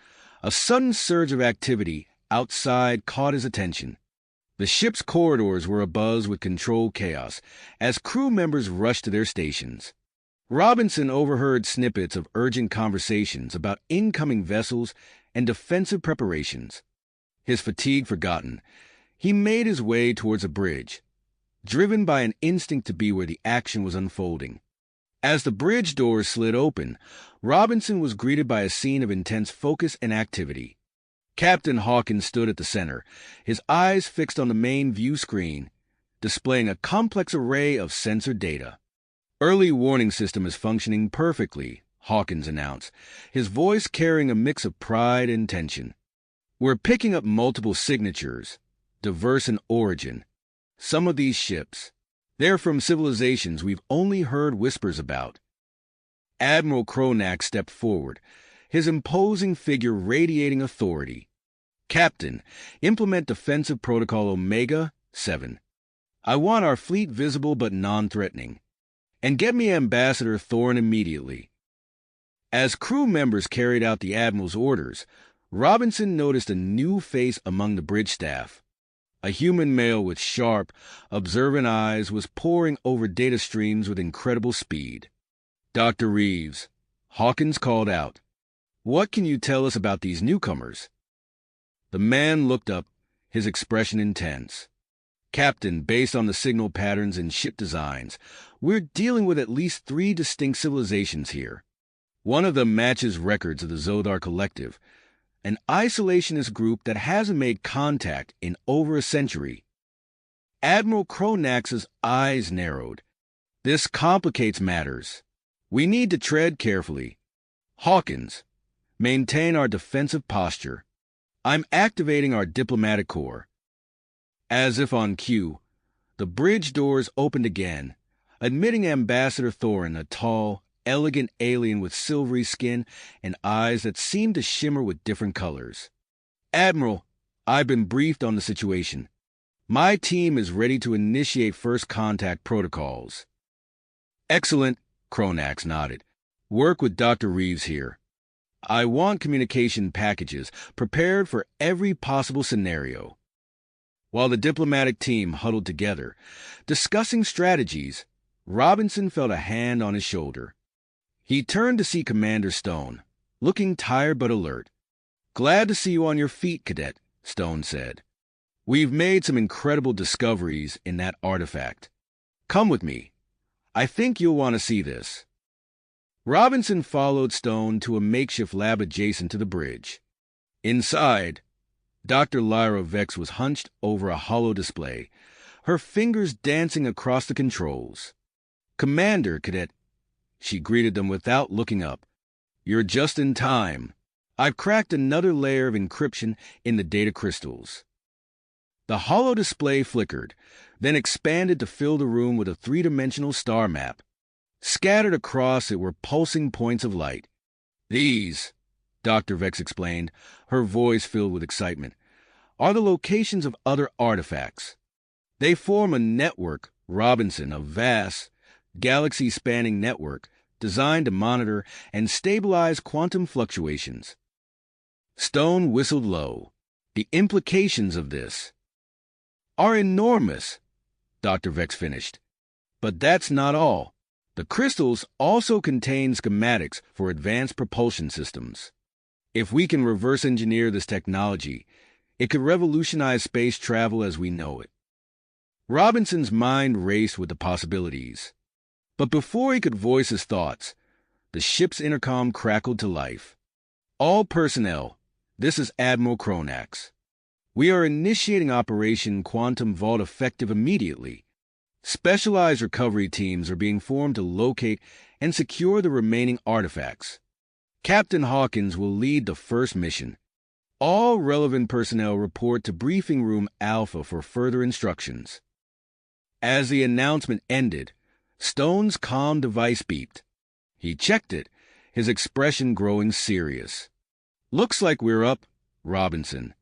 a sudden surge of activity outside caught his attention. The ship's corridors were abuzz with controlled chaos as crew members rushed to their stations. Robinson overheard snippets of urgent conversations about incoming vessels and defensive preparations. His fatigue forgotten, he made his way towards a bridge, driven by an instinct to be where the action was unfolding. As the bridge doors slid open, Robinson was greeted by a scene of intense focus and activity. Captain Hawkins stood at the center, his eyes fixed on the main view screen, displaying a complex array of sensor data. "Early warning system is functioning perfectly," Hawkins announced, his voice carrying a mix of pride and tension. "We're picking up multiple signatures, diverse in origin. Some of these ships, they're from civilizations we've only heard whispers about." Admiral Kronak stepped forward, his imposing figure radiating authority. "Captain, implement Defensive Protocol Omega-7. I want our fleet visible but non-threatening. And get me Ambassador Thorne immediately." As crew members carried out the Admiral's orders, Robinson noticed a new face among the bridge staff. A human male with sharp, observant eyes was poring over data streams with incredible speed. "Dr. Reeves," Hawkins called out, "what can you tell us about these newcomers?" The man looked up, his expression intense. "Captain, based on the signal patterns and ship designs, we're dealing with at least 3 distinct civilizations here. One of them matches records of the Zodar Collective, an isolationist group that hasn't made contact in over a century." Admiral Kronak's eyes narrowed. "This complicates matters. We need to tread carefully. Hawkins, maintain our defensive posture. I'm activating our diplomatic corps." As if on cue, the bridge doors opened again, admitting Ambassador Thorne, a tall, elegant alien with silvery skin and eyes that seemed to shimmer with different colors. "Admiral, I've been briefed on the situation. My team is ready to initiate first contact protocols." "Excellent," Kronak nodded. "Work with Dr. Reeves here. I want communication packages prepared for every possible scenario." While the diplomatic team huddled together, discussing strategies, Robinson felt a hand on his shoulder. He turned to see Commander Stone, looking tired but alert. "Glad to see you on your feet, Cadet," Stone said. "We've made some incredible discoveries in that artifact. Come with me. I think you'll want to see this." Robinson followed Stone to a makeshift lab adjacent to the bridge. Inside, Dr. Lyra Vex was hunched over a holo display, her fingers dancing across the controls. "Commander, Cadet," she greeted them without looking up. "You're just in time. I've cracked another layer of encryption in the data crystals." The holo display flickered, then expanded to fill the room with a 3-dimensional star map. Scattered across it were pulsing points of light. "These," Dr. Vex explained, her voice filled with excitement, "are the locations of other artifacts. They form a network, Robinson, a vast, galaxy-spanning network designed to monitor and stabilize quantum fluctuations." Stone whistled low. "The implications of this are enormous," Dr. Vex finished. "But that's not all. The crystals also contain schematics for advanced propulsion systems. If we can reverse engineer this technology, it could revolutionize space travel as we know it." Robinson's mind raced with the possibilities. But before he could voice his thoughts, the ship's intercom crackled to life. "All personnel, this is Admiral Kronak. We are initiating Operation Quantum Vault effective immediately. Specialized recovery teams are being formed to locate and secure the remaining artifacts. Captain Hawkins will lead the first mission. All relevant personnel report to Briefing Room Alpha for further instructions." As the announcement ended, Stone's comm device beeped. He checked it, his expression growing serious. "Looks like we're up, Robinson.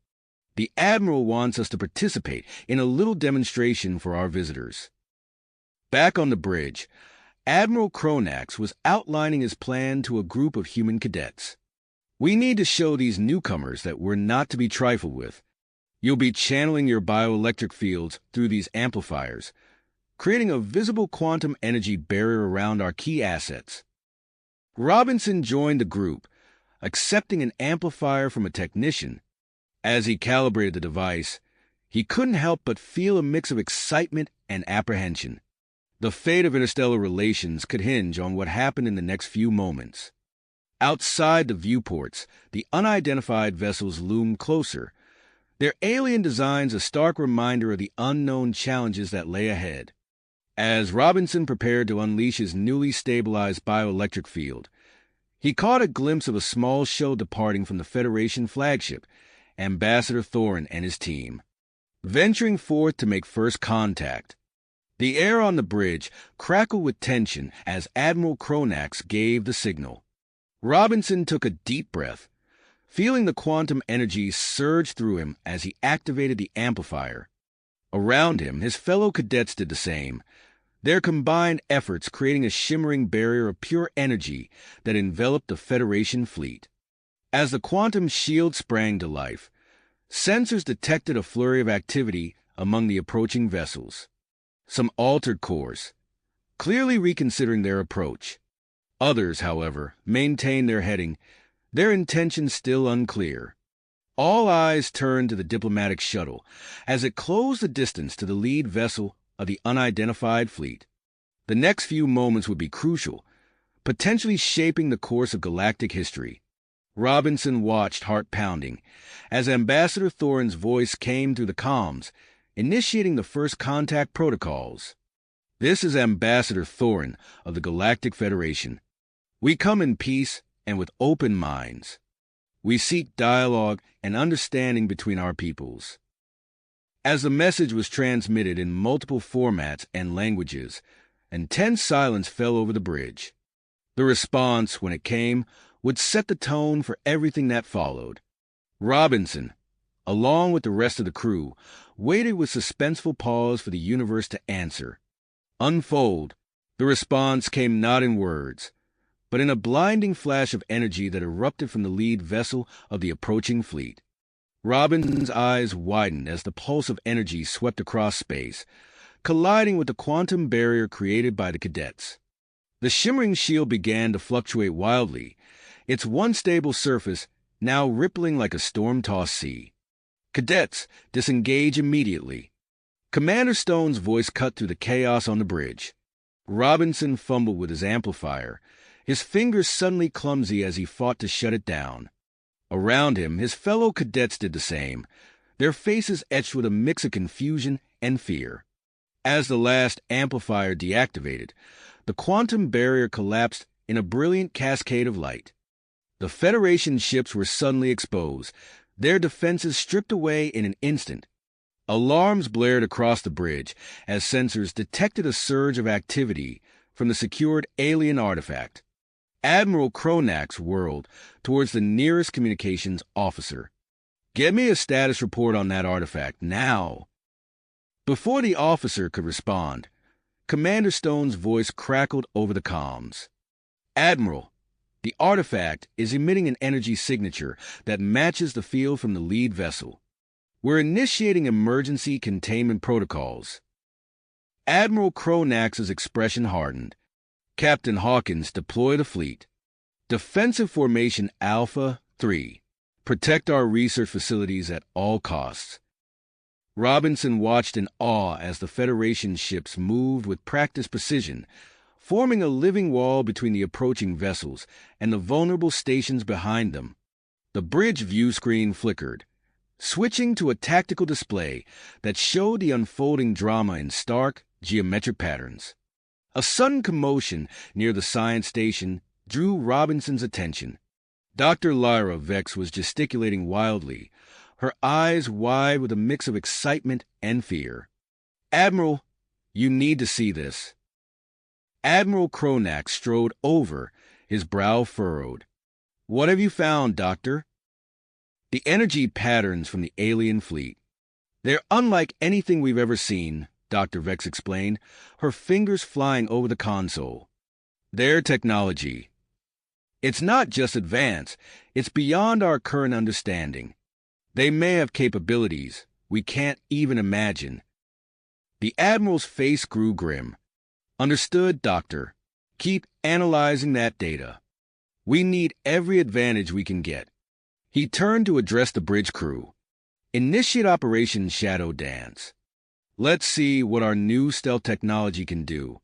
The Admiral wants us to participate in a little demonstration for our visitors." Back on the bridge, Admiral Cronax was outlining his plan to a group of human cadets. "We need to show these newcomers that we're not to be trifled with. You'll be channeling your bioelectric fields through these amplifiers, creating a visible quantum energy barrier around our key assets." Robinson joined the group, accepting an amplifier from a technician. As he calibrated the device, he couldn't help but feel a mix of excitement and apprehension. The fate of interstellar relations could hinge on what happened in the next few moments. Outside the viewports, the unidentified vessels loomed closer, their alien designs a stark reminder of the unknown challenges that lay ahead. As Robinson prepared to unleash his newly stabilized bioelectric field, he caught a glimpse of a small shuttle departing from the Federation flagship, Ambassador Thorin and his team, venturing forth to make first contact. The air on the bridge crackled with tension as Admiral Cronax gave the signal. Robinson took a deep breath, feeling the quantum energy surge through him as he activated the amplifier. Around him, his fellow cadets did the same, their combined efforts creating a shimmering barrier of pure energy that enveloped the Federation fleet. As the quantum shield sprang to life, sensors detected a flurry of activity among the approaching vessels. Some altered course, clearly reconsidering their approach. Others, however, maintained their heading, their intentions still unclear. All eyes turned to the diplomatic shuttle as it closed the distance to the lead vessel of the unidentified fleet. The next few moments would be crucial, potentially shaping the course of galactic history. Robinson watched, heart pounding, as Ambassador Thorin's voice came through the comms, initiating the first contact protocols. "This is Ambassador Thorin of the Galactic Federation. We come in peace and with open minds. We seek dialogue and understanding between our peoples." As the message was transmitted in multiple formats and languages, intense silence fell over the bridge. The response, when it came, would set the tone for everything that followed. Robinson, along with the rest of the crew, waited with suspenseful pause for the universe to answer. Unfold, the response came not in words, but in a blinding flash of energy that erupted from the lead vessel of the approaching fleet. Robinson's eyes widened as the pulse of energy swept across space, colliding with the quantum barrier created by the cadets. The shimmering shield began to fluctuate wildly, its once stable surface now rippling like a storm-tossed sea. "Cadets, disengage immediately." Commander Stone's voice cut through the chaos on the bridge. Robinson fumbled with his amplifier, his fingers suddenly clumsy as he fought to shut it down. Around him, his fellow cadets did the same, their faces etched with a mix of confusion and fear. As the last amplifier deactivated, the quantum barrier collapsed in a brilliant cascade of light. The Federation ships were suddenly exposed, their defenses stripped away in an instant. Alarms blared across the bridge as sensors detected a surge of activity from the secured alien artifact. Admiral Cronax whirled towards the nearest communications officer. "Get me a status report on that artifact, now." Before the officer could respond, Commander Stone's voice crackled over the comms. "Admiral, the artifact is emitting an energy signature that matches the field from the lead vessel. We're initiating emergency containment protocols." Admiral Cronax's expression hardened. "Captain Hawkins, deploy the fleet. Defensive Formation Alpha 3. Protect our research facilities at all costs." Robinson watched in awe as the Federation ships moved with practiced precision, forming a living wall between the approaching vessels and the vulnerable stations behind them. The bridge view screen flickered, switching to a tactical display that showed the unfolding drama in stark, geometric patterns. A sudden commotion near the science station drew Robinson's attention. Dr. Lyra Vex was gesticulating wildly, her eyes wide with a mix of excitement and fear. "Admiral, you need to see this." Admiral Cronack strode over, his brow furrowed. "What have you found, Doctor?" "The energy patterns from the alien fleet. They're unlike anything we've ever seen," Dr. Vex explained, her fingers flying over the console. "Their technology. It's not just advanced, it's beyond our current understanding. They may have capabilities we can't even imagine." The Admiral's face grew grim. "Understood, Doctor. Keep analyzing that data. We need every advantage we can get." He turned to address the bridge crew. "Initiate Operation Shadow Dance. Let's see what our new stealth technology can do."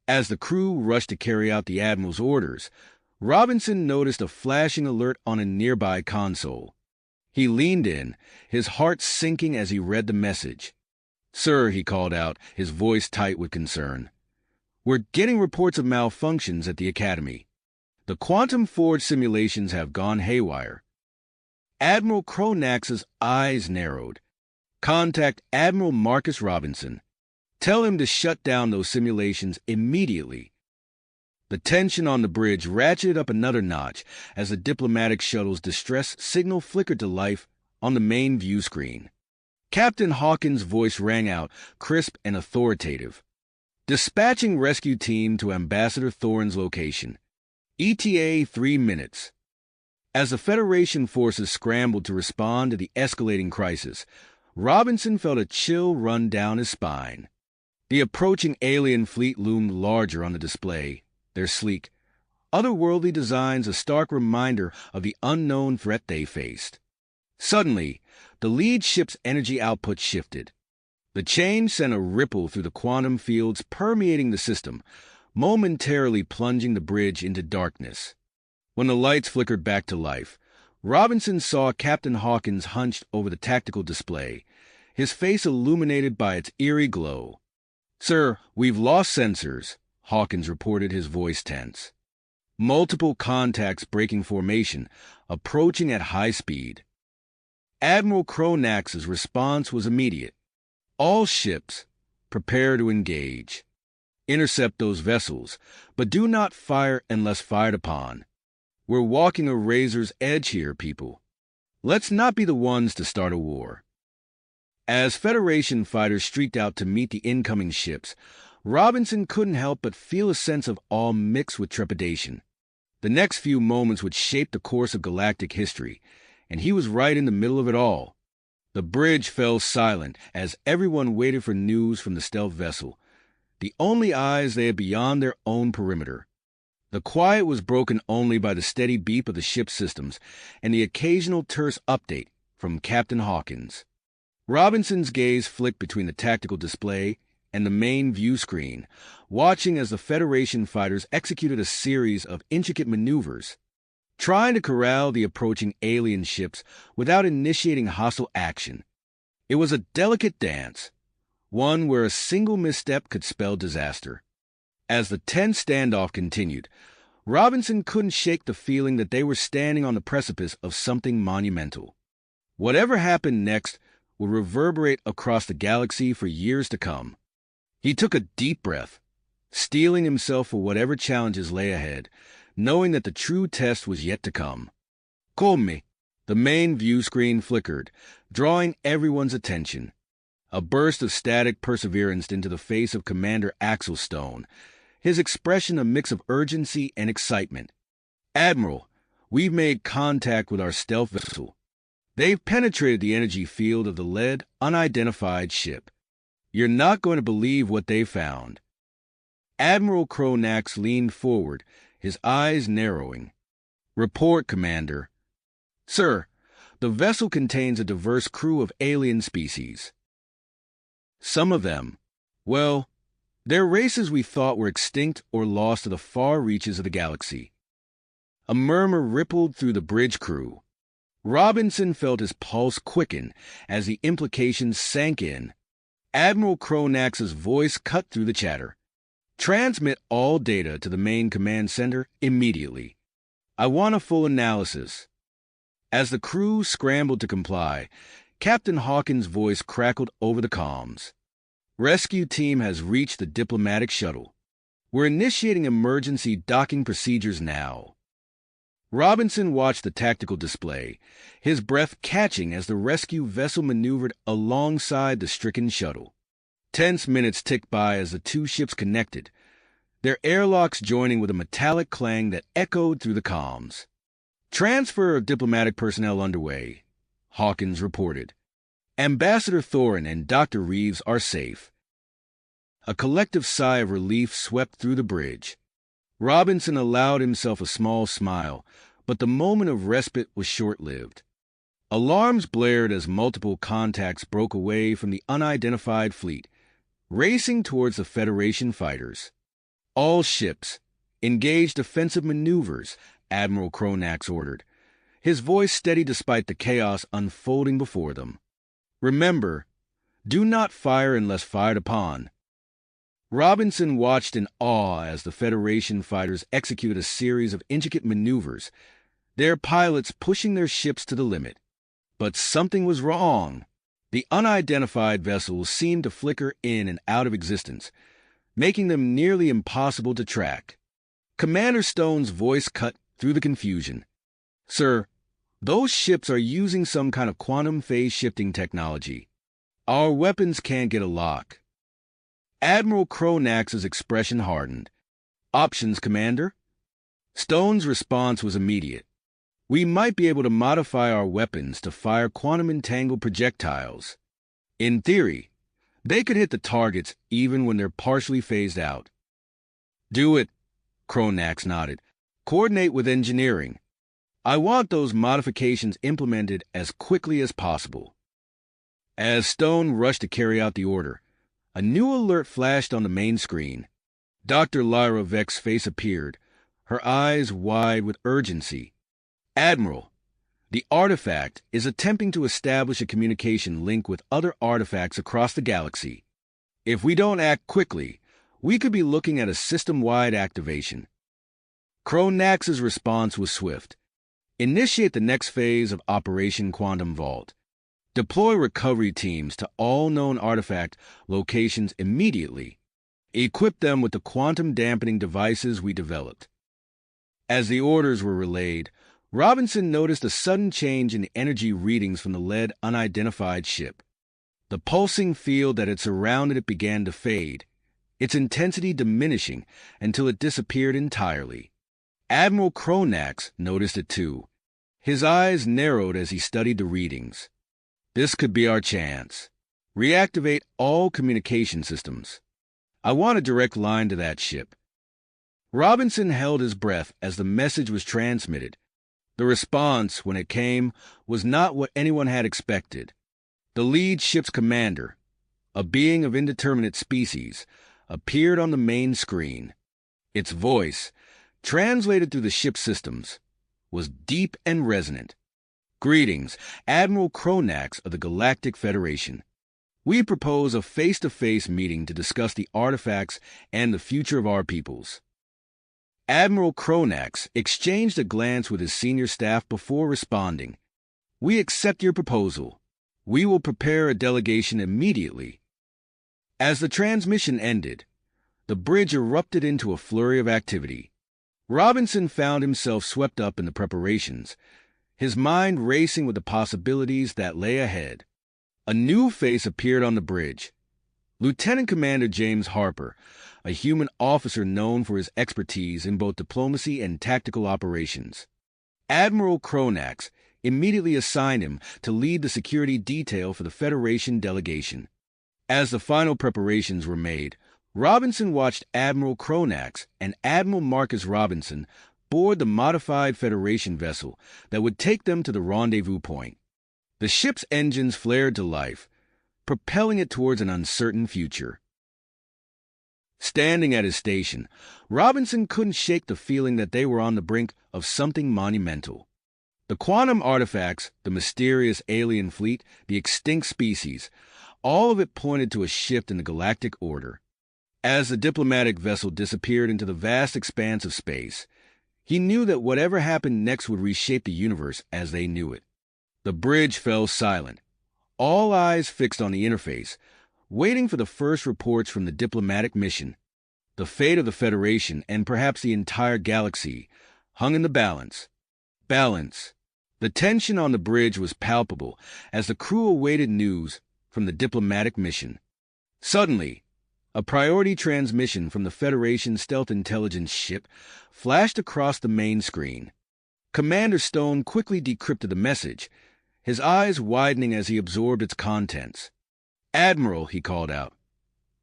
As the crew rushed to carry out the Admiral's orders, Robinson noticed a flashing alert on a nearby console. He leaned in, his heart sinking as he read the message. "Sir," he called out, his voice tight with concern, "we're getting reports of malfunctions at the Academy. The quantum forge simulations have gone haywire." Admiral Cronax's eyes narrowed. "Contact Admiral Marcus Robinson. Tell him to shut down those simulations immediately." The tension on the bridge ratcheted up another notch as the diplomatic shuttle's distress signal flickered to life on the main view screen. Captain Hawkins' voice rang out, crisp and authoritative. "Dispatching rescue team to Ambassador Thorne's location. ETA 3 minutes." As the Federation forces scrambled to respond to the escalating crisis, Robinson felt a chill run down his spine. The approaching alien fleet loomed larger on the display, their sleek, otherworldly designs a stark reminder of the unknown threat they faced. Suddenly, the lead ship's energy output shifted. The change sent a ripple through the quantum fields permeating the system, momentarily plunging the bridge into darkness. When the lights flickered back to life, Robinson saw Captain Hawkins hunched over the tactical display, his face illuminated by its eerie glow. "Sir, we've lost sensors," Hawkins reported, his voice tense. "Multiple contacts breaking formation, approaching at high speed." Admiral Cronax's response was immediate. "All ships, prepare to engage. Intercept those vessels, but do not fire unless fired upon. We're walking a razor's edge here, people. Let's not be the ones to start a war." As Federation fighters streaked out to meet the incoming ships, Robinson couldn't help but feel a sense of awe mixed with trepidation. The next few moments would shape the course of galactic history, and he was right in the middle of it all. The bridge fell silent as everyone waited for news from the stealth vessel, the only eyes they had beyond their own perimeter. The quiet was broken only by the steady beep of the ship's systems and the occasional terse update from Captain Hawkins. Robinson's gaze flicked between the tactical display and the main view screen, watching as the Federation fighters executed a series of intricate maneuvers, trying to corral the approaching alien ships without initiating hostile action. It was a delicate dance, one where a single misstep could spell disaster. As the tense standoff continued, Robinson couldn't shake the feeling that they were standing on the precipice of something monumental. Whatever happened next would reverberate across the galaxy for years to come. He took a deep breath, steeling himself for whatever challenges lay ahead, knowing that the true test was yet to come. "Come." The main view screen flickered, drawing everyone's attention. A burst of static perseverance into the face of Commander Axel Stone, his expression a mix of urgency and excitement. "Admiral, we've made contact with our stealth vessel. They've penetrated the energy field of the lead, unidentified ship. You're not going to believe what they found." Admiral Cronax leaned forward, his eyes narrowing. "Report, Commander." "Sir, the vessel contains a diverse crew of alien species. Some of them, well, they're races we thought were extinct or lost to the far reaches of the galaxy." A murmur rippled through the bridge crew. Robinson felt his pulse quicken as the implications sank in. Admiral Cronax's voice cut through the chatter. "Transmit all data to the main command center immediately. I want a full analysis." As the crew scrambled to comply, Captain Hawkins' voice crackled over the comms. "Rescue team has reached the diplomatic shuttle. We're initiating emergency docking procedures now. Robinson watched the tactical display, his breath catching as the rescue vessel maneuvered alongside the stricken shuttle. Tense minutes ticked by as the two ships connected, their airlocks joining with a metallic clang that echoed through the comms. Transfer of diplomatic personnel underway, Hawkins reported. Ambassador Thorin and Dr. Reeves are safe. A collective sigh of relief swept through the bridge. Robinson allowed himself a small smile, but the moment of respite was short-lived. Alarms blared as multiple contacts broke away from the unidentified fleet, racing towards the Federation fighters. All ships, engage defensive maneuvers, Admiral Kronax ordered, his voice steady despite the chaos unfolding before them. Remember, do not fire unless fired upon. Robinson watched in awe as the Federation fighters executed a series of intricate maneuvers, their pilots pushing their ships to the limit. But something was wrong. The unidentified vessels seemed to flicker in and out of existence, making them nearly impossible to track. Commander Stone's voice cut through the confusion. Sir, those ships are using some kind of quantum phase shifting technology. Our weapons can't get a lock. Admiral Kronax's expression hardened. Options, Commander? Stone's response was immediate. We might be able to modify our weapons to fire quantum-entangled projectiles. In theory, they could hit the targets even when they're partially phased out. Do it, Kronax nodded. Coordinate with engineering. I want those modifications implemented as quickly as possible. As Stone rushed to carry out the order, a new alert flashed on the main screen. Dr. Lyra Veck's face appeared, her eyes wide with urgency. Admiral, the artifact is attempting to establish a communication link with other artifacts across the galaxy. If we don't act quickly, we could be looking at a system-wide activation. Kronax's response was swift. Initiate the next phase of Operation Quantum Vault. Deploy recovery teams to all known artifact locations immediately. Equip them with the quantum dampening devices we developed. As the orders were relayed, Robinson noticed a sudden change in the energy readings from the lead unidentified ship. The pulsing field that had surrounded it began to fade, its intensity diminishing until it disappeared entirely. Admiral Kronax noticed it too. His eyes narrowed as he studied the readings. This could be our chance. Reactivate all communication systems. I want a direct line to that ship. Robinson held his breath as the message was transmitted. The response, when it came, was not what anyone had expected. The lead ship's commander, a being of indeterminate species, appeared on the main screen. Its voice, translated through the ship's systems, was deep and resonant. Greetings, Admiral Kronax of the Galactic Federation. We propose a face-to-face meeting to discuss the artifacts and the future of our peoples. Admiral Kronax exchanged a glance with his senior staff before responding. We accept your proposal. We will prepare a delegation immediately. As the transmission ended, the bridge erupted into a flurry of activity. Robinson found himself swept up in the preparations, his mind racing with the possibilities that lay ahead. A new face appeared on the bridge. Lieutenant Commander James Harper, a human officer known for his expertise in both diplomacy and tactical operations. Admiral Kronax immediately assigned him to lead the security detail for the Federation delegation. As the final preparations were made, Robinson watched Admiral Kronax and Admiral Marcus Robinson board the modified Federation vessel that would take them to the rendezvous point. The ship's engines flared to life, propelling it towards an uncertain future. Standing at his station, Robinson couldn't shake the feeling that they were on the brink of something monumental. The quantum artifacts, the mysterious alien fleet, the extinct species, all of it pointed to a shift in the galactic order. As the diplomatic vessel disappeared into the vast expanse of space, he knew that whatever happened next would reshape the universe as they knew it. The bridge fell silent, all eyes fixed on the interface, waiting for the first reports from the diplomatic mission. The fate of the Federation, and perhaps the entire galaxy, hung in the balance. Balance. The tension on the bridge was palpable as the crew awaited news from the diplomatic mission. Suddenly, a priority transmission from the Federation stealth intelligence ship flashed across the main screen. Commander Stone quickly decrypted the message, his eyes widening as he absorbed its contents. "Admiral," he called out,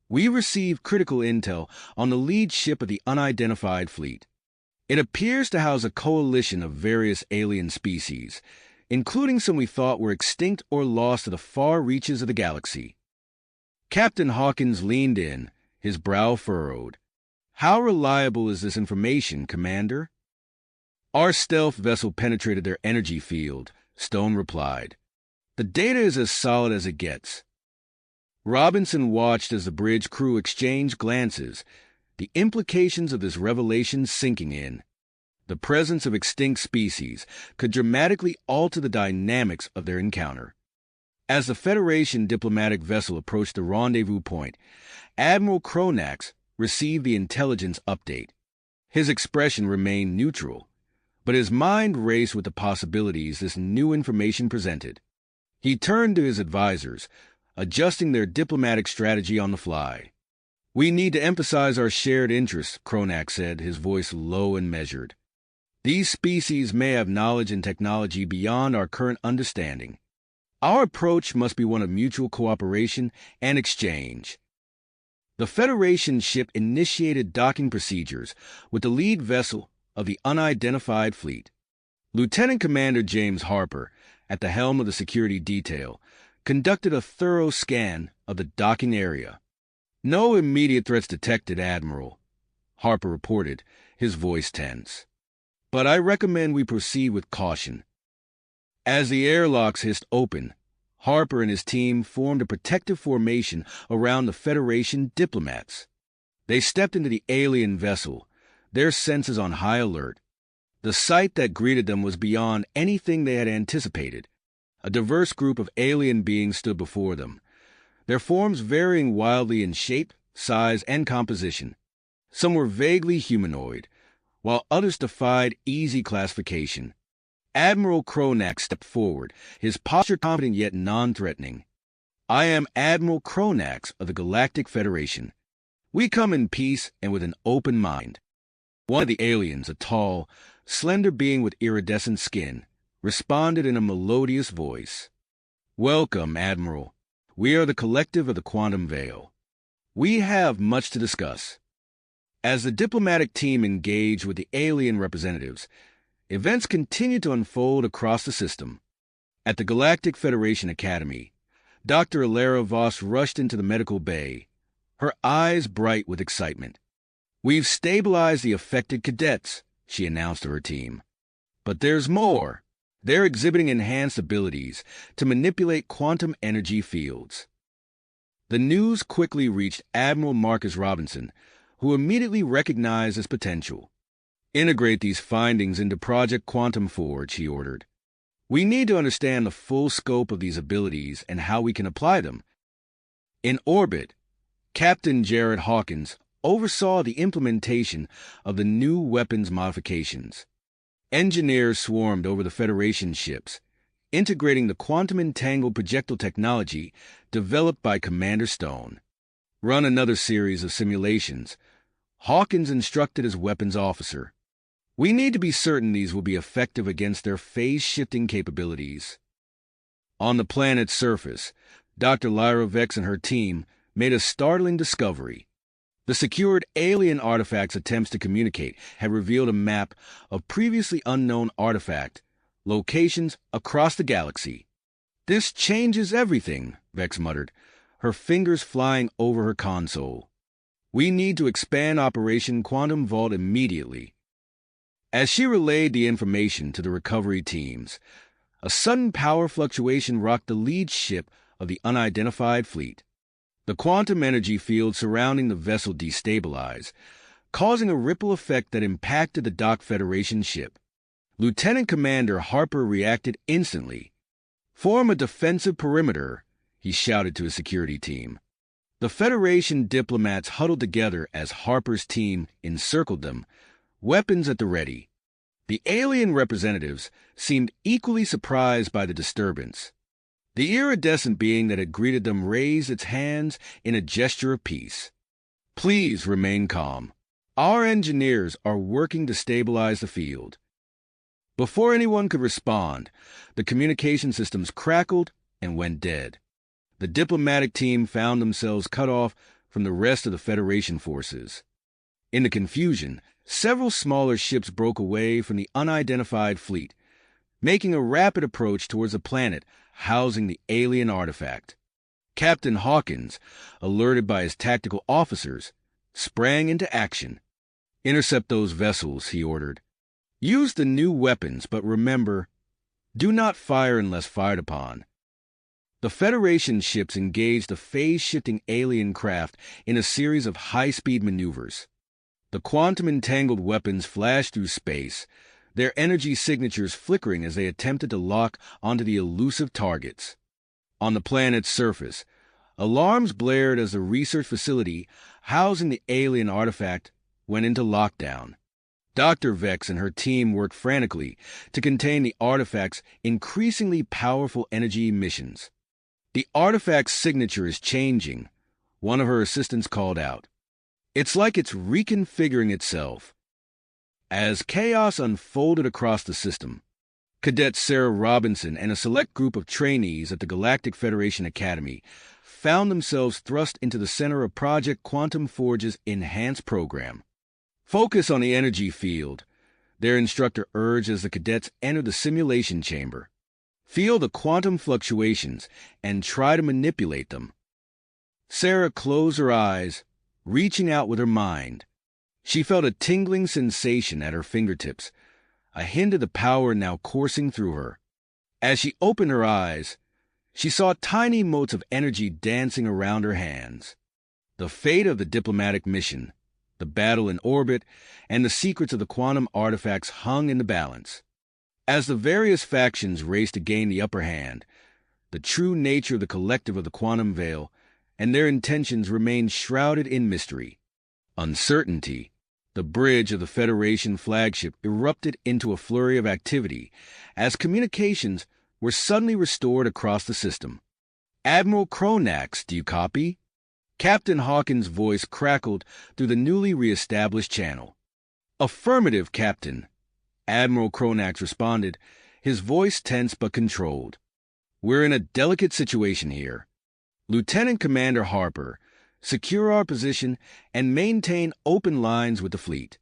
"we received critical intel on the lead ship of the unidentified fleet. It appears to house a coalition of various alien species, including some we thought were extinct or lost to the far reaches of the galaxy." Captain Hawkins leaned in, his brow furrowed. "How reliable is this information, Commander?" "Our stealth vessel penetrated their energy field," Stone replied. "The data is as solid as it gets." Robinson watched as the bridge crew exchanged glances, the implications of this revelation sinking in. The presence of extinct species could dramatically alter the dynamics of their encounter. As the Federation diplomatic vessel approached the rendezvous point, Admiral Kronax received the intelligence update. His expression remained neutral, but his mind raced with the possibilities this new information presented. He turned to his advisors, adjusting their diplomatic strategy on the fly. "We need to emphasize our shared interests," Kronax said, his voice low and measured. "These species may have knowledge and technology beyond our current understanding. Our approach must be one of mutual cooperation and exchange." The Federation ship initiated docking procedures with the lead vessel of the unidentified fleet. Lieutenant Commander James Harper, at the helm of the security detail, conducted a thorough scan of the docking area. "No immediate threats detected, Admiral," Harper reported, his voice tense. "But I recommend we proceed with caution." As the airlocks hissed open, Harper and his team formed a protective formation around the Federation diplomats. They stepped into the alien vessel, their senses on high alert. The sight that greeted them was beyond anything they had anticipated. A diverse group of alien beings stood before them, their forms varying wildly in shape, size, and composition. Some were vaguely humanoid, while others defied easy classification. Admiral Kronax stepped forward, his posture confident yet non-threatening. "I am Admiral Kronax of the Galactic Federation. We come in peace and with an open mind." One of the aliens, a tall, slender being with iridescent skin, responded in a melodious voice. "Welcome, Admiral. We are the collective of the Quantum Veil. We have much to discuss." As the diplomatic team engaged with the alien representatives, events continued to unfold across the system. At the Galactic Federation Academy, Dr. Alara Voss rushed into the medical bay, her eyes bright with excitement. "We've stabilized the affected cadets," she announced to her team. "But there's more. They're exhibiting enhanced abilities to manipulate quantum energy fields." The news quickly reached Admiral Marcus Robinson, who immediately recognized its potential. "Integrate these findings into Project Quantum Forge," he ordered. "We need to understand the full scope of these abilities and how we can apply them." In orbit, Captain Jared Hawkins oversaw the implementation of the new weapons modifications. Engineers swarmed over the Federation ships, integrating the quantum-entangled projectile technology developed by Commander Stone. "Run another series of simulations," Hawkins instructed his weapons officer. "We need to be certain these will be effective against their phase-shifting capabilities." On the planet's surface, Dr. Lyra Vex and her team made a startling discovery. The secured alien artifact's attempts to communicate had revealed a map of previously unknown artifact locations across the galaxy. "This changes everything," Vex muttered, her fingers flying over her console. "We need to expand Operation Quantum Vault immediately." As she relayed the information to the recovery teams, a sudden power fluctuation rocked the lead ship of the unidentified fleet. The quantum energy field surrounding the vessel destabilized, causing a ripple effect that impacted the docked Federation ship. Lieutenant Commander Harper reacted instantly. "Form a defensive perimeter," he shouted to his security team. The Federation diplomats huddled together as Harper's team encircled them, weapons at the ready. The alien representatives seemed equally surprised by the disturbance. The iridescent being that had greeted them raised its hands in a gesture of peace. "Please remain calm. Our engineers are working to stabilize the field." Before anyone could respond, the communication systems crackled and went dead. The diplomatic team found themselves cut off from the rest of the Federation forces. In the confusion, several smaller ships broke away from the unidentified fleet, making a rapid approach towards the planet housing the alien artifact. Captain Hawkins, alerted by his tactical officers, sprang into action. "Intercept those vessels," he ordered. "Use the new weapons, but remember, do not fire unless fired upon." The Federation ships engaged the phase-shifting alien craft in a series of high-speed maneuvers. The quantum-entangled weapons flashed through space, their energy signatures flickering as they attempted to lock onto the elusive targets. On the planet's surface, alarms blared as the research facility housing the alien artifact went into lockdown. Dr. Vex and her team worked frantically to contain the artifact's increasingly powerful energy emissions. "The artifact's signature is changing," one of her assistants called out. "It's like it's reconfiguring itself." As chaos unfolded across the system, Cadet Sarah Robinson and a select group of trainees at the Galactic Federation Academy found themselves thrust into the center of Project Quantum Forge's enhanced program. "Focus on the energy field," their instructor urged as the cadets entered the simulation chamber. "Feel the quantum fluctuations and try to manipulate them." Sarah closed her eyes, reaching out with her mind. She felt a tingling sensation at her fingertips, a hint of the power now coursing through her. As she opened her eyes, she saw tiny motes of energy dancing around her hands. The fate of the diplomatic mission, the battle in orbit, and the secrets of the quantum artifacts hung in the balance. As the various factions raced to gain the upper hand, the true nature of the collective of the quantum veil and their intentions remained shrouded in mystery. Uncertainty, the bridge of the Federation flagship, erupted into a flurry of activity as communications were suddenly restored across the system. "Admiral Kronax, do you copy?" Captain Hawkins' voice crackled through the newly re-established channel. "Affirmative, Captain," Admiral Kronax responded, his voice tense but controlled. "We're in a delicate situation here. Lieutenant Commander Harper, secure our position and maintain open lines with the fleet."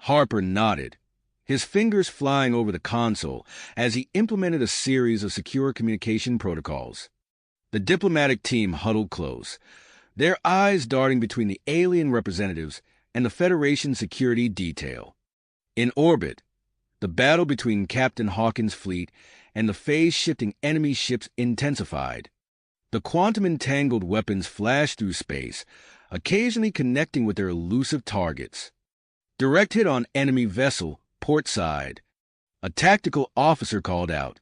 Harper nodded, his fingers flying over the console as he implemented a series of secure communication protocols. The diplomatic team huddled close, their eyes darting between the alien representatives and the Federation security detail. In orbit, the battle between Captain Hawkins' fleet and the phase-shifting enemy ships intensified. The quantum-entangled weapons flashed through space, occasionally connecting with their elusive targets. "Direct hit on enemy vessel, port side," a tactical officer called out.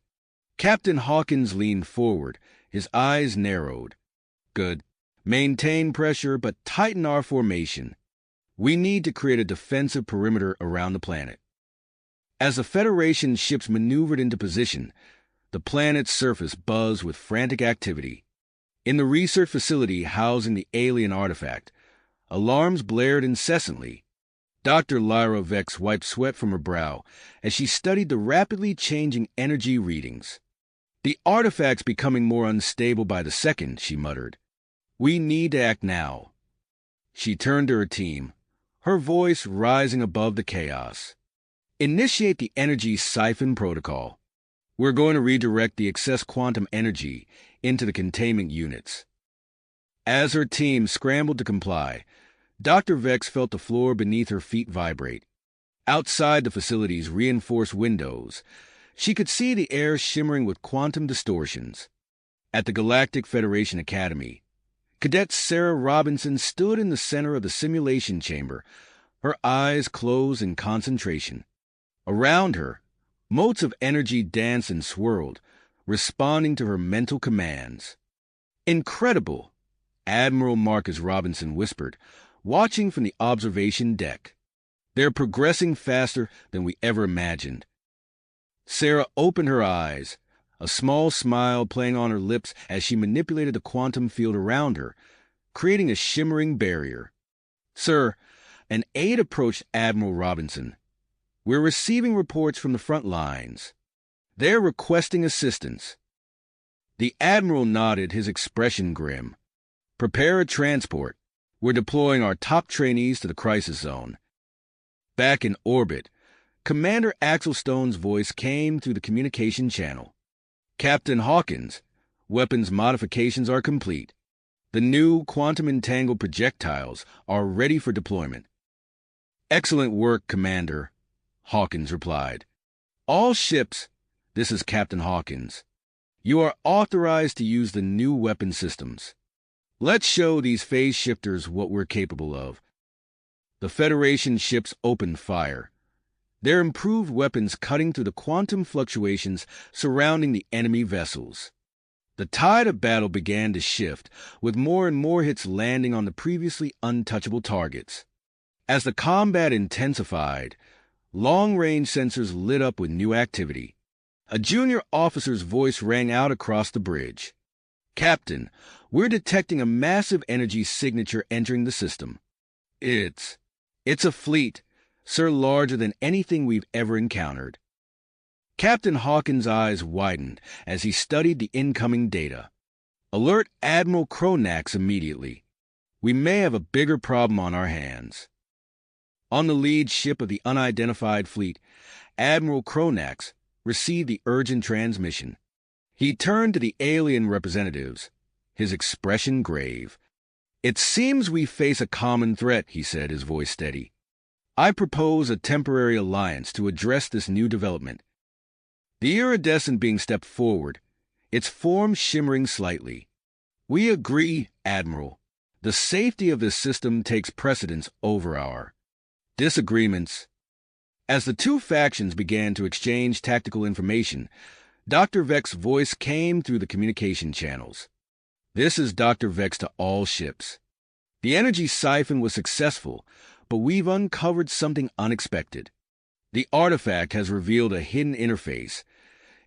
Captain Hawkins leaned forward, his eyes narrowed. "Good. Maintain pressure, but tighten our formation. We need to create a defensive perimeter around the planet." As the Federation ships maneuvered into position, the planet's surface buzzed with frantic activity. In the research facility housing the alien artifact, alarms blared incessantly. Dr. Lyra Vex wiped sweat from her brow as she studied the rapidly changing energy readings. "The artifact's becoming more unstable by the second," she muttered. "We need to act now." She turned to her team, her voice rising above the chaos. "Initiate the energy siphon protocol. We're going to redirect the excess quantum energy into the containment units." As her team scrambled to comply, Dr. Vex felt the floor beneath her feet vibrate. Outside the facility's reinforced windows, she could see the air shimmering with quantum distortions. At the Galactic Federation Academy, Cadet Sarah Robinson stood in the center of the simulation chamber, her eyes closed in concentration. Around her, motes of energy danced and swirled, responding to her mental commands. "Incredible!" Admiral Marcus Robinson whispered, watching from the observation deck. "They're progressing faster than we ever imagined." Sarah opened her eyes, a small smile playing on her lips as she manipulated the quantum field around her, creating a shimmering barrier. "Sir," an aide approached Admiral Robinson. "We're receiving reports from the front lines. They're requesting assistance." The Admiral nodded, his expression grim. "Prepare a transport. We're deploying our top trainees to the crisis zone." Back in orbit, Commander Axel Stone's voice came through the communication channel. "Captain Hawkins, weapons modifications are complete. The new quantum-entangled projectiles are ready for deployment." "Excellent work, Commander," Hawkins replied. "All ships, this is Captain Hawkins. You are authorized to use the new weapon systems. Let's show these phase shifters what we're capable of." The Federation ships opened fire, their improved weapons cutting through the quantum fluctuations surrounding the enemy vessels. The tide of battle began to shift, with more and more hits landing on the previously untouchable targets. As the combat intensified, long-range sensors lit up with new activity. A junior officer's voice rang out across the bridge. "Captain, we're detecting a massive energy signature entering the system. It's a fleet, sir, larger than anything we've ever encountered." Captain Hawkins' eyes widened as he studied the incoming data. "Alert Admiral Cronax immediately. We may have a bigger problem on our hands." On the lead ship of the unidentified fleet, Admiral Cronax received the urgent transmission. He turned to the alien representatives, his expression grave. "It seems we face a common threat," he said, his voice steady. "I propose a temporary alliance to address this new development." The iridescent being stepped forward, its form shimmering slightly. "We agree, Admiral. The safety of this system takes precedence over our disagreements." As the two factions began to exchange tactical information, Dr. Vex's voice came through the communication channels. "This is Dr. Vex to all ships. The energy siphon was successful, but we've uncovered something unexpected. The artifact has revealed a hidden interface.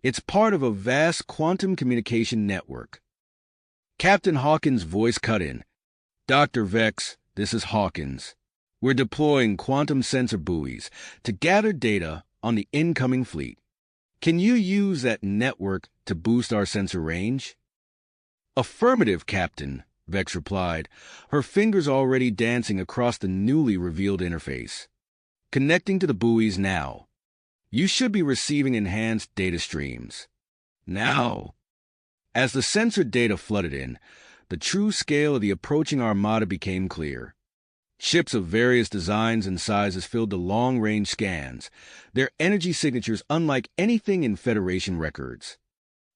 It's part of a vast quantum communication network." Captain Hawkins' voice cut in. "Dr. Vex, this is Hawkins. We're deploying quantum sensor buoys to gather data on the incoming fleet. Can you use that network to boost our sensor range?" "Affirmative, Captain," Vex replied, her fingers already dancing across the newly revealed interface. "Connecting to the buoys now. You should be receiving enhanced data streams. Now." As the sensor data flooded in, the true scale of the approaching armada became clear. Ships of various designs and sizes filled the long-range scans, their energy signatures unlike anything in Federation records.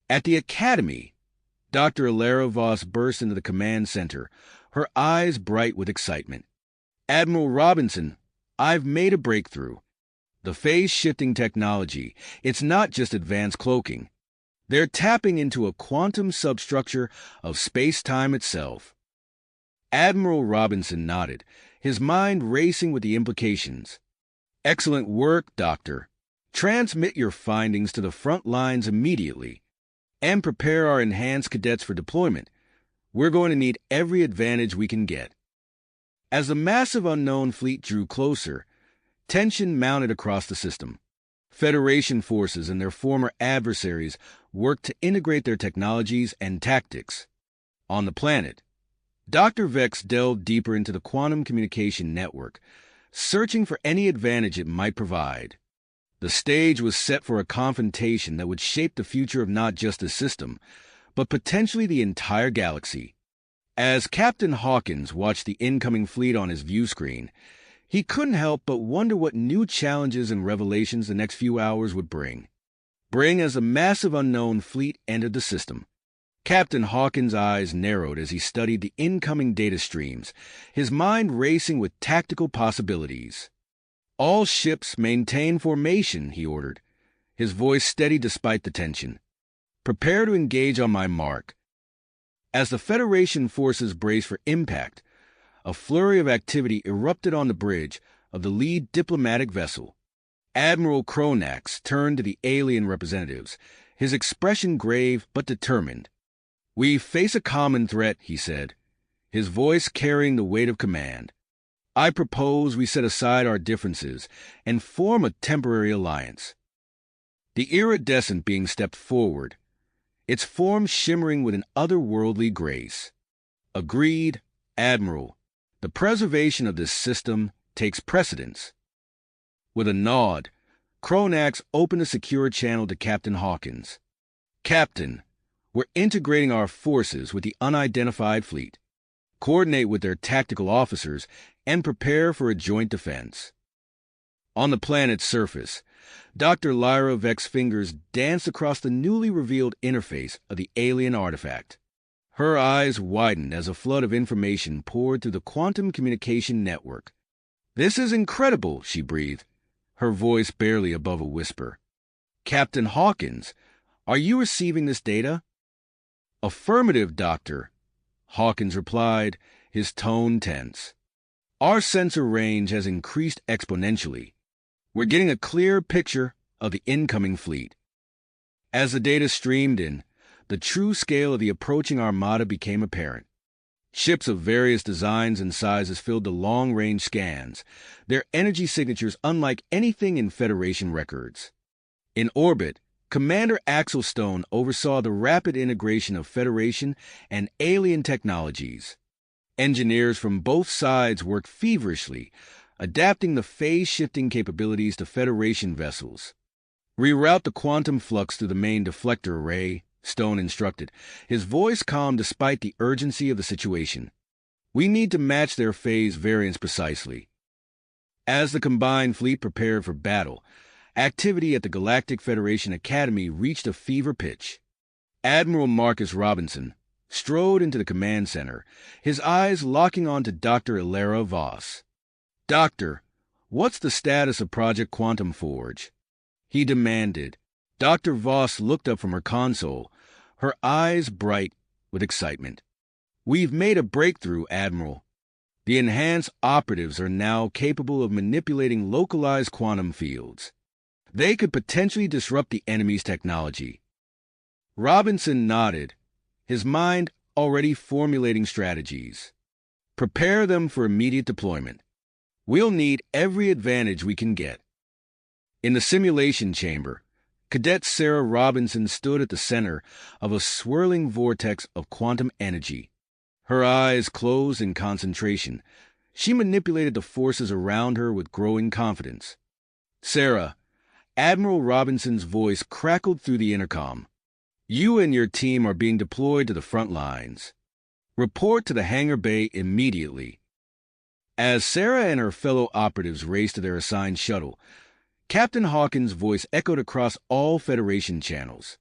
At the Academy, Dr. Alara Voss burst into the command center, her eyes bright with excitement. "Admiral Robinson, I've made a breakthrough. The phase-shifting technology, it's not just advanced cloaking. They're tapping into a quantum substructure of space-time itself." Admiral Robinson nodded, his mind racing with the implications. "Excellent work, Doctor. Transmit your findings to the front lines immediately, and prepare our enhanced cadets for deployment. We're going to need every advantage we can get." As the massive unknown fleet drew closer, tension mounted across the system. Federation forces and their former adversaries worked to integrate their technologies and tactics. On the planet, Dr. Vex delved deeper into the quantum communication network, searching for any advantage it might provide. The stage was set for a confrontation that would shape the future of not just the system, but potentially the entire galaxy. As Captain Hawkins watched the incoming fleet on his view screen, he couldn't help but wonder what new challenges and revelations the next few hours would bring. As a massive unknown fleet entered the system, Captain Hawkins' eyes narrowed as he studied the incoming data streams, his mind racing with tactical possibilities. "All ships maintain formation," he ordered, his voice steady despite the tension. "Prepare to engage on my mark." As the Federation forces braced for impact, a flurry of activity erupted on the bridge of the lead diplomatic vessel. Admiral Kronax turned to the alien representatives, his expression grave but determined. "We face a common threat," he said, his voice carrying the weight of command. "I propose we set aside our differences and form a temporary alliance." The iridescent being stepped forward, its form shimmering with an otherworldly grace. "Agreed, Admiral. The preservation of this system takes precedence." With a nod, Kronax opened a secure channel to Captain Hawkins. "Captain, we're integrating our forces with the unidentified fleet. Coordinate with their tactical officers and prepare for a joint defense." On the planet's surface, Dr. Lyra Vek's fingers danced across the newly revealed interface of the alien artifact. Her eyes widened as a flood of information poured through the quantum communication network. "This is incredible," she breathed, her voice barely above a whisper. "Captain Hawkins, are you receiving this data?" "Affirmative, Doctor," Hawkins replied, his tone tense. "Our sensor range has increased exponentially. We're getting a clear picture of the incoming fleet." As the data streamed in, the true scale of the approaching armada became apparent. Ships of various designs and sizes filled the long-range scans, their energy signatures unlike anything in Federation records. In orbit, Commander Axel Stone oversaw the rapid integration of Federation and alien technologies. Engineers from both sides worked feverishly, adapting the phase-shifting capabilities to Federation vessels. "Reroute the quantum flux through the main deflector array," Stone instructed, his voice calm despite the urgency of the situation. "We need to match their phase variance precisely." As the combined fleet prepared for battle, activity at the Galactic Federation Academy reached a fever pitch. Admiral Marcus Robinson strode into the command center, his eyes locking onto Dr. Ilera Voss. "Doctor, what's the status of Project Quantum Forge?" he demanded. Dr. Voss looked up from her console, her eyes bright with excitement. "We've made a breakthrough, Admiral. The enhanced operatives are now capable of manipulating localized quantum fields. They could potentially disrupt the enemy's technology." Robinson nodded, his mind already formulating strategies. "Prepare them for immediate deployment. We'll need every advantage we can get." In the simulation chamber, Cadet Sarah Robinson stood at the center of a swirling vortex of quantum energy. Her eyes closed in concentration. She manipulated the forces around her with growing confidence. "Sarah," Admiral Robinson's voice crackled through the intercom. "You and your team are being deployed to the front lines. Report to the hangar bay immediately." As Sarah and her fellow operatives raced to their assigned shuttle, Captain Hawkins' voice echoed across all Federation channels.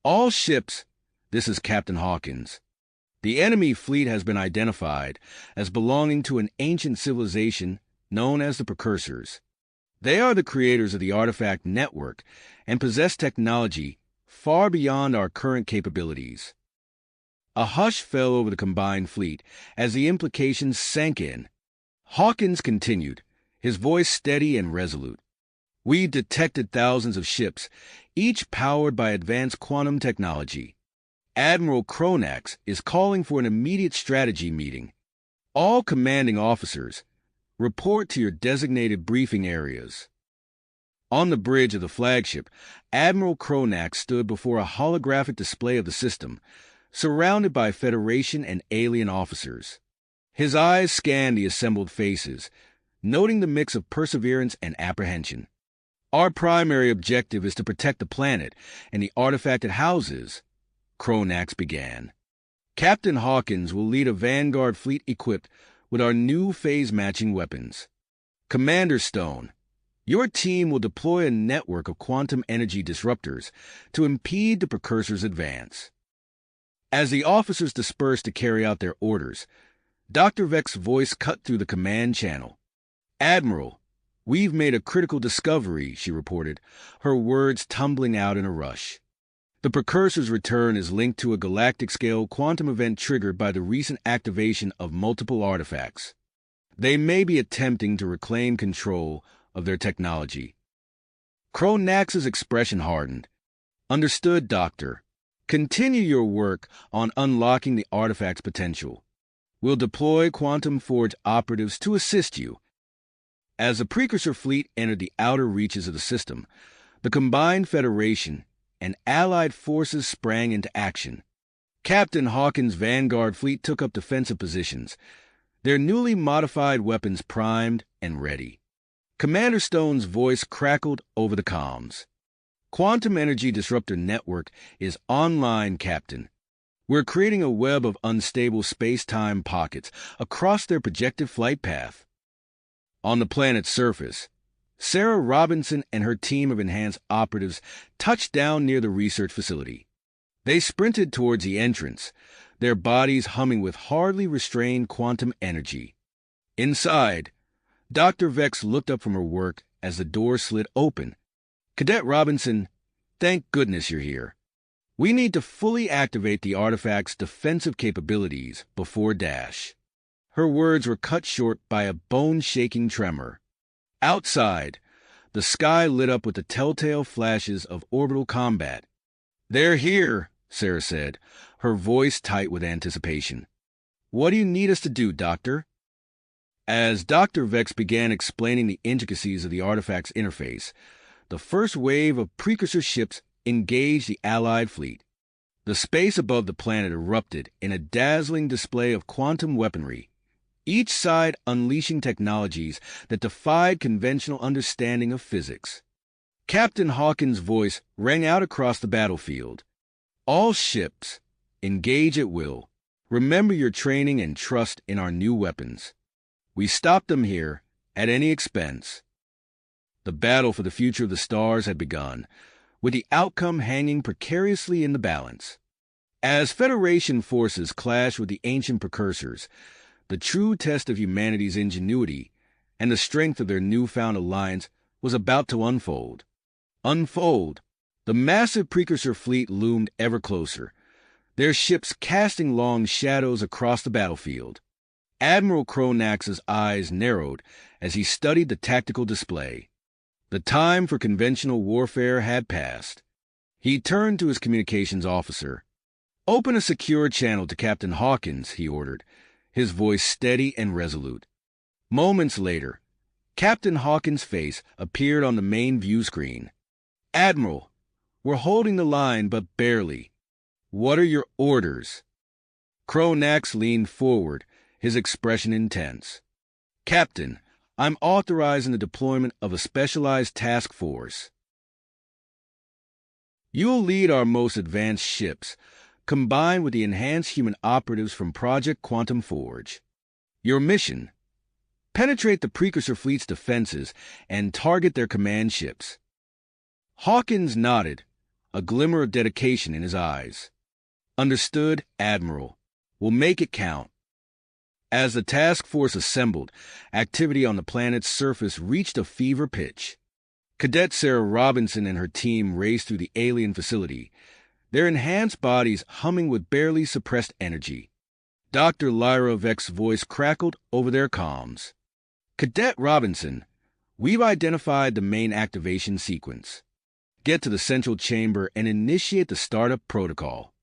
"All ships, this is Captain Hawkins. The enemy fleet has been identified as belonging to an ancient civilization known as the Precursors. They are the creators of the artifact network and possess technology far beyond our current capabilities." A hush fell over the combined fleet as the implications sank in. Hawkins continued, his voice steady and resolute. "We've detected thousands of ships, each powered by advanced quantum technology. Admiral Kronax is calling for an immediate strategy meeting. All commanding officers, report to your designated briefing areas." On the bridge of the flagship, Admiral Kronax stood before a holographic display of the system, surrounded by Federation and alien officers. His eyes scanned the assembled faces, noting the mix of perseverance and apprehension. "Our primary objective is to protect the planet and the artifact it houses," Kronax began. "Captain Hawkins will lead a vanguard fleet equipped with our new phase-matching weapons. Commander Stone, your team will deploy a network of quantum energy disruptors to impede the Precursor's advance." As the officers dispersed to carry out their orders, Dr. Vek's voice cut through the command channel. "Admiral, we've made a critical discovery," she reported, her words tumbling out in a rush. The precursor's return is linked to a galactic-scale quantum event triggered by the recent activation of multiple artifacts. They may be attempting to reclaim control of their technology. Cronax's expression hardened. Understood, Doctor. Continue your work on unlocking the artifact's potential. We'll deploy Quantum Forge operatives to assist you. As the precursor fleet entered the outer reaches of the system, the combined Federation and Allied forces sprang into action. Captain Hawkins' Vanguard fleet took up defensive positions, their newly modified weapons primed and ready. Commander Stone's voice crackled over the comms. Quantum Energy Disruptor Network is online, Captain. We're creating a web of unstable space-time pockets across their projected flight path. On the planet's surface, Sarah Robinson and her team of enhanced operatives touched down near the research facility. They sprinted towards the entrance, their bodies humming with hardly restrained quantum energy. Inside, Dr. Vex looked up from her work as the door slid open. Cadet Robinson, thank goodness you're here. We need to fully activate the artifact's defensive capabilities before dash. Her words were cut short by a bone-shaking tremor. Outside, the sky lit up with the telltale flashes of orbital combat. They're here, Sarah said, her voice tight with anticipation. What do you need us to do, Doctor? As Dr. Vex began explaining the intricacies of the artifact's interface, the first wave of precursor ships engaged the Allied fleet. The space above the planet erupted in a dazzling display of quantum weaponry, each side unleashing technologies that defied conventional understanding of physics. Captain Hawkins' voice rang out across the battlefield. All ships, engage at will. Remember your training and trust in our new weapons. We stopped them here, at any expense. The battle for the future of the stars had begun, with the outcome hanging precariously in the balance. As Federation forces clashed with the ancient precursors, the true test of humanity's ingenuity and the strength of their newfound alliance was about to unfold. The massive precursor fleet loomed ever closer, their ships casting long shadows across the battlefield. Admiral Cronax's eyes narrowed as he studied the tactical display. The time for conventional warfare had passed. He turned to his communications officer. Open a secure channel to Captain Hawkins, he ordered, his voice steady and resolute. Moments later, Captain Hawkins' face appeared on the main view screen. Admiral, we're holding the line, but barely. What are your orders? Cronax leaned forward, his expression intense. Captain, I'm authorizing the deployment of a specialized task force. You'll lead our most advanced ships, combined with the enhanced human operatives from Project Quantum Forge. Your mission: penetrate the precursor fleet's defenses and target their command ships. Hawkins nodded, a glimmer of dedication in his eyes. Understood, Admiral. We'll make it count. As the task force assembled, activity on the planet's surface reached a fever pitch. Cadet Sarah Robinson and her team raced through the alien facility, their enhanced bodies humming with barely suppressed energy. Dr. Lyra Vex's voice crackled over their comms. Cadet Robinson, we've identified the main activation sequence. Get to the central chamber and initiate the startup protocol.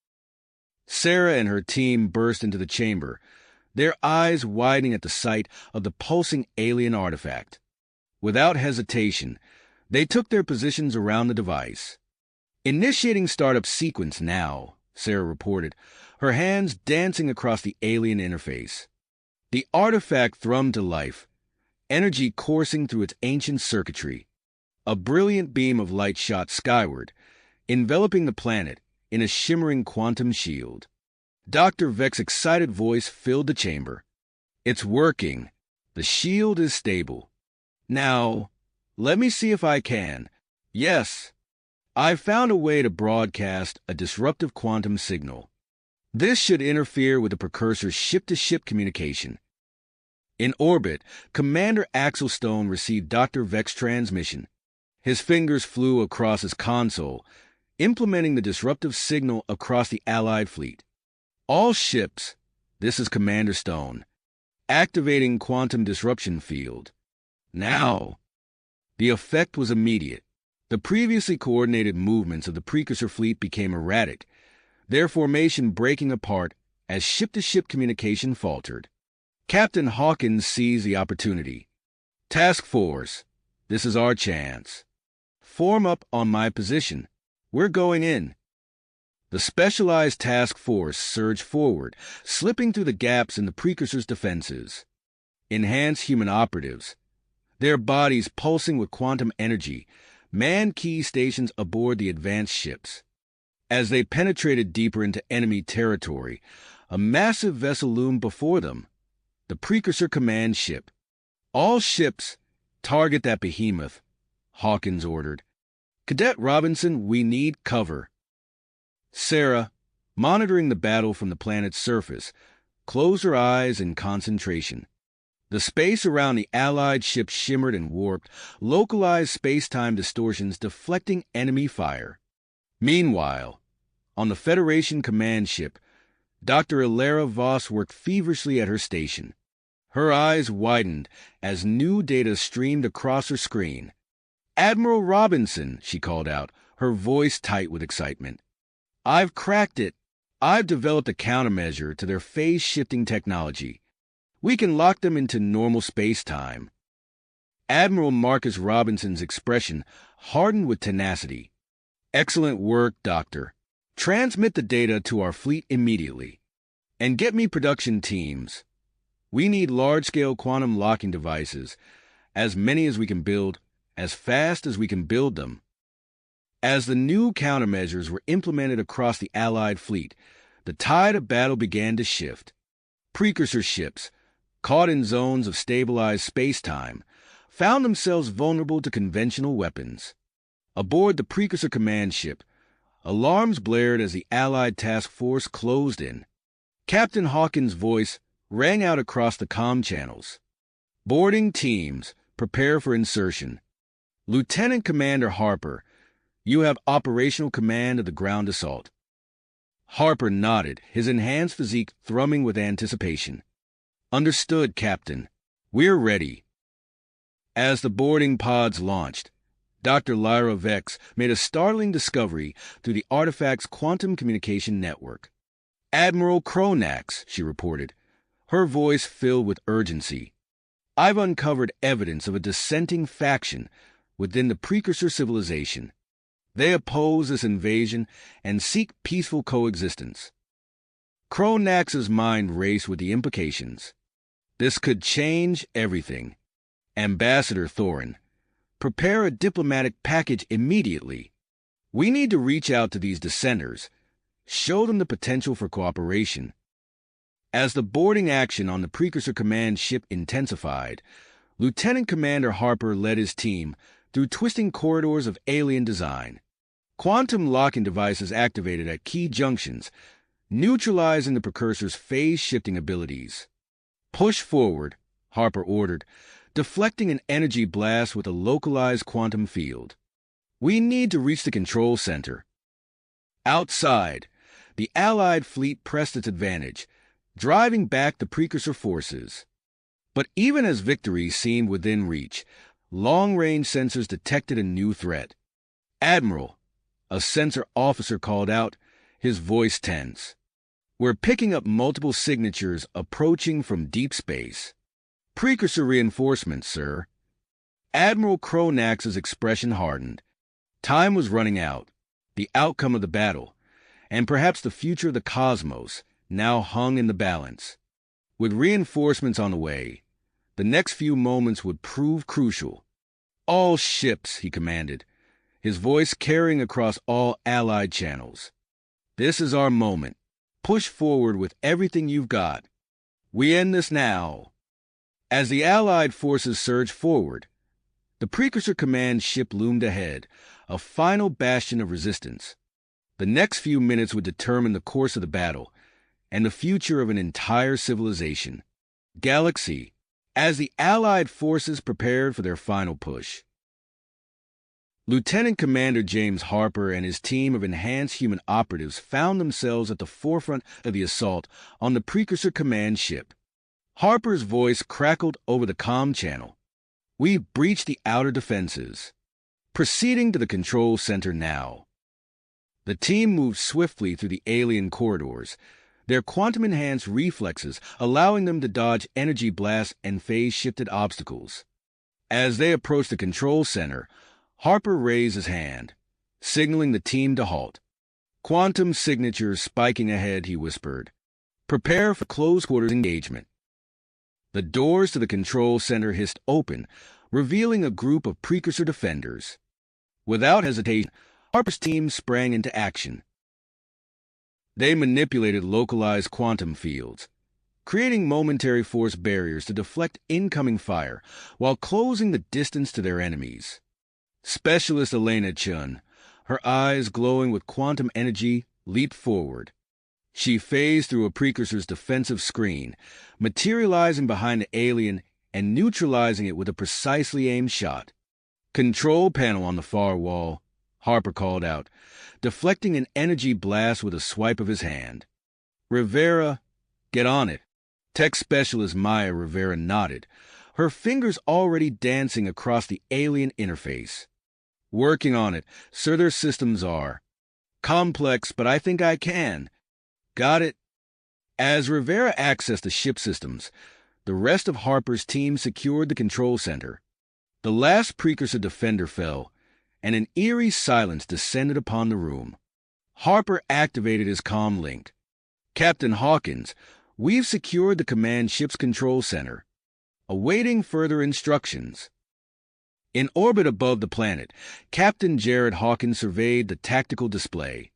Sarah and her team burst into the chamber, their eyes widening at the sight of the pulsing alien artifact. Without hesitation, they took their positions around the device. Initiating startup sequence now, Sarah reported, her hands dancing across the alien interface. The artifact thrummed to life, energy coursing through its ancient circuitry. A brilliant beam of light shot skyward, enveloping the planet in a shimmering quantum shield. Dr. Vex's excited voice filled the chamber. It's working. The shield is stable. Now, let me see if I can. Yes, I've found a way to broadcast a disruptive quantum signal. This should interfere with the precursor's ship-to-ship communication. In orbit, Commander Axel Stone received Dr. Vex's transmission. His fingers flew across his console, implementing the disruptive signal across the Allied fleet. All ships, this is Commander Stone, activating quantum disruption field. Now, the effect was immediate. The previously coordinated movements of the precursor fleet became erratic, their formation breaking apart as ship-to-ship communication faltered. Captain Hawkins seized the opportunity. Task Force, this is our chance. Form up on my position. We're going in. The specialized task force surged forward, slipping through the gaps in the precursor's defenses. Enhanced human operatives, their bodies pulsing with quantum energy, manned key stations aboard the advanced ships. As they penetrated deeper into enemy territory, a massive vessel loomed before them, the precursor command ship. All ships, target that behemoth, Hawkins ordered. Cadet Robinson, we need cover. Sarah, monitoring the battle from the planet's surface, closed her eyes in concentration. The space around the Allied ship shimmered and warped, localized space-time distortions deflecting enemy fire. Meanwhile, on the Federation command ship, Dr. Ilara Voss worked feverishly at her station. Her eyes widened as new data streamed across her screen. "Admiral Robinson," she called out, her voice tight with excitement. "I've cracked it. I've developed a countermeasure to their phase-shifting technology. We can lock them into normal space-time." Admiral Marcus Robinson's expression hardened with tenacity. "Excellent work, Doctor. Transmit the data to our fleet immediately. And get me production teams. We need large-scale quantum locking devices, as many as we can build, as fast as we can build them." As the new countermeasures were implemented across the Allied fleet, the tide of battle began to shift. Precursor ships, caught in zones of stabilized space-time, found themselves vulnerable to conventional weapons. Aboard the Precursor command ship, alarms blared as the Allied task force closed in. Captain Hawkins' voice rang out across the comm channels. "Boarding teams, prepare for insertion. Lieutenant Commander Harper, you have operational command of the ground assault." Harper nodded, his enhanced physique thrumming with anticipation. "Understood, Captain. We're ready." As the boarding pods launched, Dr. Lyra Vex made a startling discovery through the artifact's quantum communication network. "Admiral Kronax," she reported, her voice filled with urgency. "I've uncovered evidence of a dissenting faction within the precursor civilization. They oppose this invasion and seek peaceful coexistence." Kronax's mind raced with the implications. This could change everything. "Ambassador Thorin, prepare a diplomatic package immediately. We need to reach out to these dissenters, show them the potential for cooperation." As the boarding action on the Precursor command ship intensified, Lieutenant Commander Harper led his team through twisting corridors of alien design. Quantum locking devices activated at key junctions, neutralizing the precursor's phase-shifting abilities. "Push forward," Harper ordered, deflecting an energy blast with a localized quantum field. "We need to reach the control center." Outside, the Allied fleet pressed its advantage, driving back the precursor forces. But even as victory seemed within reach, long-range sensors detected a new threat. "Admiral," a sensor officer called out, his voice tense. "We're picking up multiple signatures approaching from deep space." "Precursor reinforcements, sir." Admiral Kronax's expression hardened. Time was running out. The outcome of the battle, and perhaps the future of the cosmos, now hung in the balance. With reinforcements on the way, the next few moments would prove crucial. "All ships," he commanded, his voice carrying across all Allied channels. "This is our moment. Push forward with everything you've got. We end this now." As the Allied forces surged forward, the Precursor command ship loomed ahead, a final bastion of resistance. The next few minutes would determine the course of the battle and the future of an entire civilization. Galaxy, as the Allied forces prepared for their final push. Lieutenant Commander James Harper and his team of enhanced human operatives found themselves at the forefront of the assault on the Precursor Command ship. Harper's voice crackled over the comm channel. "We've breached the outer defenses. Proceeding to the control center now." The team moved swiftly through the alien corridors, their quantum-enhanced reflexes allowing them to dodge energy blasts and phase-shifted obstacles. As they approached the control center, Harper raised his hand, signaling the team to halt. "Quantum signatures spiking ahead," he whispered. "Prepare for close-quarters engagement." The doors to the control center hissed open, revealing a group of Precursor defenders. Without hesitation, Harper's team sprang into action. They manipulated localized quantum fields, creating momentary force barriers to deflect incoming fire while closing the distance to their enemies. Specialist Elena Chun, her eyes glowing with quantum energy, leaped forward. She phased through a Precursor's defensive screen, materializing behind the alien and neutralizing it with a precisely aimed shot. "Control panel on the far wall," Harper called out, deflecting an energy blast with a swipe of his hand. "Rivera, get on it." Tech Specialist Maya Rivera nodded, her fingers already dancing across the alien interface. "Working on it, sir. Their systems are complex, but I think I can." "Got it." As Rivera accessed the ship systems, the rest of Harper's team secured the control center. The last Precursor defender fell, and an eerie silence descended upon the room. Harper activated his comm link. "Captain Hawkins, we've secured the command ship's control center. Awaiting further instructions." In orbit above the planet, Captain Jared Hawkins surveyed the tactical display.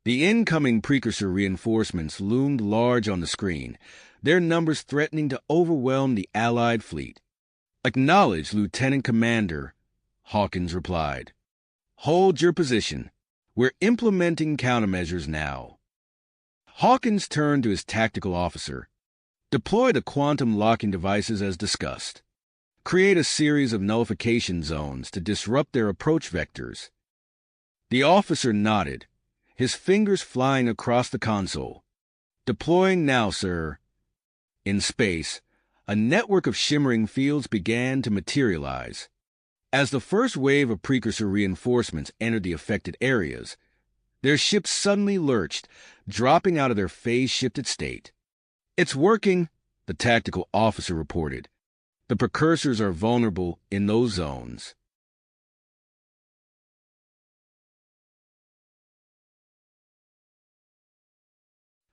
The incoming Precursor reinforcements loomed large on the screen, their numbers threatening to overwhelm the Allied fleet. "Acknowledged, Lieutenant Commander," Hawkins replied. "Hold your position. We're implementing countermeasures now." Hawkins turned to his tactical officer. "Deploy the quantum locking devices as discussed. Create a series of nullification zones to disrupt their approach vectors." The officer nodded, his fingers flying across the console. "Deploying now, sir." In space, a network of shimmering fields began to materialize. As the first wave of Precursor reinforcements entered the affected areas, their ships suddenly lurched, dropping out of their phase-shifted state. "It's working," the tactical officer reported. "The precursors are vulnerable in those zones."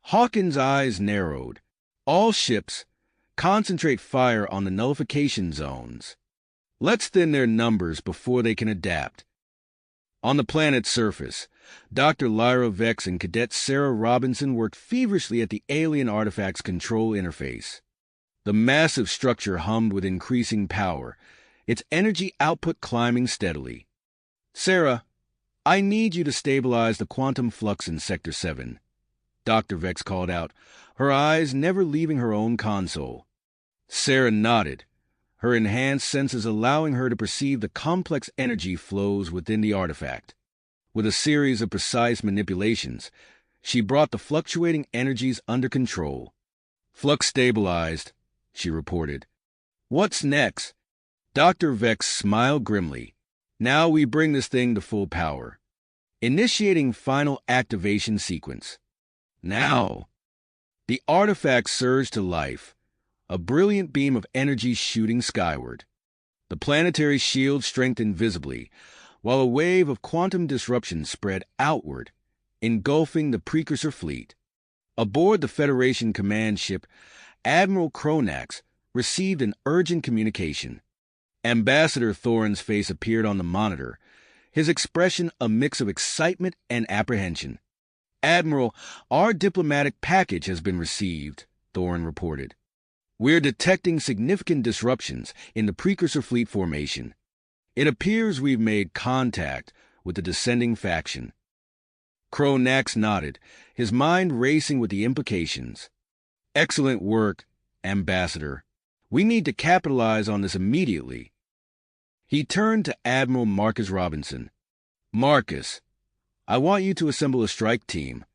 Hawkins' eyes narrowed. "All ships, concentrate fire on the nullification zones. Let's thin their numbers before they can adapt." On the planet's surface, Dr. Lyra Vex and Cadet Sarah Robinson worked feverishly at the alien artifact's control interface. The massive structure hummed with increasing power, its energy output climbing steadily. "Sarah, I need you to stabilize the quantum flux in Sector 7, Dr. Vex called out, her eyes never leaving her own console. Sarah nodded, her enhanced senses allowing her to perceive the complex energy flows within the artifact. With a series of precise manipulations, she brought the fluctuating energies under control. "Flux stabilized," she reported. "What's next?" Dr. Vex smiled grimly. "Now we bring this thing to full power. Initiating final activation sequence." Now, the artifact surged to life, a brilliant beam of energy shooting skyward. The planetary shield strengthened visibly, while a wave of quantum disruption spread outward, engulfing the Precursor fleet. Aboard the Federation command ship, Admiral Kronax received an urgent communication. Ambassador Thorin's face appeared on the monitor, his expression a mix of excitement and apprehension. "Admiral, our diplomatic package has been received," Thorin reported. "We're detecting significant disruptions in the Precursor fleet formation. It appears we've made contact with the descending faction." Kronax nodded, his mind racing with the implications. "Excellent work, Ambassador. We need to capitalize on this immediately." He turned to Admiral Marcus Robinson. Marcus, I want you to assemble a strike team.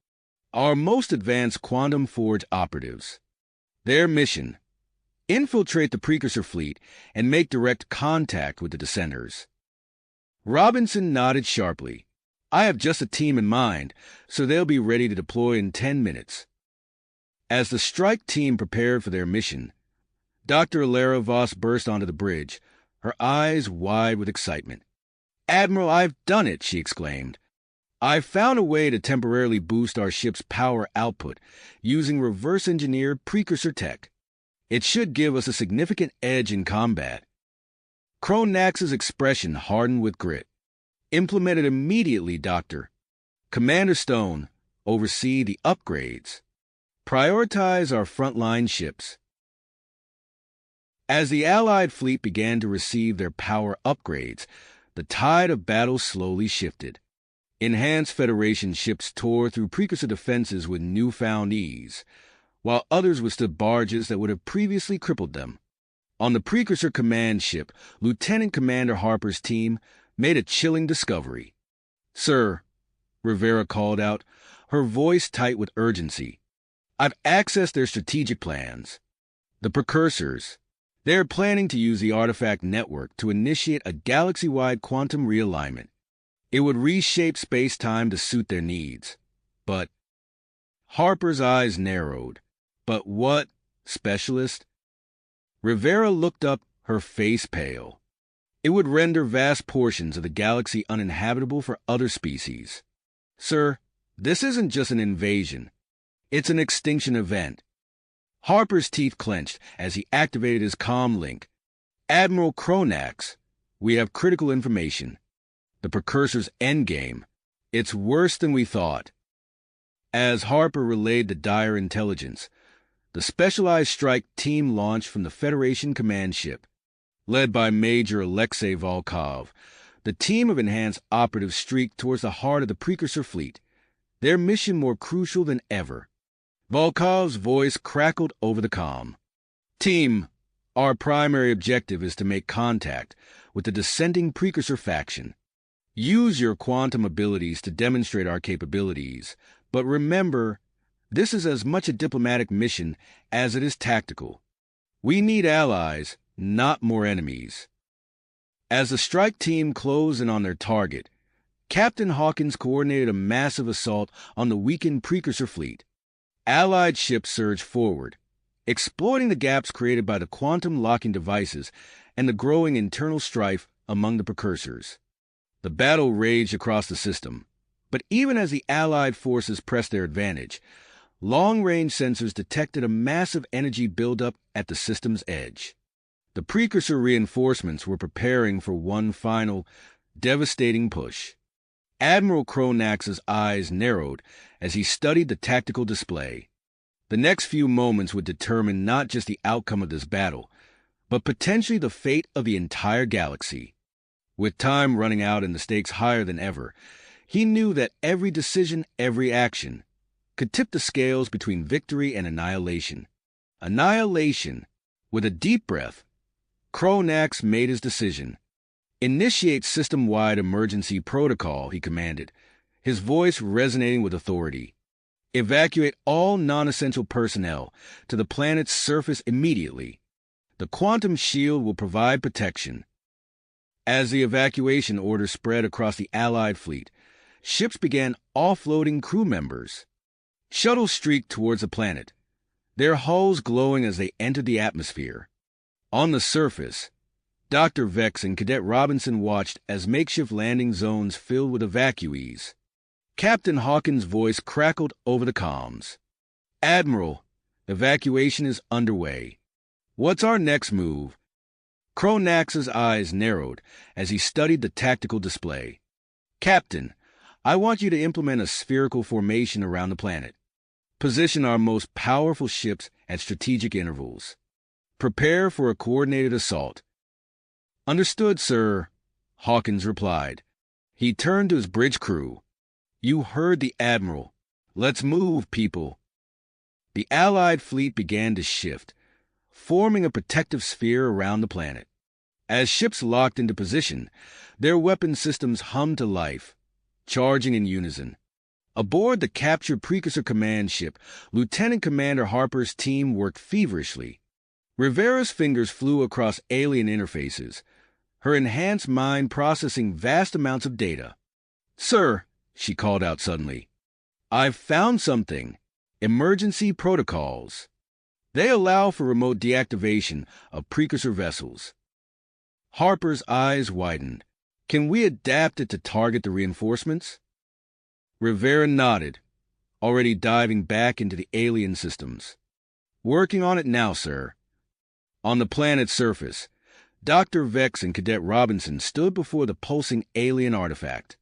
Our most advanced Quantum Forge operatives. Their mission: infiltrate the precursor fleet and make direct contact with the dissenters. Robinson nodded sharply. I have just a team in mind, so they'll be ready to deploy in 10 minutes. As the strike team prepared for their mission, Dr. Alara Voss burst onto the bridge, her eyes wide with excitement. Admiral, I've done it, she exclaimed. I've found a way to temporarily boost our ship's power output using reverse-engineered precursor tech. It should give us a significant edge in combat. Cronax's expression hardened with grit. Implement it immediately, Doctor. Commander Stone, oversee the upgrades. Prioritize our frontline ships. As the Allied fleet began to receive their power upgrades, the tide of battle slowly shifted. Enhanced Federation ships tore through precursor defenses with newfound ease, while others withstood barges that would have previously crippled them. On the precursor command ship, Lieutenant Commander Harper's team made a chilling discovery. Sir, Rivera called out, her voice tight with urgency. I've accessed their strategic plans. The precursors. They're planning to use the artifact network to initiate a galaxy-wide quantum realignment. It would reshape space-time to suit their needs. But Harper's eyes narrowed. But what, specialist? Rivera looked up, her face pale. It would render vast portions of the galaxy uninhabitable for other species. Sir, this isn't just an invasion. It's an extinction event. Harper's teeth clenched as he activated his comm link. Admiral Cronax, we have critical information. The precursor's endgame. It's worse than we thought. As Harper relayed the dire intelligence, the specialized strike team launched from the Federation command ship. Led by Major Alexei Volkov, the team of enhanced operatives streaked towards the heart of the precursor fleet, their mission more crucial than ever. Volkov's voice crackled over the comm. Team, our primary objective is to make contact with the dissenting precursor faction. Use your quantum abilities to demonstrate our capabilities, but remember, this is as much a diplomatic mission as it is tactical. We need allies, not more enemies. As the strike team closed in on their target, Captain Hawkins coordinated a massive assault on the weakened precursor fleet. Allied ships surged forward, exploiting the gaps created by the quantum locking devices and the growing internal strife among the precursors. The battle raged across the system, but even as the Allied forces pressed their advantage, long-range sensors detected a massive energy buildup at the system's edge. The precursor reinforcements were preparing for one final, devastating push. Admiral Cronax's eyes narrowed as he studied the tactical display. The next few moments would determine not just the outcome of this battle, but potentially the fate of the entire galaxy. With time running out and the stakes higher than ever, he knew that every decision, every action, could tip the scales between victory and annihilation. Annihilation. With a deep breath, Cronax made his decision. Initiate system-wide emergency protocol, he commanded, his voice resonating with authority. Evacuate all non-essential personnel to the planet's surface immediately. The quantum shield will provide protection. As the evacuation order spread across the Allied fleet, ships began offloading crew members. Shuttles streaked towards the planet, their hulls glowing as they entered the atmosphere. On the surface, Dr. Vex and Cadet Robinson watched as makeshift landing zones filled with evacuees. Captain Hawkins' voice crackled over the comms. Admiral, evacuation is underway. What's our next move? Cronax's eyes narrowed as he studied the tactical display. Captain, I want you to implement a spherical formation around the planet. Position our most powerful ships at strategic intervals. Prepare for a coordinated assault. Understood, sir, Hawkins replied. He turned to his bridge crew. You heard the Admiral. Let's move, people. The Allied fleet began to shift, forming a protective sphere around the planet. As ships locked into position, their weapon systems hummed to life, charging in unison. Aboard the captured Precursor command ship, Lieutenant Commander Harper's team worked feverishly. Rivera's fingers flew across alien interfaces, her enhanced mind processing vast amounts of data. "Sir," she called out suddenly, "I've found something. Emergency protocols. They allow for remote deactivation of Precursor vessels." Harper's eyes widened. "Can we adapt it to target the reinforcements?" Rivera nodded, already diving back into the alien systems. "Working on it now, sir." On the planet's surface, Dr. Vex and Cadet Robinson stood before the pulsing alien artifact.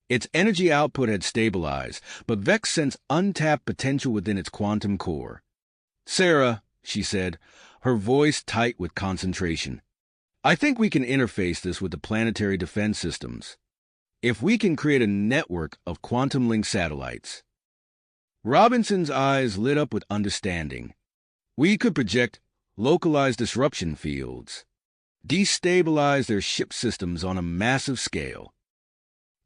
Its energy output had stabilized, but Vex sensed untapped potential within its quantum core. "Sarah," she said, her voice tight with concentration, "I think we can interface this with the planetary defense systems. If we can create a network of quantum-linked satellites." Robinson's eyes lit up with understanding. "We could project localized disruption fields, destabilize their ship systems on a massive scale."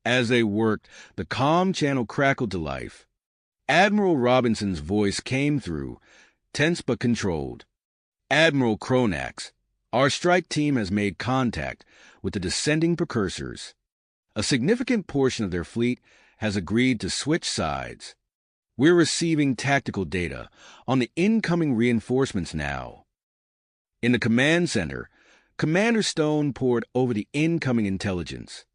As they worked, the comm channel crackled to life. Admiral Robinson's voice came through, tense but controlled. "Admiral Kronax, our strike team has made contact with the descending precursors. A significant portion of their fleet has agreed to switch sides. We're receiving tactical data on the incoming reinforcements now." In the command center, Commander Stone pored over the incoming intelligence.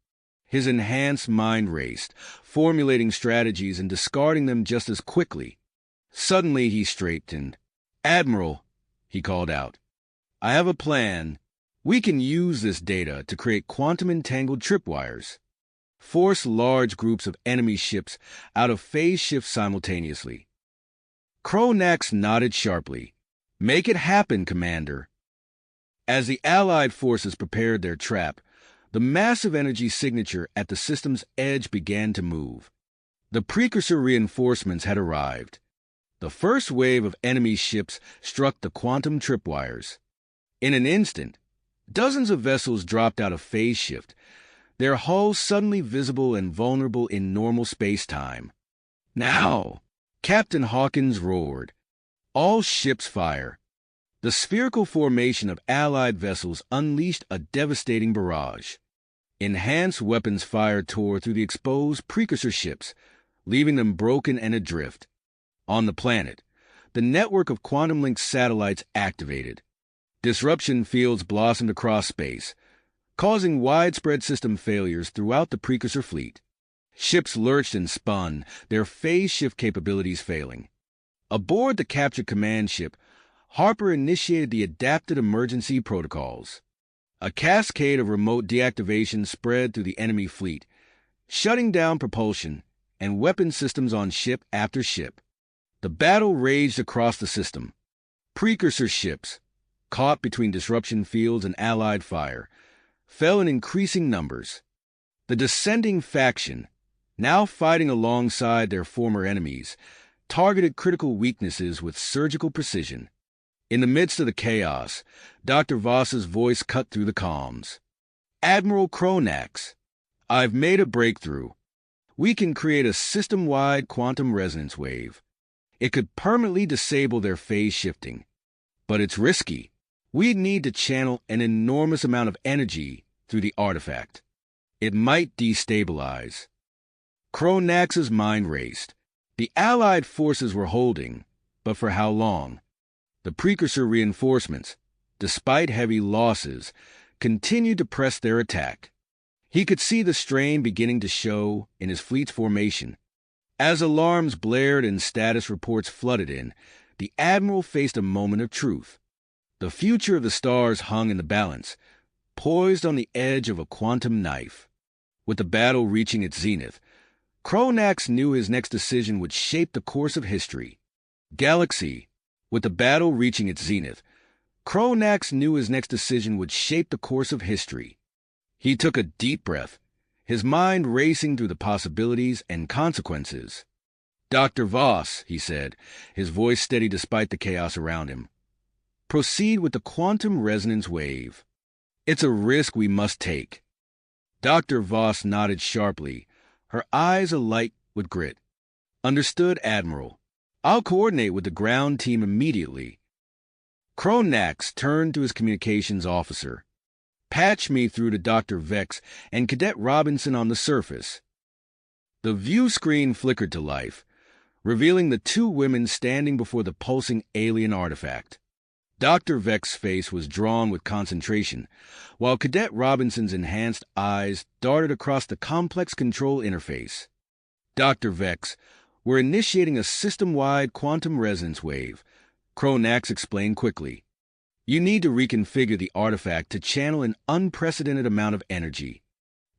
His enhanced mind raced, formulating strategies and discarding them just as quickly. Suddenly he straightened. "Admiral," he called out, "I have a plan. We can use this data to create quantum-entangled tripwires. Force large groups of enemy ships out of phase shift simultaneously." Kronax nodded sharply. "Make it happen, Commander." As the Allied forces prepared their trap, the massive energy signature at the system's edge began to move. The Precursor reinforcements had arrived. The first wave of enemy ships struck the quantum tripwires. In an instant, dozens of vessels dropped out of phase shift, their hulls suddenly visible and vulnerable in normal space-time. "Now!" Captain Hawkins roared. "All ships fire." The spherical formation of Allied vessels unleashed a devastating barrage. Enhanced weapons fire tore through the exposed Precursor ships, leaving them broken and adrift. On the planet, the network of quantum-linked satellites activated. Disruption fields blossomed across space, causing widespread system failures throughout the Precursor fleet. Ships lurched and spun, their phase shift capabilities failing. Aboard the captured command ship, Harper initiated the adapted emergency protocols. A cascade of remote deactivation spread through the enemy fleet, shutting down propulsion and weapon systems on ship after ship. The battle raged across the system. Precursor ships, caught between disruption fields and Allied fire, fell in increasing numbers. The descending faction, now fighting alongside their former enemies, targeted critical weaknesses with surgical precision. In the midst of the chaos, Dr. Voss's voice cut through the comms. "Admiral Kronax, I've made a breakthrough. We can create a system-wide quantum resonance wave. It could permanently disable their phase shifting. But it's risky. We'd need to channel an enormous amount of energy through the artifact. It might destabilize." Kronax's mind raced. The Allied forces were holding, but for how long? The Precursor reinforcements, despite heavy losses, continued to press their attack. He could see the strain beginning to show in his fleet's formation. As alarms blared and status reports flooded in, the Admiral faced a moment of truth. The future of the stars hung in the balance, poised on the edge of a quantum knife. With the battle reaching its zenith, Kronax knew his next decision would shape the course of history. Galaxy, with the battle reaching its zenith, Kronax knew his next decision would shape the course of history. He took a deep breath, his mind racing through the possibilities and consequences. "Dr. Voss," he said, his voice steady despite the chaos around him, "proceed with the quantum resonance wave. It's a risk we must take." Dr. Voss nodded sharply, her eyes alight with grit. Understood, Admiral. I'll coordinate with the ground team immediately. Cronax turned to his communications officer. Patch me through to Dr. Vex and Cadet Robinson on the surface. The view screen flickered to life, revealing the two women standing before the pulsing alien artifact. Dr. Vex's face was drawn with concentration, while Cadet Robinson's enhanced eyes darted across the complex control interface. Dr. Vex, we're initiating a system-wide quantum resonance wave, Cronax explained quickly. You need to reconfigure the artifact to channel an unprecedented amount of energy.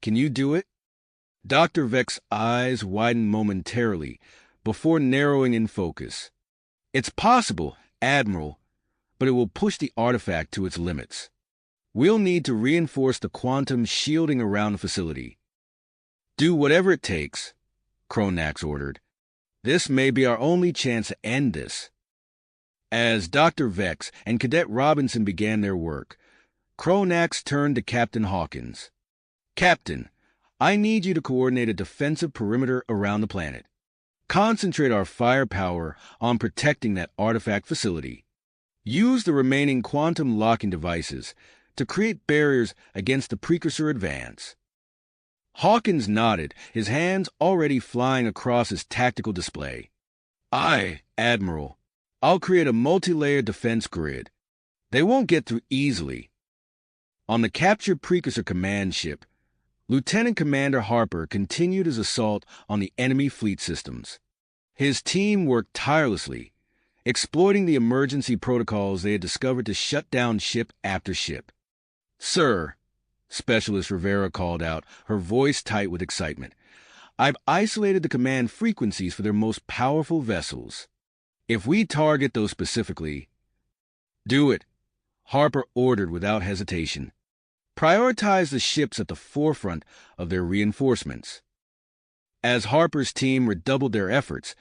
Can you do it? Dr. Vex's eyes widened momentarily before narrowing in focus. It's possible, Admiral, but it will push the artifact to its limits. We'll need to reinforce the quantum shielding around the facility. Do whatever it takes, Cronax ordered. This may be our only chance to end this. As Dr. Vex and Cadet Robinson began their work, Cronax turned to Captain Hawkins. Captain, I need you to coordinate a defensive perimeter around the planet. Concentrate our firepower on protecting that artifact facility. Use the remaining quantum locking devices to create barriers against the precursor advance. Hawkins nodded, his hands already flying across his tactical display. Aye, Admiral. I'll create a multi-layered defense grid. They won't get through easily. On the captured precursor command ship, Lieutenant Commander Harper continued his assault on the enemy fleet systems. His team worked tirelessly, exploiting the emergency protocols they had discovered to shut down ship after ship. Sir, Specialist Rivera called out, her voice tight with excitement, I've isolated the command frequencies for their most powerful vessels. If we target those specifically... Do it, Harper ordered without hesitation. Prioritize the ships at the forefront of their reinforcements. As Harper's team redoubled their efforts,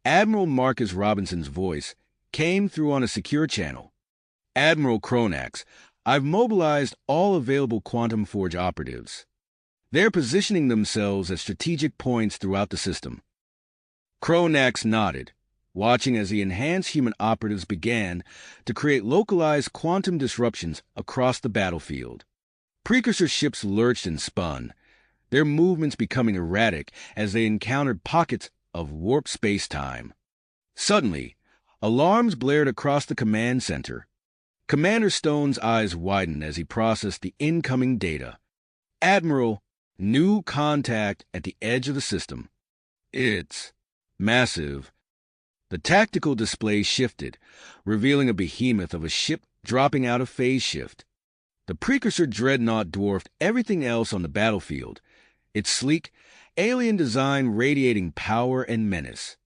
Admiral Marcus Robinson's voice came through on a secure channel. Admiral Cronax, I've mobilized all available Quantum Forge operatives. They're positioning themselves at strategic points throughout the system. Cronax nodded, watching as the enhanced human operatives began to create localized quantum disruptions across the battlefield. Precursor ships lurched and spun, their movements becoming erratic as they encountered pockets of warped space-time. Suddenly, alarms blared across the command center. Commander Stone's eyes widened as he processed the incoming data. Admiral, new contact at the edge of the system. It's massive. The tactical display shifted, revealing a behemoth of a ship dropping out of phase shift. The precursor dreadnought dwarfed everything else on the battlefield, its sleek, alien design radiating power and menace.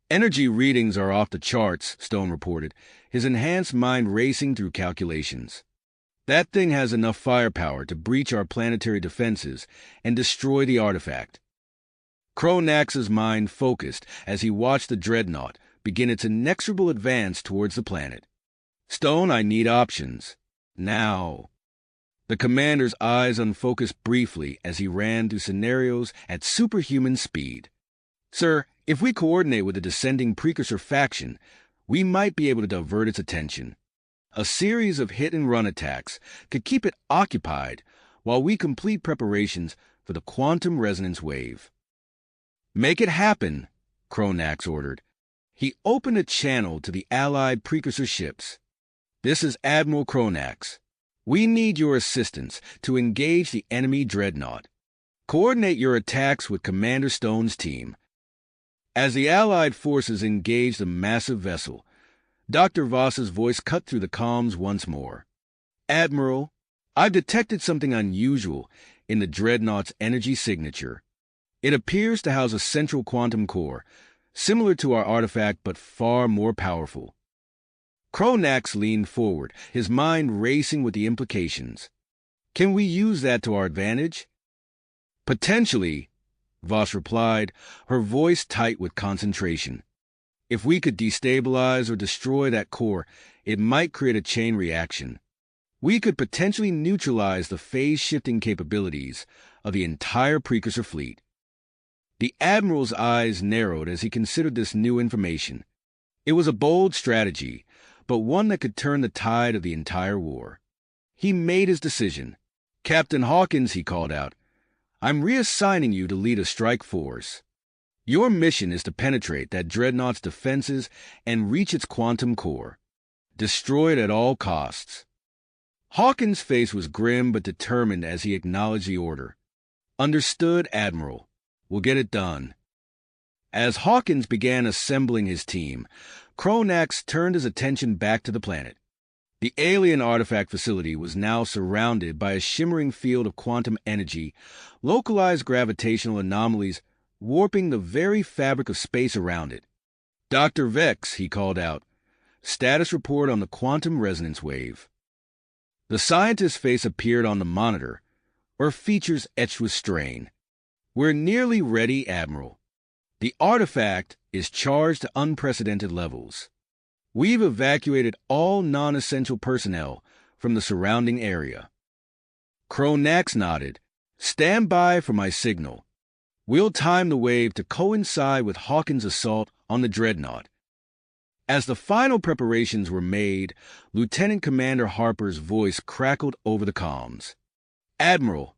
Energy readings are off the charts, Stone reported, his enhanced mind racing through calculations. That thing has enough firepower to breach our planetary defenses and destroy the artifact. Cronax's mind focused as he watched the dreadnought begin its inexorable advance towards the planet. Stone, I need options. Now. The commander's eyes unfocused briefly as he ran through scenarios at superhuman speed. Sir, if we coordinate with the descending precursor faction, we might be able to divert its attention. A series of hit-and-run attacks could keep it occupied while we complete preparations for the quantum resonance wave. Make it happen, Cronax ordered. He opened a channel to the Allied precursor ships. This is Admiral Cronax. We need your assistance to engage the enemy dreadnought. Coordinate your attacks with Commander Stone's team. As the Allied forces engaged the massive vessel, Dr. Voss's voice cut through the comms once more. Admiral, I've detected something unusual in the dreadnought's energy signature. It appears to house a central quantum core, similar to our artifact but far more powerful. Cronax leaned forward, his mind racing with the implications. Can we use that to our advantage? Potentially, Voss replied, her voice tight with concentration. If we could destabilize or destroy that core, it might create a chain reaction. We could potentially neutralize the phase-shifting capabilities of the entire precursor fleet. The Admiral's eyes narrowed as he considered this new information. It was a bold strategy, but one that could turn the tide of the entire war. He made his decision. "Captain Hawkins," he called out, "I'm reassigning you to lead a strike force. Your mission is to penetrate that dreadnought's defenses and reach its quantum core. Destroy it at all costs." Hawkins' face was grim but determined as he acknowledged the order. "Understood, Admiral. We'll get it done." As Hawkins began assembling his team, Kronax turned his attention back to the planet. The alien artifact facility was now surrounded by a shimmering field of quantum energy, localized gravitational anomalies warping the very fabric of space around it. "Dr. Vex," he called out, "status report on the quantum resonance wave." The scientist's face appeared on the monitor, her features etched with strain. "We're nearly ready, Admiral. The artifact is charged to unprecedented levels. We've evacuated all non-essential personnel from the surrounding area." Kronax nodded. "Stand by for my signal. We'll time the wave to coincide with Hawkins' assault on the dreadnought." As the final preparations were made, Lieutenant Commander Harper's voice crackled over the comms. "Admiral,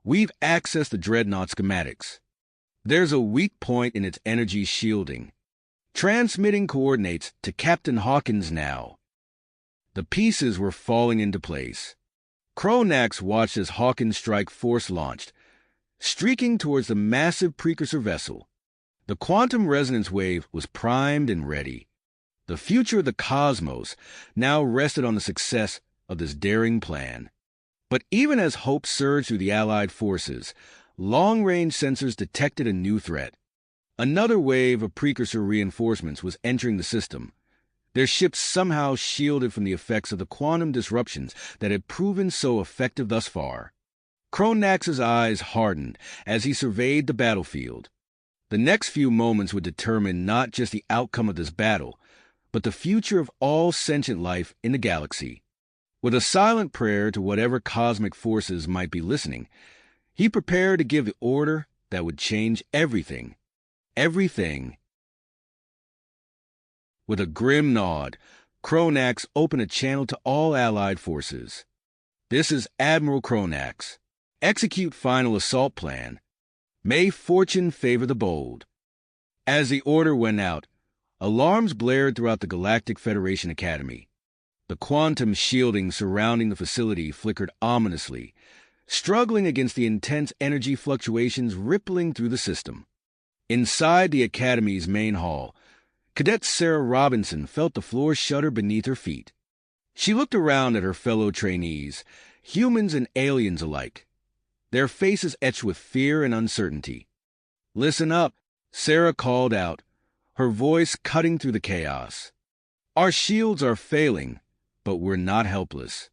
we've accessed the dreadnought schematics. There's a weak point in its energy shielding. Transmitting coordinates to Captain Hawkins now." The pieces were falling into place. Kronax watched as Hawkins' strike force launched, streaking towards the massive precursor vessel. The quantum resonance wave was primed and ready. The future of the cosmos now rested on the success of this daring plan. But even as hope surged through the Allied forces, long-range sensors detected a new threat. Another wave of precursor reinforcements was entering the system, their ships somehow shielded from the effects of the quantum disruptions that had proven so effective thus far. Kronax's eyes hardened as he surveyed the battlefield. The next few moments would determine not just the outcome of this battle, but the future of all sentient life in the galaxy. With a silent prayer to whatever cosmic forces might be listening, he prepared to give the order that would change everything. Everything. With a grim nod, Kronax opened a channel to all Allied forces. "This is Admiral Kronax. Execute final assault plan. May fortune favor the bold." As the order went out, alarms blared throughout the Galactic Federation Academy. The quantum shielding surrounding the facility flickered ominously, struggling against the intense energy fluctuations rippling through the system. Inside the Academy's main hall, Cadet Sarah Robinson felt the floor shudder beneath her feet. She looked around at her fellow trainees, humans and aliens alike, their faces etched with fear and uncertainty. "Listen up," Sarah called out, her voice cutting through the chaos. "Our shields are failing, but we're not helpless.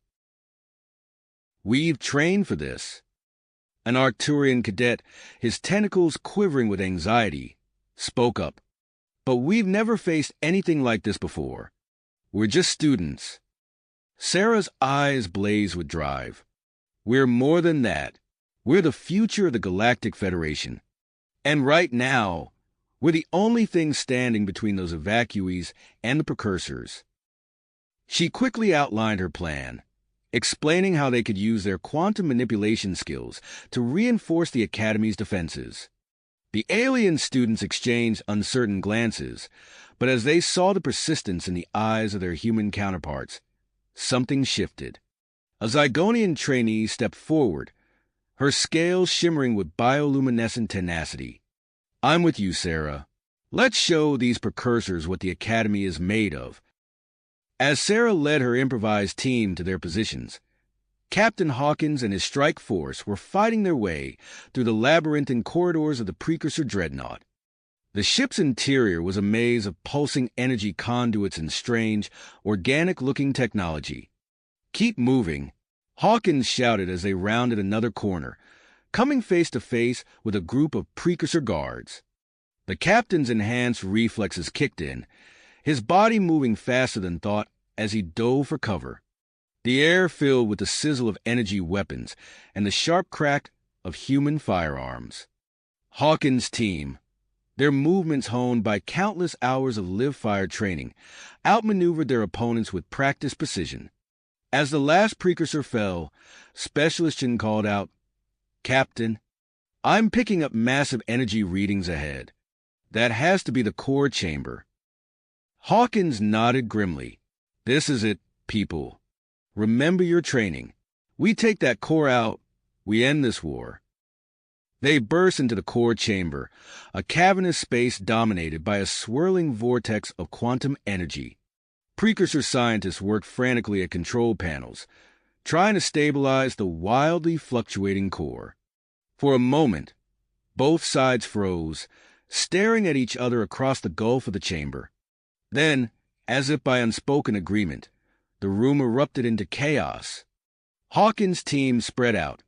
We've trained for this." An Arcturian cadet, his tentacles quivering with anxiety, spoke up. "But we've never faced anything like this before. We're just students." Sarah's eyes blazed with drive. "We're more than that. We're the future of the Galactic Federation. And right now, we're the only thing standing between those evacuees and the precursors." She quickly outlined her plan, explaining how they could use their quantum manipulation skills to reinforce the Academy's defenses. The alien students exchanged uncertain glances, but as they saw the persistence in the eyes of their human counterparts, something shifted. A Zygonian trainee stepped forward, her scales shimmering with bioluminescent tenacity. "I'm with you, Sarah. Let's show these precursors what the Academy is made of." As Sarah led her improvised team to their positions, Captain Hawkins and his strike force were fighting their way through the labyrinthine corridors of the precursor dreadnought. The ship's interior was a maze of pulsing energy conduits and strange, organic-looking technology. "Keep moving," Hawkins shouted as they rounded another corner, coming face to face with a group of precursor guards. The captain's enhanced reflexes kicked in, his body moving faster than thought as he dove for cover. The air filled with the sizzle of energy weapons and the sharp crack of human firearms. Hawkins' team, their movements honed by countless hours of live-fire training, outmaneuvered their opponents with practiced precision. As the last precursor fell, Specialist Chin called out, "Captain, I'm picking up massive energy readings ahead. That has to be the core chamber." Hawkins nodded grimly. "This is it, people. Remember your training. We take that core out, we end this war." They burst into the core chamber, a cavernous space dominated by a swirling vortex of quantum energy. Precursor scientists worked frantically at control panels, trying to stabilize the wildly fluctuating core. For a moment, both sides froze, staring at each other across the gulf of the chamber. Then, as if by unspoken agreement, the room erupted into chaos. Hawkins' team spread out,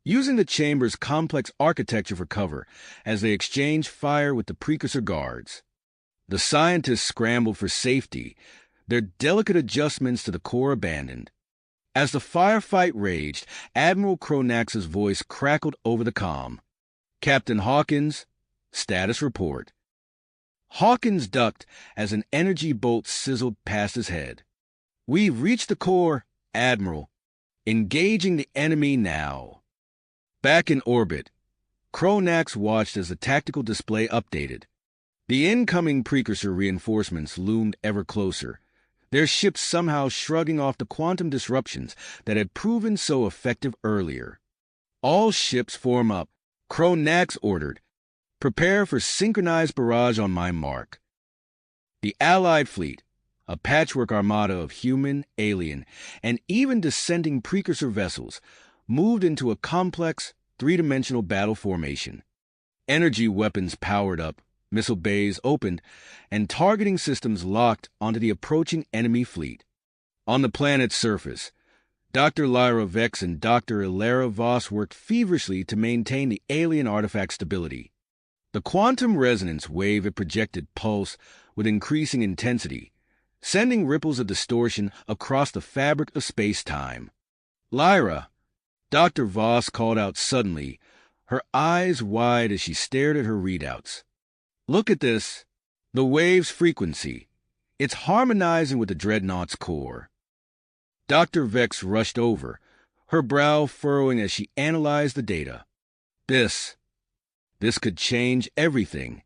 using the chamber's complex architecture for cover as they exchanged fire with the precursor guards. The scientists scrambled for safety, their delicate adjustments to the core abandoned. As the firefight raged, Admiral Cronax's voice crackled over the comm. "Captain Hawkins, status report." Hawkins ducked as an energy bolt sizzled past his head. "We've reached the core, Admiral. Engaging the enemy now." Back in orbit, Cronax watched as the tactical display updated. The incoming precursor reinforcements loomed ever closer, their ships somehow shrugging off the quantum disruptions that had proven so effective earlier. "All ships form up," Cronax ordered. "Prepare for synchronized barrage on my mark." The Allied fleet, a patchwork armada of human, alien, and even descending precursor vessels, moved into a complex, three-dimensional battle formation. Energy weapons powered up, missile bays opened, and targeting systems locked onto the approaching enemy fleet. On the planet's surface, Dr. Lyra Vex and Dr. Ilera Voss worked feverishly to maintain the alien artifact stability. The quantum resonance wave it projected pulsed with increasing intensity, sending ripples of distortion across the fabric of space-time. "Lyra," Dr. Voss called out suddenly, her eyes wide as she stared at her readouts. "Look at this. The wave's frequency. It's harmonizing with the Dreadnought's core." Dr. Vex rushed over, her brow furrowing as she analyzed the data. This could change everything.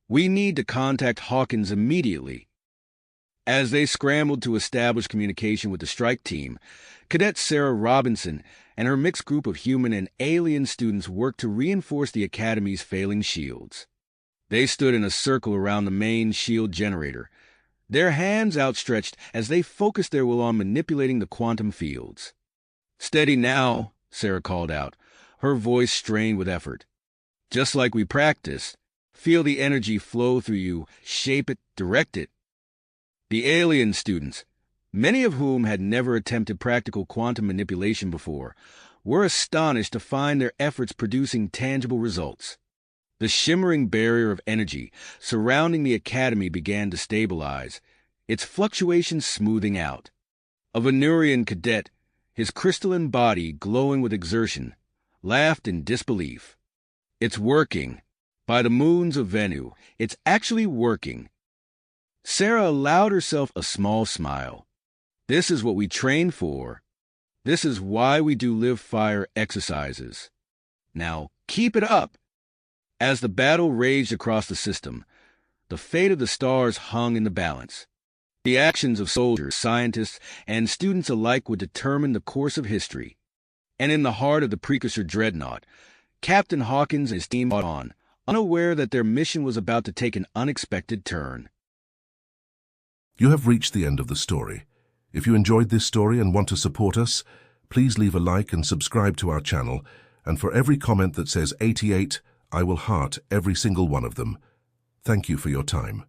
We need to contact Hawkins immediately." As they scrambled to establish communication with the strike team, Cadet Sarah Robinson and her mixed group of human and alien students worked to reinforce the Academy's failing shields. They stood in a circle around the main shield generator, their hands outstretched as they focused their will on manipulating the quantum fields. "Steady now," Sarah called out, her voice strained with effort. "Just like we practiced. Feel the energy flow through you, shape it, direct it." The alien students, many of whom had never attempted practical quantum manipulation before, were astonished to find their efforts producing tangible results. The shimmering barrier of energy surrounding the Academy began to stabilize, its fluctuations smoothing out. A Venurian cadet, his crystalline body glowing with exertion, laughed in disbelief. "It's working. By the moons of Venu, it's actually working." Sarah allowed herself a small smile. "This is what we train for. This is why we do live-fire exercises. Now, keep it up." As the battle raged across the system, the fate of the stars hung in the balance. The actions of soldiers, scientists, and students alike would determine the course of history. And in the heart of the precursor dreadnought, Captain Hawkins and his team fought on, unaware that their mission was about to take an unexpected turn. You have reached the end of the story. If you enjoyed this story and want to support us, please leave a like and subscribe to our channel, and for every comment that says 88, I will heart every single one of them. Thank you for your time.